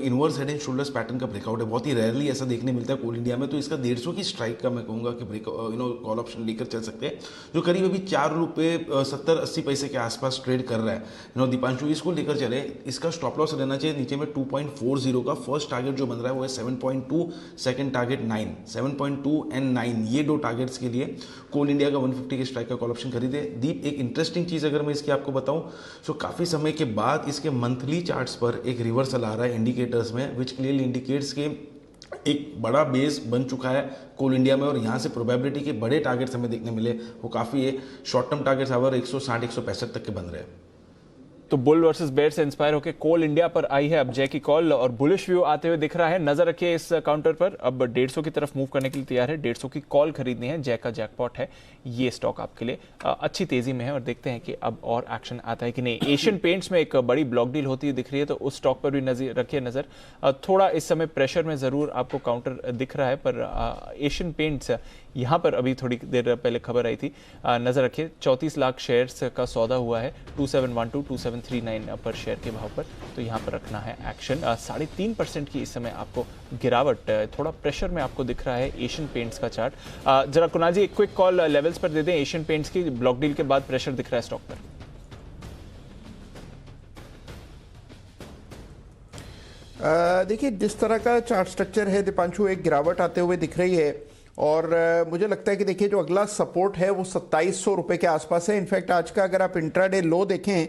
inverse head and shoulders pattern का ब्रेकआउट है। बहुत ही रेयरली ऐसा देखने मिलता है कोल इंडिया में। तो इसका 150 की स्ट्राइक का मैं कहूँगा कि कॉल ऑप्शन लेकर चल सकते हैं, जो करीब अभी 4 रुपये 70-80 पैसे के आसपास ट्रेड कर रहा है। दीपांशु, इसको लेकर चले। इसका स्टॉप लॉस रहना चाहिए नीचे में 2.40 का। फर्स्ट टारगेट जो बन रहा है वो है 7.2, सेकंड टारगेट 9, 7.2 एंड 9, ये 2 टारगेट्स के लिए कोल इंडिया का 150 के स्ट्राइक का कॉल ऑप्शन खरीदे। दीप, एक इंटरेस्टिंग चीज अगर मैं इसकी आपको बताऊं, सो काफी समय के बाद इसके मंथली चार्ट्स पर एक रिवर्सल आ रहा है इंडिकेटर्स में, विच क्लियरली इंडिकेट्स के एक बड़ा बेस बन चुका है कोल इंडिया में और यहाँ से प्रोबेबिलिटी के बड़े टारगेट्स हमें देखने मिले वो काफ़ी है। शॉर्ट टर्म टारगेट्स आवर 160-165 तक के बन रहे हैं। तो बुल वर्सेस बेयर से इंस्पायर होकर कोल इंडिया पर आई है अब जय की कॉल और बुलिश व्यू आते हुए दिख रहा है। नजर रखिए इस काउंटर पर, अब 150 की तरफ मूव करने के लिए तैयार है। 150 की कॉल खरीदनी है, जय का जैकपॉट है ये स्टॉक आपके लिए। अच्छी तेजी में है और देखते हैं कि अब और एक्शन आता है कि नहीं। एशियन पेंट्स में एक बड़ी ब्लॉक डील होती हुई दिख रही है, तो उस स्टॉक पर भी नजर रखिए नजर। थोड़ा इस समय प्रेशर में जरूर आपको काउंटर दिख रहा है, पर एशियन पेंट्स यहाँ पर अभी थोड़ी देर पहले खबर आई थी, नजर रखिए 34 लाख शेयर्स का सौदा हुआ है 2712-2739 पर शेयर के भाव पर, तो यहाँ पर रखना है एक्शन। 3.5% की इस समय आपको गिरावट, थोड़ा प्रेशर में आपको दिख रहा है एशियन पेंट्स का चार्ट। जरा कुणाल जी एक क्विक कॉल लेवल्स पर दे दें, एशियन पेंट्स की ब्लॉक डील के बाद प्रेशर दिख रहा है स्टॉक पर। देखिए, जिस तरह का चार्ट स्ट्रक्चर है दीपांशु, एक गिरावट आते हुए दिख रही है और मुझे लगता है कि देखिए जो अगला सपोर्ट है वो 2700 रुपए के आसपास है। इनफैक्ट आज का अगर आप इंट्राडे लो देखें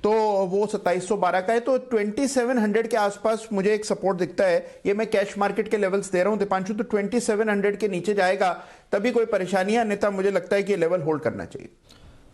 तो वो 2712 का है, तो 2700 के आसपास मुझे एक सपोर्ट दिखता है। ये मैं कैश मार्केट के लेवल्स दे रहा हूं दीपांशु, तो 2700 के नीचे जाएगा तभी कोई परेशानी है, अन्यथा मुझे लगता है कि ये लेवल होल्ड करना चाहिए।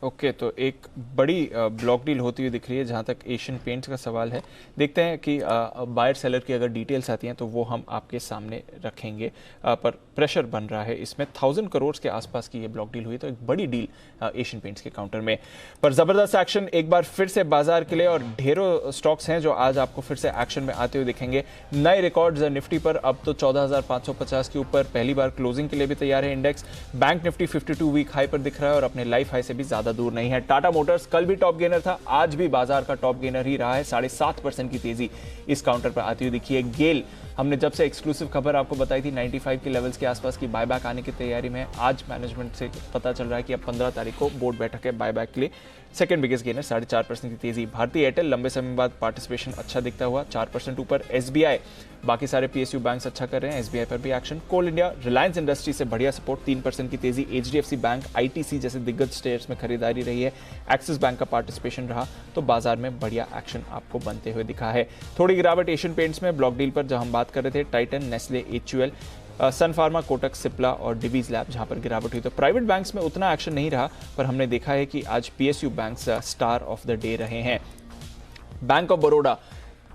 ओके, तो एक बड़ी ब्लॉक डील होती हुई दिख रही है जहां तक एशियन पेंट्स का सवाल है। देखते हैं कि बायर सेलर की अगर डिटेल्स आती हैं तो वो हम आपके सामने रखेंगे, पर प्रेशर बन रहा है इसमें। 1000 करोड़ के आसपास की ये ब्लॉक डील हुई, तो एक बड़ी डील एशियन पेंट्स के काउंटर में। पर जबरदस्त एक्शन एक बार फिर से बाजार के लिए और ढेरों स्टॉक्स हैं जो आज आपको फिर से एक्शन में आते हुए दिखेंगे। नए रिकॉर्ड्स निफ्टी पर, अब तो 14,550 के ऊपर पहली बार क्लोजिंग के लिए भी तैयार है index. Bank Nifty 52 week high पर दिख रहा है और अपने लाइफ हाई से भी ज्यादा दूर नहीं है। टाटा मोटर्स कल भी टॉप गेनर था, आज भी बाजार का टॉप गेनर ही रहा है। 7.5% की तेजी इस काउंटर पर आती हुई दिखी है। गेल, हमने जब से एक्सक्लूसिव खबर आपको बताई थी 95 के लेवल्स के आसपास की बायबैक आने की तैयारी में, आज मैनेजमेंट से पता चल रहा है कि अब 15 तारीख को बोर्ड बैठक है बायबैक के लिए। सेकंड बिगेस्ट गेनर, 4.5% की तेजी। भारतीय एयरटेल लंबे समय बाद पार्टिसिपेशन अच्छा दिखता हुआ 4% ऊपर। एसबीआई, बाकी सारे पीएसयू बैंक्स अच्छा कर रहे हैं, एसबीआई पर भी एक्शन। कोल इंडिया, रिलायंस इंडस्ट्री से बढ़िया सपोर्ट, 3% की तेजी। एचडीएफसी बैंक, आईटीसी जैसे दिग्गज शेयर्स में खरीदारी रही है। एक्सिस बैंक का पार्टिसिपेशन रहा, तो बाजार में बढ़िया एक्शन आपको बनते हुए दिखा है। थोड़ी गिरावट एशियन पेंट्स में ब्लॉक डील पर जहां हम बात कर रहे थे, टाइटन, नेस्ले, एचयूएल सन फार्मा, कोटक, सिप्ला और डिवीज लैब जहां पर गिरावट हुई। तो प्राइवेट बैंक्स में उतना एक्शन नहीं रहा, पर हमने देखा है कि आज PSU banks star of the day रहे हैं। बैंक ऑफ बड़ौदा,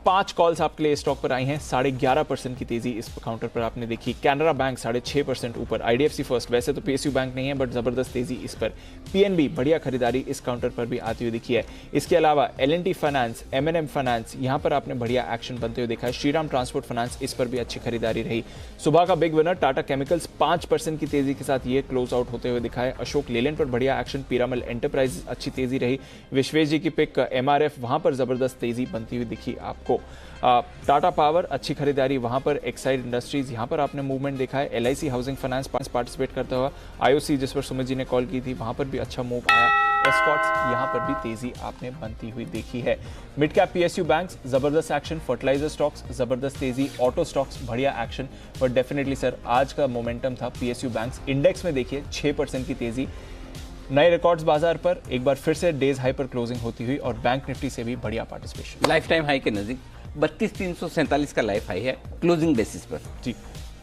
5 कॉल्स आपके लिए स्टॉक पर आई हैं, 11.5% की तेजी इस काउंटर पर आपने देखी। कैनरा बैंक 6.5% ऊपर। आईडीएफसी फर्स्ट, वैसे तो पीएसयू बैंक नहीं है बट जबरदस्त तेजी इस पर। पीएनबी बढ़िया खरीदारी इस काउंटर पर भी आती हुई दिखी है। इसके अलावा एलएनटी फाइनेंस, एमएनएम फाइनेंस, यहां पर आपने बढ़िया एक्शन बनते हुए देखा है। श्रीराम ट्रांसपोर्ट फाइनेंस, इस पर भी अच्छी खरीदारी रही। सुबह का बिग विनर टाटा केमिकल्स 5% की तेजी के साथ ये क्लोज आउट होते हुए दिखा है। अशोक लेलैंड पर बढ़िया एक्शन। पीरामल एंटरप्राइज अच्छी तेजी रही। विश्वेश जी की पिक एमआरएफ, वहां पर जबरदस्त तेजी बनती हुई दिखी आपको। टाटा पावर अच्छी खरीदारी वहां पर। एक्साइड इंडस्ट्रीज, यहां पर आपने मूवमेंट देखा है। एलआईसी हाउसिंग फाइनेंस पार्टिसिपेट करता हुआ। आईओसी, जिस पर सुमित जी ने कॉल की थी, वहां पर भी अच्छा मूव आया। एस्कॉट्स, यहां पर भी तेजी आपने बनती हुई देखी है। मिड कैप पीएसयू बैंक्स जबरदस्त एक्शन। फर्टिलाइजर स्टॉक्स जबरदस्त तेजी। ऑटो स्टॉक्स बढ़िया एक्शन। बट डेफिनेटली सर आज का मोमेंटम था पीएसयू बैंक्स। इंडेक्स में देखिए 6% की तेजी। नए रिकॉर्ड्स बाजार पर एक बार फिर से डेज हाई पर क्लोजिंग होती हुई और बैंक निफ्टी से भी बढ़िया पार्टिसिपेशन। लाइफ टाइम हाई के नजदीक 32,347 का लाइफ हाई है क्लोजिंग बेसिस पर जी।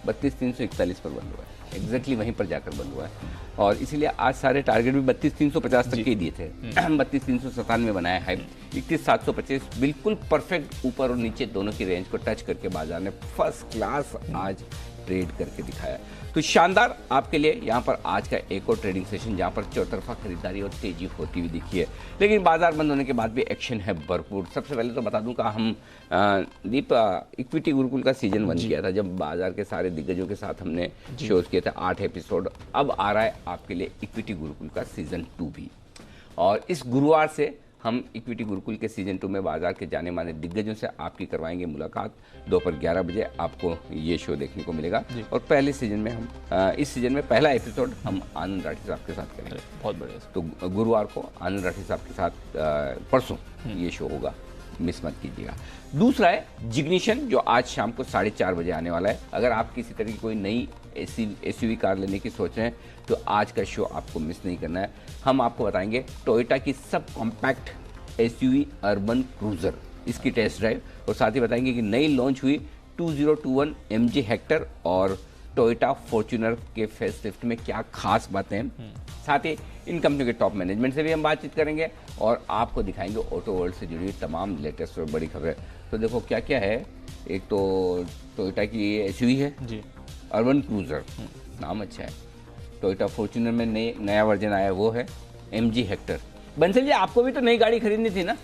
32,341 पर बंद हुआ है, एग्जैक्टली वहीं पर जाकर बंद हुआ है। और इसीलिए आज सारे टारगेट भी 32,350 तक के दिए थे। 32,397 बनाया हाई। 31,725 बिल्कुल परफेक्ट ऊपर और नीचे दोनों की रेंज को टच करके बाजार ने फर्स्ट क्लास आज ट्रेड करके दिखाया। तो शानदार आपके लिए यहाँ पर आज का एक और ट्रेडिंग सेशन जहाँ पर चौतरफा खरीदारी और तेजी होती हुई दिखी है। लेकिन बाजार बंद होने के बाद भी एक्शन है भरपूर। सबसे पहले तो बता दूं कि हम दीप इक्विटी गुरुकुल का सीजन 1 किया था, जब बाजार के सारे दिग्गजों के साथ हमने शोज किए थे 8 एपिसोड। अब आ रहा है आपके लिए इक्विटी गुरुकुल का सीजन 2 भी। और इस गुरुवार से हम इक्विटी गुरुकुल के सीजन 2 में बाजार के जाने माने दिग्गजों से आपकी करवाएंगे मुलाकात। दोपहर 11 बजे आपको ये शो देखने को मिलेगा। और पहले सीजन में हम इस सीजन में पहला एपिसोड हम आनंद राठी साहब के साथ करेंगे। बहुत बढ़िया। तो गुरुवार को आनंद राठी साहब के साथ परसों ये शो होगा, मिस मत कीजिएगा। दूसरा है जिग्निशन, जो आज शाम को 4:30 बजे आने वाला है। अगर आप किसी तरह की कोई नई एसयूवी कार लेने की सोच रहे हैं तो आज का शो आपको मिस नहीं करना है। हम आपको बताएंगे टोयोटा की sub compact SUV urban cruiser, इसकी टेस्ट ड्राइव, और साथ ही बताएंगे कि नई लॉन्च हुई 2021 MG हेक्टर और टोयोटा फॉर्च्यूनर के फेस लिफ्ट में क्या खास बातें हैं। साथ ही इन कंपनियों के टॉप मैनेजमेंट से भी हम बातचीत करेंगे और आपको दिखाएंगे ऑटो वर्ल्ड से जुड़ी तमाम लेटेस्ट और बड़ी खबरें। तो देखो क्या क्या है। एक तो टोयोटा की एसयूवी है जी, अर्बन क्रूजर, नाम अच्छा है। टोयोटा फॉर्च्यूनर में नया वर्जन आया वो है MG हेक्टर। बंसल जी, आपको भी तो नई गाड़ी खरीदनी थी ना?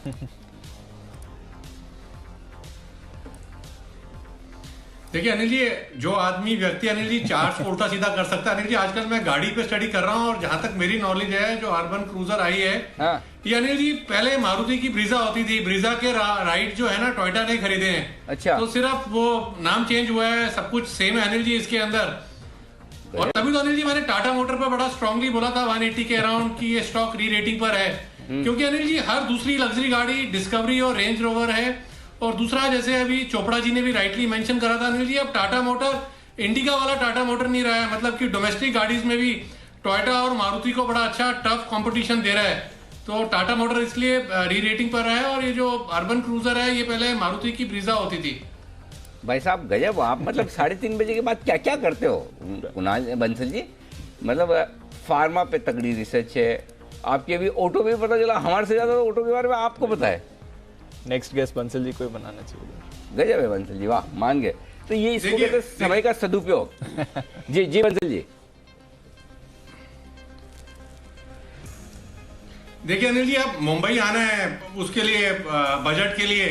देखिए अनिल जी, जो आदमी व्यक्ति अनिल जी चार्ज को उल्टा सीधा कर सकता है। अनिल जी, आजकल मैं गाड़ी पे स्टडी कर रहा हूँ और जहां तक मेरी नॉलेज है, जो अर्बन क्रूजर आई है ये अनिल जी पहले मारुति की ब्रीजा होती थी। ब्रीजा के राइड जो है ना टोयोटा ने खरीदे हैं। अच्छा। तो सिर्फ वो नाम चेंज हुआ है, सब कुछ सेम है अनिल जी इसके अंदर। और तभी तो अनिल जी मैंने टाटा मोटर पर बड़ा स्ट्रांगली बोला था 180 के अराउंड की ये स्टॉक री रेटिंग पर है। क्योंकि अनिल जी हर दूसरी लग्जरी गाड़ी डिस्कवरी और रेंज रोवर है। और दूसरा, जैसे अभी चोपड़ा जी ने भी राइटली मेंशन करा था अनिल जी, अब टाटा मोटर इंडिका वाला टाटा मोटर नहीं रहा है। मतलब कि डोमेस्टिक गाड़ीज में भी टोयोटा और मारुति को बड़ा अच्छा टफ कंपटीशन दे रहा है। तो टाटा मोटर इसलिए री रेटिंग पर है। और ये जो अर्बन क्रूजर है ये पहले मारुति की ब्रीजा होती थी। भाई साहब गजब, आप मतलब 3:30 बजे के बाद क्या क्या करते हो कुणाल बंसल जी? मतलब फार्मा पे तगड़ी रिसर्च है आपकी। अभी ऑटो भी पता चला, हमारे से ज्यादा ऑटो के बारे में आपको पता है। नेक्स्ट गेस्ट बंसल जी को बनाना चाहिए। गजब है बंसल जी, वाह, मान गए। तो ये इसको कहते हैं समय का सदुपयोग। जी जी बंसल जी। देखिए अनिल जी, अब मुंबई आना है उसके लिए बजट के लिए,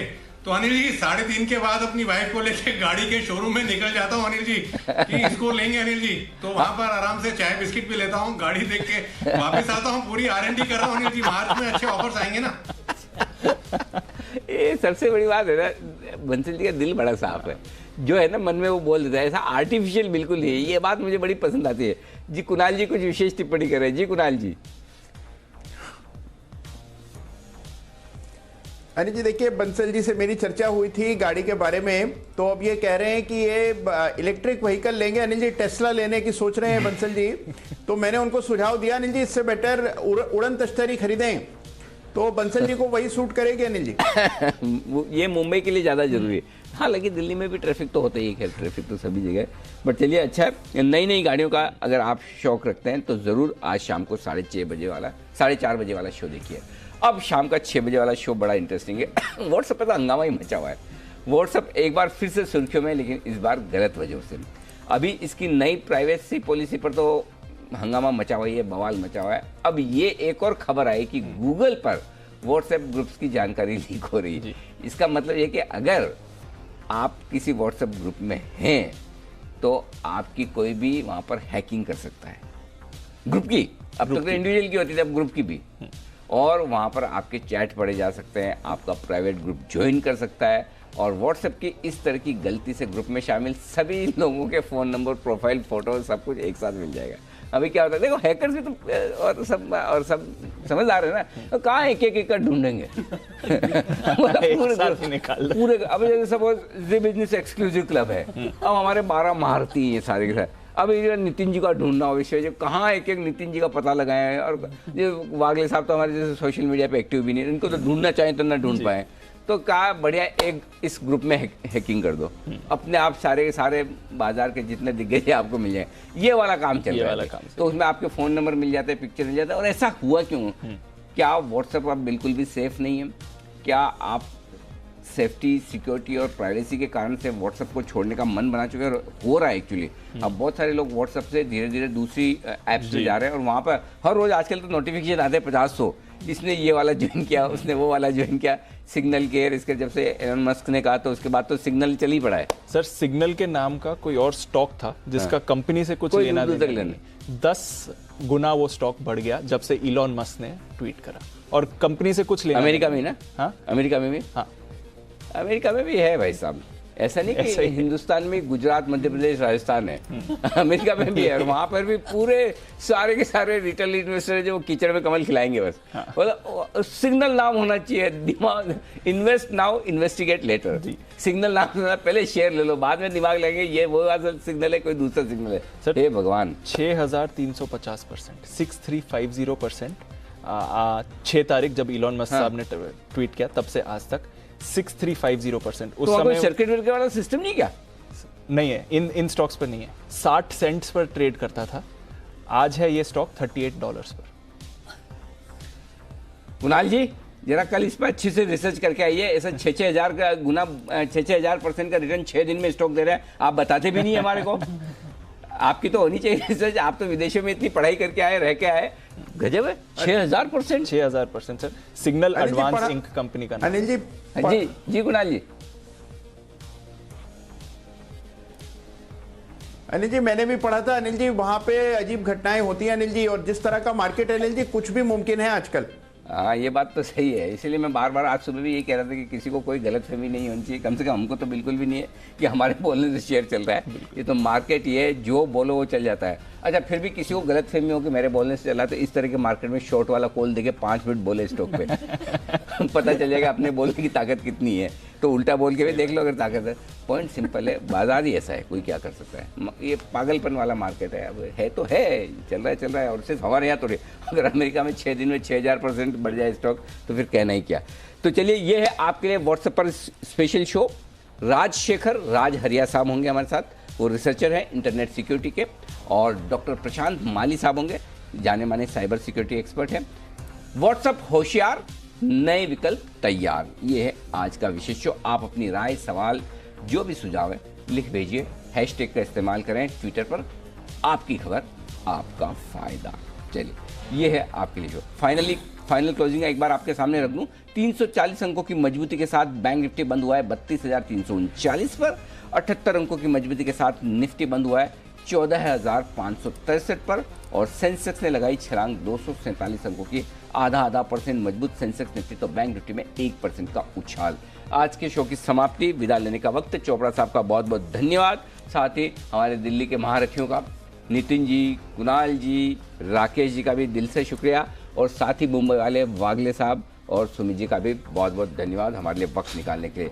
तो अनिल जी 3:30 के बाद अपनी वाइफ को लेकर गाड़ी के शोरूम में निकल जाता हूँ अनिल जी कि इसको लेंगे अनिल जी। तो वहां पर आराम से चाय बिस्किट भी लेता हूँ, गाड़ी देख के वापस आता हूँ, पूरी R&D कर रहा हूँ अनिल जी। मार्च में अच्छे ऑफर्स आएंगे ना। ये सबसे बड़ी बात है ना, बंसल जी का दिल बड़ा साफ है, जो है ना मन में वो बोल देता है, ऐसा आर्टिफिशियल बिल्कुल नहीं है। ये बात मुझे बड़ी पसंद आती है। जी कुणाल जी कुछ विशेष टिप्पणी कर रहे हैं। जी कुणाल जी। अनिल जी देखिए, बंसल जी से मेरी चर्चा हुई थी गाड़ी के बारे में, तो अब ये कह रहे हैं कि ये इलेक्ट्रिक व्हीकल लेंगे। अनिल जी टेस्ला लेने की सोच रहे हैं बंसल जी। तो मैंने उनको सुझाव दिया अनिल जी, इससे बेटर उड़न तश्तरी खरीदें। तो बंसल जी को वही सूट करेगी अनिल जी? ये मुंबई के लिए ज़्यादा जरूरी है। हालांकि दिल्ली में भी ट्रैफिक तो होता ही है, खैर ट्रैफिक तो सभी जगह है, बट चलिए अच्छा है। नई नई गाड़ियों का अगर आप शौक रखते हैं तो ज़रूर आज शाम को 4:30 बजे वाला शो देखिए। अब शाम का 6 बजे वाला शो बड़ा इंटरेस्टिंग है। व्हाट्सएप पर तो हंगामा ही मचा हुआ है। व्हाट्सएप एक बार फिर से सुर्खियों में, लेकिन इस बार गलत वजहों से। अभी इसकी नई प्राइवेसी पॉलिसी पर तो हंगामा मचा हुआ है, बवाल मचा हुआ है। अब ये एक और खबर आई कि गूगल पर व्हाट्सएप ग्रुप्स की जानकारी लीक हो रही है। इसका मतलब ये कि अगर आप किसी व्हाट्सएप ग्रुप में हैं तो आपकी कोई भी वहां पर हैकिंग कर सकता है ग्रुप की। अब तक तो इंडिविजुअल की होती थी, अब ग्रुप की भी। और वहां पर आपके चैट पढ़े जा सकते हैं, आपका प्राइवेट ग्रुप ज्वाइन कर सकता है, और व्हाट्सएप की इस तरह की गलती से ग्रुप में शामिल सभी लोगों के फ़ोन नंबर, प्रोफाइल, फोटो सब कुछ एक साथ मिल जाएगा। अभी क्या होता है, देखो हैकर्स भी तो और सब समझदार है ना, तो कहाँ एक एक ढूंढेंगे पूरे। अब जैसे सपोज जी बिजनेस एक्सक्लूसिव क्लब है, अब हमारे 12 महारथी हैं सारे के साथ। अब ये नितिन जी का ढूंढना हो विषय, जो कहाँ एक नितिन जी का पता लगाए। और ये वागले साहब तो हमारे जैसे सोशल मीडिया पे एक्टिव भी नहीं, इनको तो ढूंढना चाहें तो ना ढूंढ पाए। तो कहा बढ़िया एक इस ग्रुप में हैकिंग कर दो, अपने आप सारे के सारे बाजार के जितने दिग्गज आपको मिल जाए। ये वाला काम चल रहा है। तो उसमें आपके फ़ोन नंबर मिल जाते हैं, पिक्चर मिल जाता है। और ऐसा हुआ क्यों? क्या व्हाट्सएप अब बिल्कुल भी सेफ नहीं है? क्या आप सेफ्टी, सिक्योरिटी और प्राइवेसी के कारण से व्हाट्सएप को छोड़ने का मन बना चुके हैं? हो रहा है एक्चुअली। अब बहुत सारे लोग व्हाट्सएप से धीरे धीरे दूसरी ऐप्स पे जा रहे हैं, और वहाँ पर हर रोज आजकल तो नोटिफिकेशन आते हैं 50-100, इसने ये वाला ज्वाइन किया, उसने वो वाला ज्वाइन किया। सिग्नल केयर, इसके जब से एलन मस्क ने कहा तो उसके बाद तो सिग्नल चल ही पड़ा है। सर सिग्नल के नाम का कोई और स्टॉक था जिसका कंपनी से कुछ लेना देना नहीं। 10 गुना वो स्टॉक बढ़ गया जब से इलॉन मस्क ने ट्वीट करा, और कंपनी से कुछ लेना। अमेरिका में ना? हाँ, अमेरिका में भी। हाँ, अमेरिका में भी है भाई साहब। ऐसा नहीं कि हिंदुस्तान में गुजरात, मध्य प्रदेश, राजस्थान है, अमेरिका में भी है। और वहां पर भी पूरे सारे के सारे रिटेल इन्वेस्टर जो कीचड़ में कमल खिलाएंगे बस। मतलब सिग्नल नाम होना चाहिए, दिमाग invest now investigate later. Signal नाम होना, पहले शेयर ले लो, बाद में दिमाग लगेंगे ये वो सिग्नल है, कोई दूसरा सिग्नल है। सर हे भगवान, 6350%, 6350%। 6 तारीख जब इलॉन मस्क साहब ने ट्वीट किया तब से आज तक 6350%। उस समय सर्किट ब्रेकर वाला सिस्टम नहीं क्या? नहीं है, इन स्टॉक्स पर नहीं है। 60 सेंट्स पर ट्रेड करता था, आज है ये स्टॉक $38 पर। कुणाल जी जरा कल इस पर अच्छी से रिसर्च करके आइए। ऐसा 6,000 का गुना 6,000% का रिटर्न 6 दिन में स्टॉक दे रहे हैं, आप बताते भी नहीं हमारे को। आपकी तो होनी चाहिए रिसर्च, आप तो विदेशों में इतनी पढ़ाई करके आए, रह के आए, गजब है। 6,000%। 6,000% sir. Signal advance ink company का नाम। अनिल जी जी कुणाल जी। अनिल जी मैंने भी पढ़ा था अनिल जी, वहां पे अजीब घटनाएं होती हैं अनिल जी, और जिस तरह का मार्केट है अनिल जी, कुछ भी मुमकिन है आजकल। हाँ, ये बात तो सही है। इसीलिए मैं बार बार आज सुबह भी ये कह रहा था कि किसी को कोई गलतफहमी नहीं होनी चाहिए। कम से कम हमको तो बिल्कुल भी नहीं है कि हमारे बोलने से शेयर चल रहा है। ये तो मार्केट, ये जो बोलो वो चल जाता है। अच्छा, फिर भी किसी को गलतफहमी हो कि मेरे बोलने से चला, तो इस तरह के मार्केट में शॉर्ट वाला कॉल देके 5 मिनट बोले स्टॉक पे पता चल जाएगा अपने बोलने की ताकत कितनी है। तो उल्टा बोल के भी देख लो अगर ताकत है। पॉइंट सिंपल है, बाजार ही ऐसा है, कोई क्या कर सकता है। ये पागलपन वाला मार्केट है। अब है तो है, चल रहा है। और सिर्फ हमारे यहाँ थोड़ी, अगर अमेरिका में 6 दिन में 6,000% बढ़ जाए स्टॉक तो फिर कहना ही क्या। तो चलिए, ये है आपके लिए व्हाट्सएप पर स्पेशल शो। राज हरिया साहब होंगे हमारे साथ, वो रिसर्चर हैं इंटरनेट सिक्योरिटी के, और डॉक्टर प्रशांत माली साहब होंगे, जाने माने साइबर सिक्योरिटी एक्सपर्ट हैं। व्हाट्सएप होशियार, नए विकल्प तैयार, ये है आज का विशेष शो। आप अपनी राय, सवाल, जो भी सुझाव है लिख भेजिए, हैशटैग का इस्तेमाल करें ट्विटर पर। आपकी खबर, आपका फायदा। चलिए, ये है आपके लिए शो। फाइनल क्लोजिंग एक बार आपके सामने रख दूं। 340 अंकों की मजबूती के साथ बैंक निफ्टी बंद हुआ है 32,339 पर। 78 अंकों की मजबूती के साथ निफ्टी बंद हुआ है 14,563 पर। और सेंसेक्स ने लगाई छलांग 247 अंकों की, आधा % मजबूत सेंसेक्स निफ्टी, तो बैंक निफ्टी में 1% का उछाल। आज के शो की समाप्ति, विदा लेने का वक्त। चोपड़ा साहब का बहुत बहुत धन्यवाद, साथ ही हमारे दिल्ली के महारथियों का, नितिन जी, कुणाल जी, राकेश जी का भी दिल से शुक्रिया, और साथ ही मुंबई वाले वागले साहब और सुमित जी का भी बहुत बहुत धन्यवाद हमारे लिए वक्त निकालने के लिए।